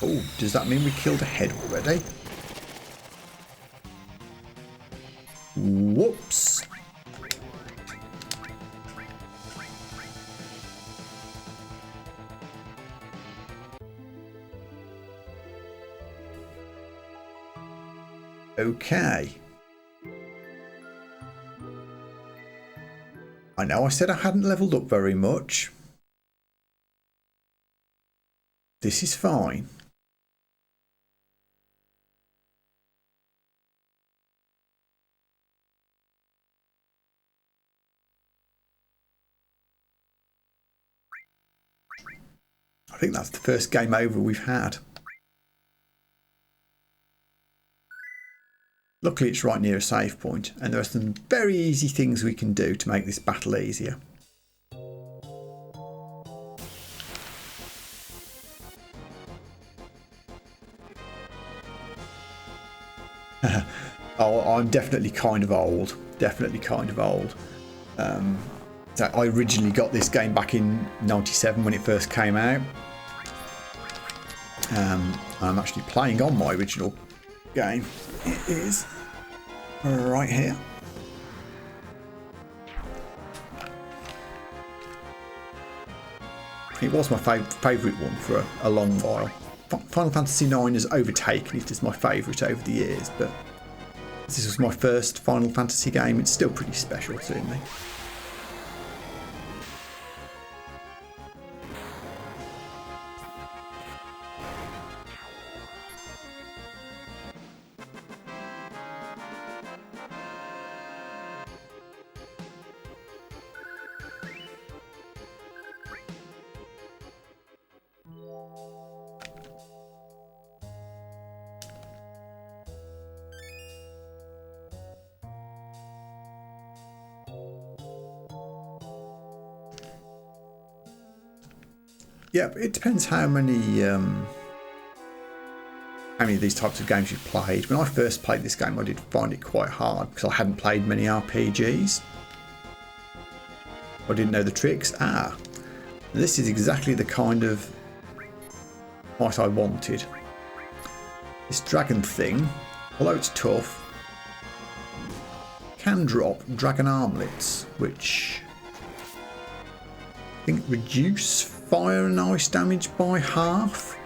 Oh, does that mean we killed a head already? Whoops. Okay. I know I said I hadn't leveled up very much. This is fine. I think that's the first game over we've had. Luckily it's right near a save point, and there are some very easy things we can do to make this battle easier. Oh, I'm definitely kind of old. Definitely kind of old. So I originally got this game back in '97 when it first came out. I'm actually playing on my original game. It is right here. It was my favourite one for a long while. Final Fantasy IX has overtaken it as my favourite over the years, but this was my first Final Fantasy game. It's still pretty special to me. Yeah, it depends how many of these types of games you've played. When I first played this game, I did find it quite hard because I hadn't played many RPGs. I didn't know the tricks. This is exactly the kind of fight I wanted. This dragon thing, although it's tough, can drop dragon armlets, which I think reduce fire and ice damage by half,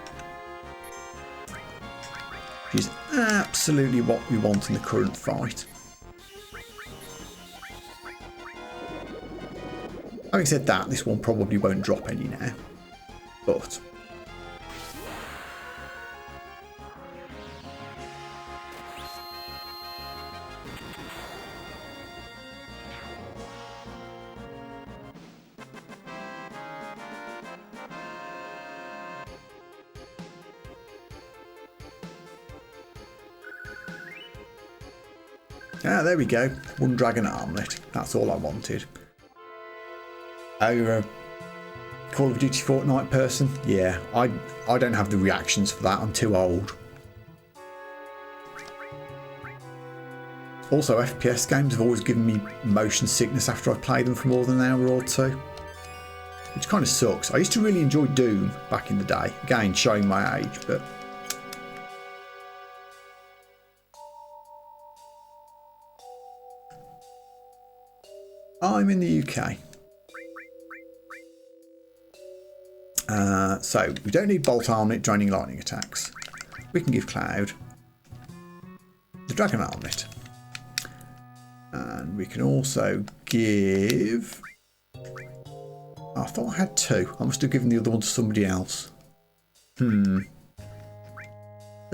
which is absolutely what we want in the current fight. Having said that, this one probably won't drop any now, but Ah, there we go. One dragon armlet. That's all I wanted. Oh, you're a Call of Duty Fortnite person? Yeah, I don't have the reactions for that. I'm too old. Also, FPS games have always given me motion sickness after I've played them for more than an hour or two, which kind of sucks. I used to really enjoy Doom back in the day. Again, showing my age, but I'm in the UK. So we don't need bolt armlet, draining lightning attacks. We can give Cloud the dragon armlet. And we can also give... Oh, I thought I had two. I must have given the other one to somebody else. Let's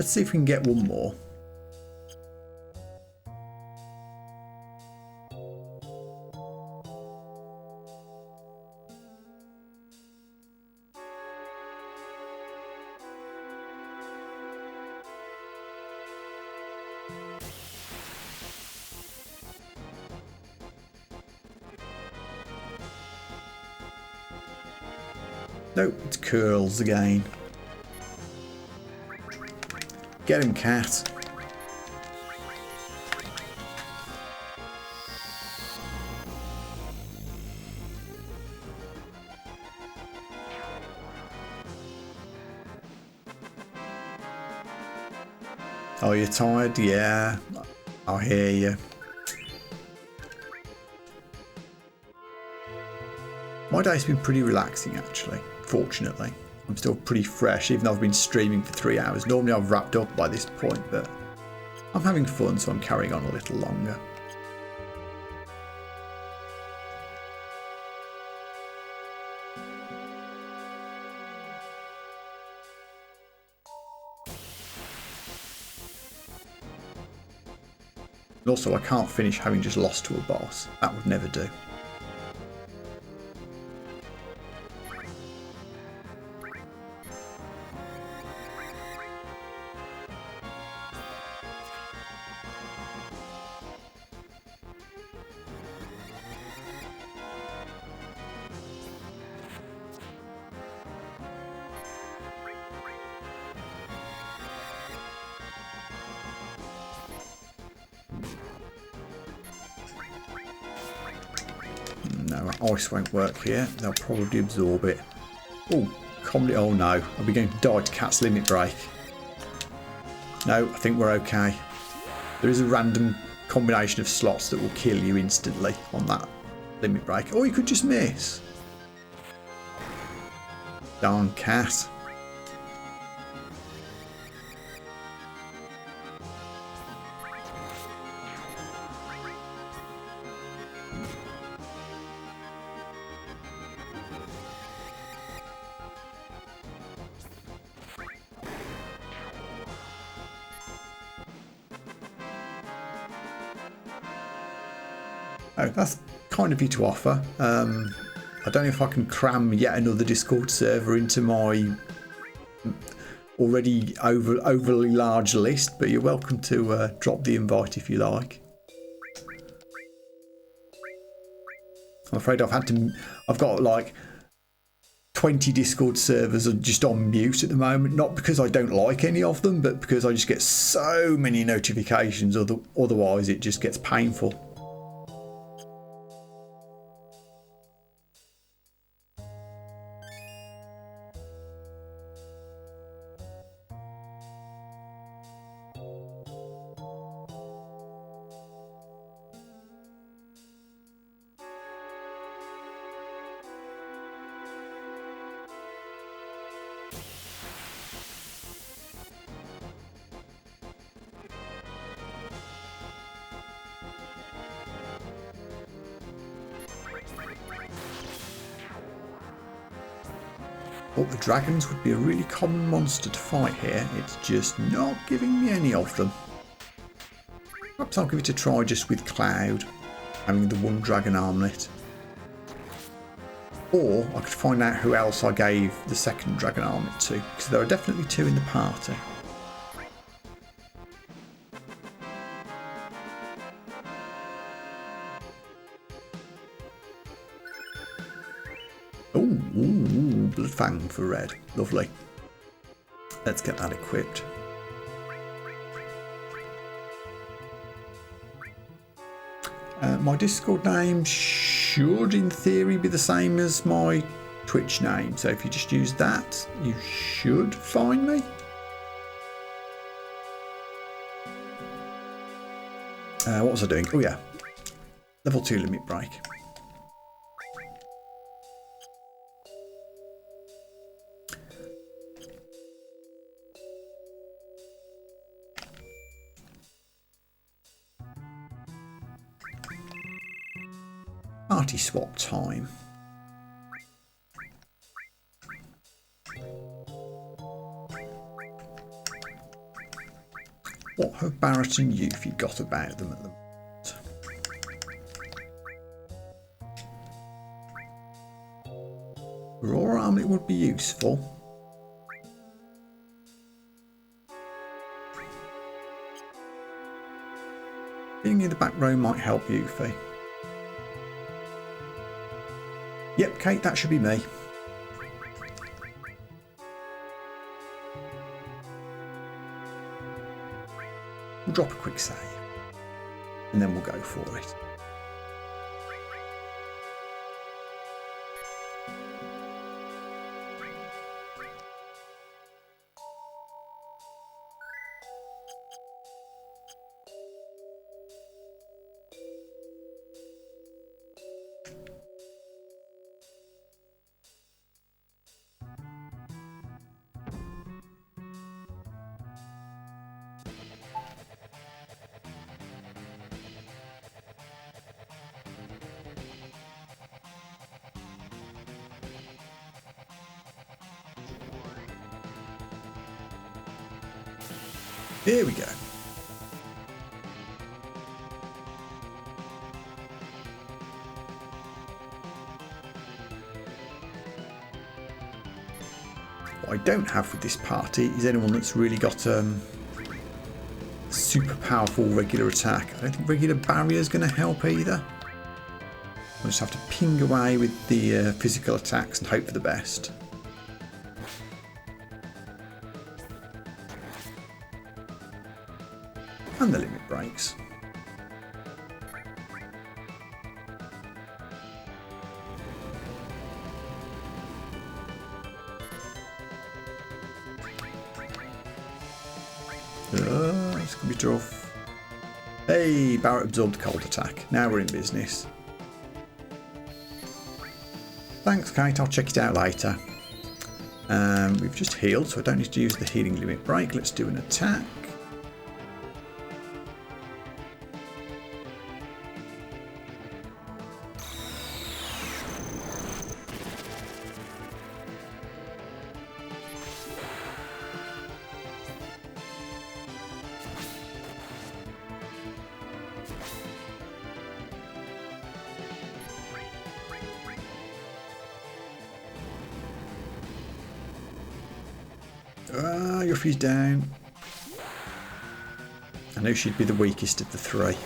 see if we can get one more. Nope, it's curls again. Get him, cat. Oh, you're tired? Yeah, I hear you. My day's been pretty relaxing, actually. Fortunately, I'm still pretty fresh, even though I've been streaming for 3 hours. Normally I've wrapped up by this point, but I'm having fun, so I'm carrying on a little longer. And also, I can't finish having just lost to a boss. That would never do. No, ice won't work here. They'll probably absorb it. Oh, comedy. Oh no, I'll be going to die to Cat's limit break. No, I think we're okay. There is a random combination of slots that will kill you instantly on that limit break. Or you could just miss. Darn Cat. Oh, that's kind of you to offer. I don't know if I can cram yet another Discord server into my already overly large list, but you're welcome to drop the invite if you like. I'm afraid I've got like 20 Discord servers just on mute at the moment, not because I don't like any of them, but because I just get so many notifications, otherwise it just gets painful. Thought the dragons would be a really common monster to fight here. It's just not giving me any of them. Perhaps I'll give it a try just with Cloud, having the one dragon armlet. Or I could find out who else I gave the second dragon armlet to, because there are definitely two in the party. Fang for red. Lovely. Let's get that equipped. My Discord name should, in theory, be the same as my Twitch name. So if you just use that, you should find me. What was I doing? Oh yeah, level 2 limit break. Party swap time. What have Barret and Yuffie got about them at the moment? Raw armlet would be useful. Being in the back row might help Yuffie. Yep, Cait, that should be me. We'll drop a quick save and then we'll go for it. Here we go. What I don't have with this party is anyone that's really got super powerful regular attack. I don't think regular barrier is going to help either. We'll just have to ping away with the physical attacks and hope for the best. And the limit breaks. This could be tough. Hey, Barret absorbed cold attack. Now we're in business. Thanks, Cait. I'll check it out later. We've just healed, so I don't need to use the healing limit break. Let's do an attack. Yuffie's down. I knew she'd be the weakest of the three.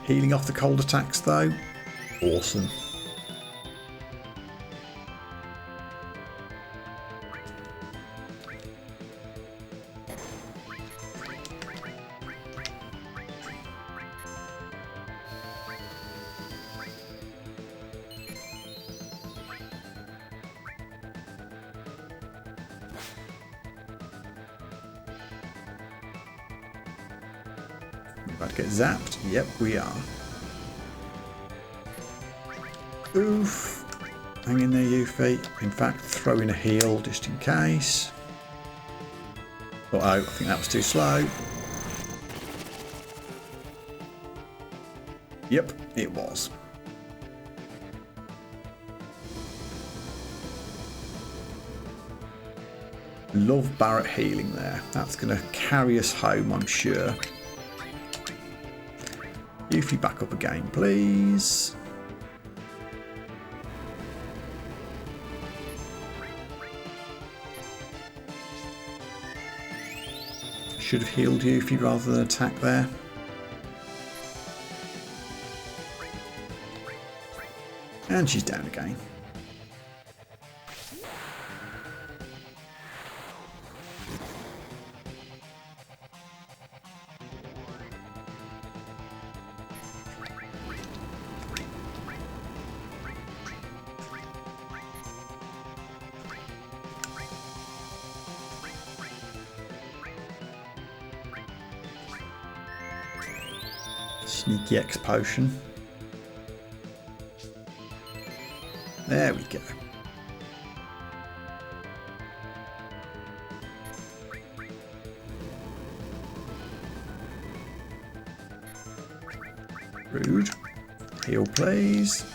Healing off the cold attacks though. Awesome. About to get zapped? Yep, we are. Oof. Hang in there, Yuffie. In fact, throw in a heal just in case. Uh-oh, I think that was too slow. Yep, it was. Love Barret healing there. That's going to carry us home, I'm sure. Yuffie back up again, please. Should have healed Yuffie rather than attack there. And she's down again. Sneaky X potion. There we go. Rude. Heal, please.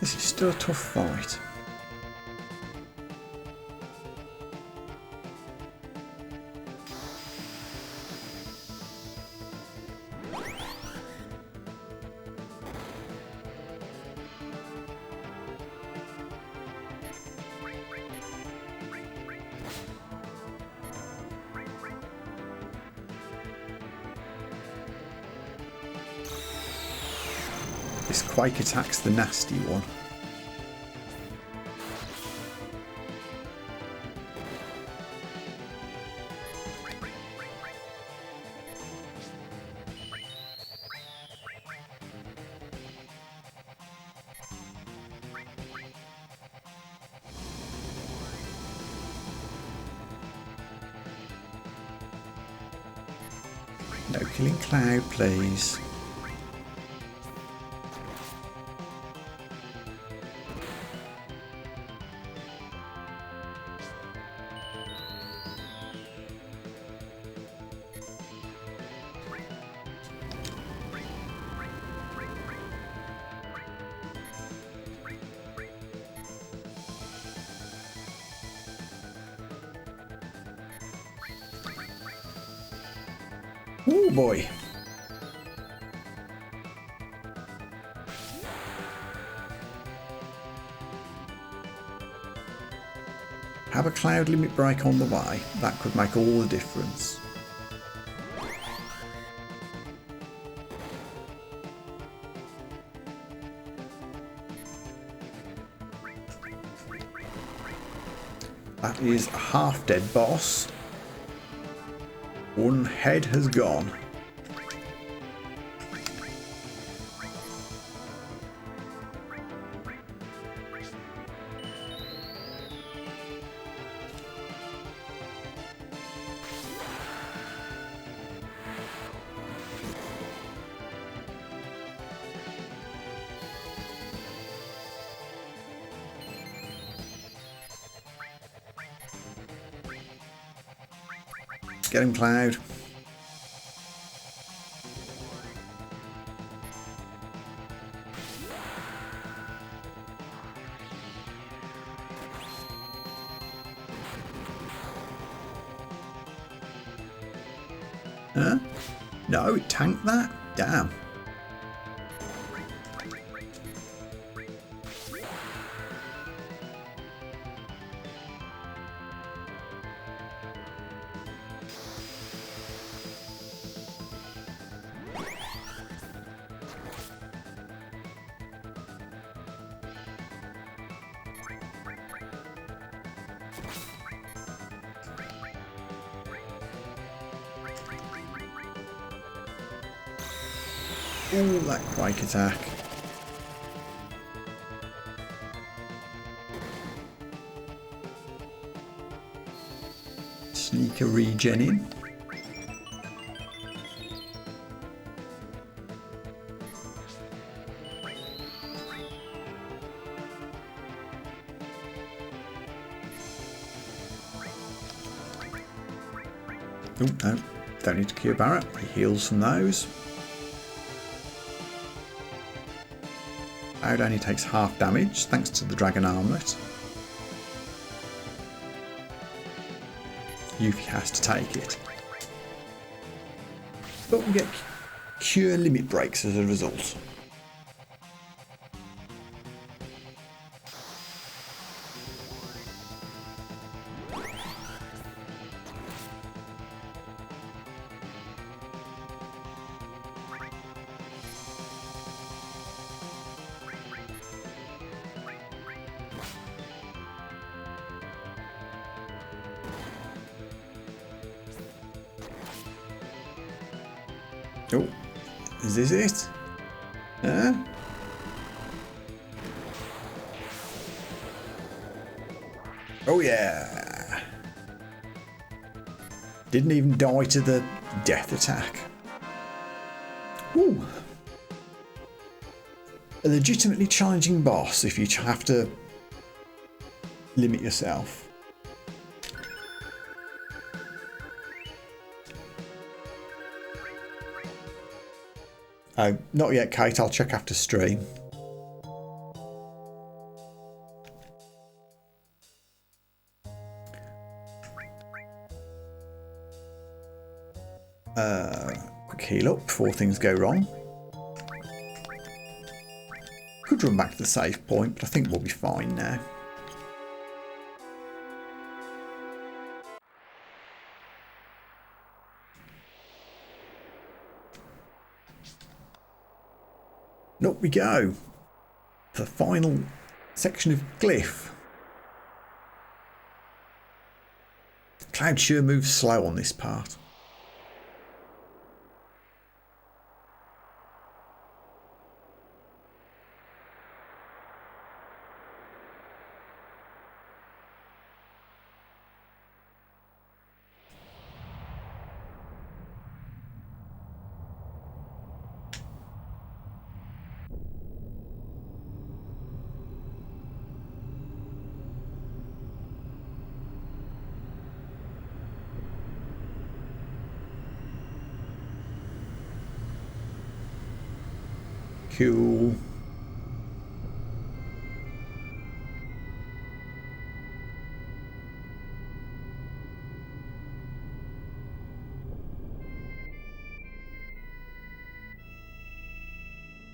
This is still a tough fight. This Quake attack's the nasty one. No killing Cloud, please. Oh boy. Have a cloud limit break on the way. That could make all the difference. That is a half-dead boss. One head has gone. Get him, Cloud. Huh? No, it tanked that? Damn. Oh, that Quake attack. Sneak a regen in. Oh, no, don't need to cure Barret. He heals from those. Cloud only takes half damage thanks to the dragon armlet. Yuffie has to take it. but we get cure limit breaks as a result. Oh, is this it? Oh yeah! Didn't even die to the death attack. Ooh. A legitimately challenging boss if you have to limit yourself. Oh, not yet, Cait. I'll check after stream. Quick heal up before things go wrong. Could run back to the save point, but I think we'll be fine now. And up we go. The final section of glyph. Cloud sure moves slow on this part. Cool.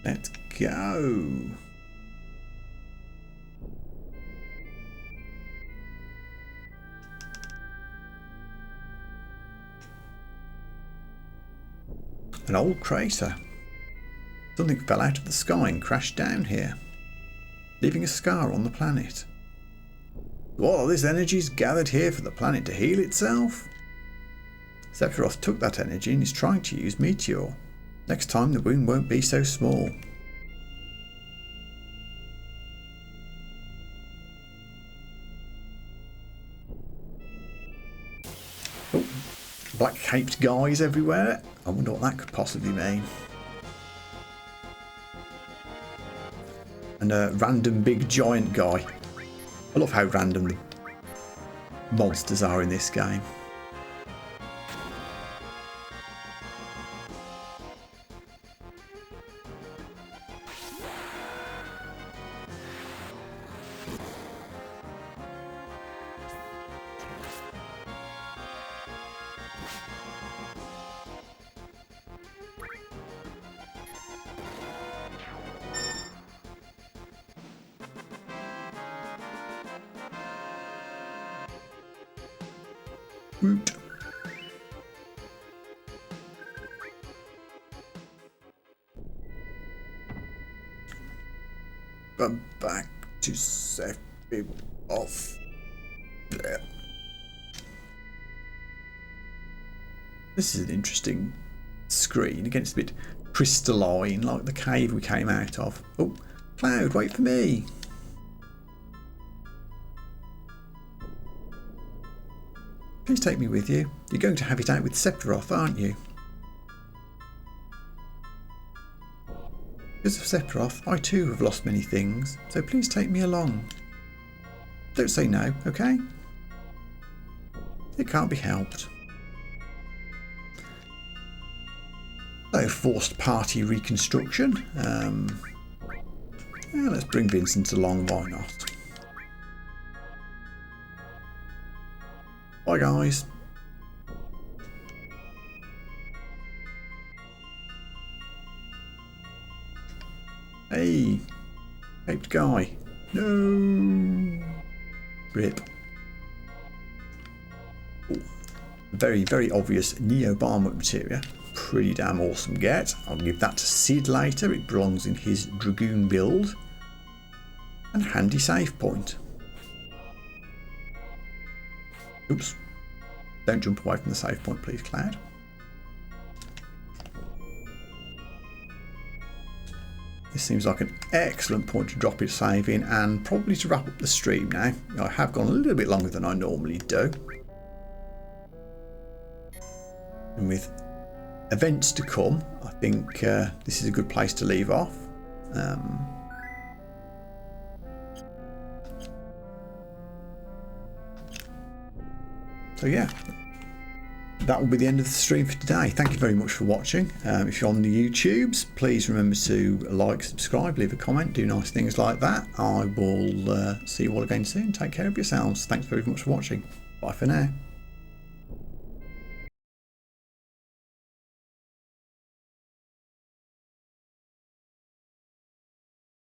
Let's go. An old crater. Something fell out of the sky and crashed down here, leaving a scar on the planet. All this energy is gathered here for the planet to heal itself. Sephiroth took that energy and is trying to use Meteor. Next time the wound won't be so small. Oh, black caped guys everywhere. I wonder what that could possibly mean. And a random big giant guy. I love how random the monsters are in this game. Root. But back to Sephiroth. There. This is an interesting screen. It gets a bit crystalline, like the cave we came out of. Oh, Cloud, wait for me. Please take me with you. You're going to have it out with Sephiroth, aren't you? Because of Sephiroth, I too have lost many things, so please take me along. Don't say no, okay? It can't be helped. So, forced party reconstruction. Yeah, let's bring Vincent along, why not? Bye guys. Hey, caped guy. No. Rip. Ooh. Very, very obvious Neo Barmet materia. Pretty damn awesome get. I'll give that to Sid later. It belongs in his Dragoon build. And handy save point. Oops. Don't jump away from the save point, please, Cloud. This seems like an excellent point to drop it save in, and probably to wrap up the stream now. I have gone a little bit longer than I normally do. And with events to come, I think this is a good place to leave off. So yeah, that will be the end of the stream for today. Thank you very much for watching. If you're on the YouTubes, please remember to like, subscribe, leave a comment, do nice things like that. I will see you all again soon. Take care of yourselves. Thanks very much for watching. Bye for now.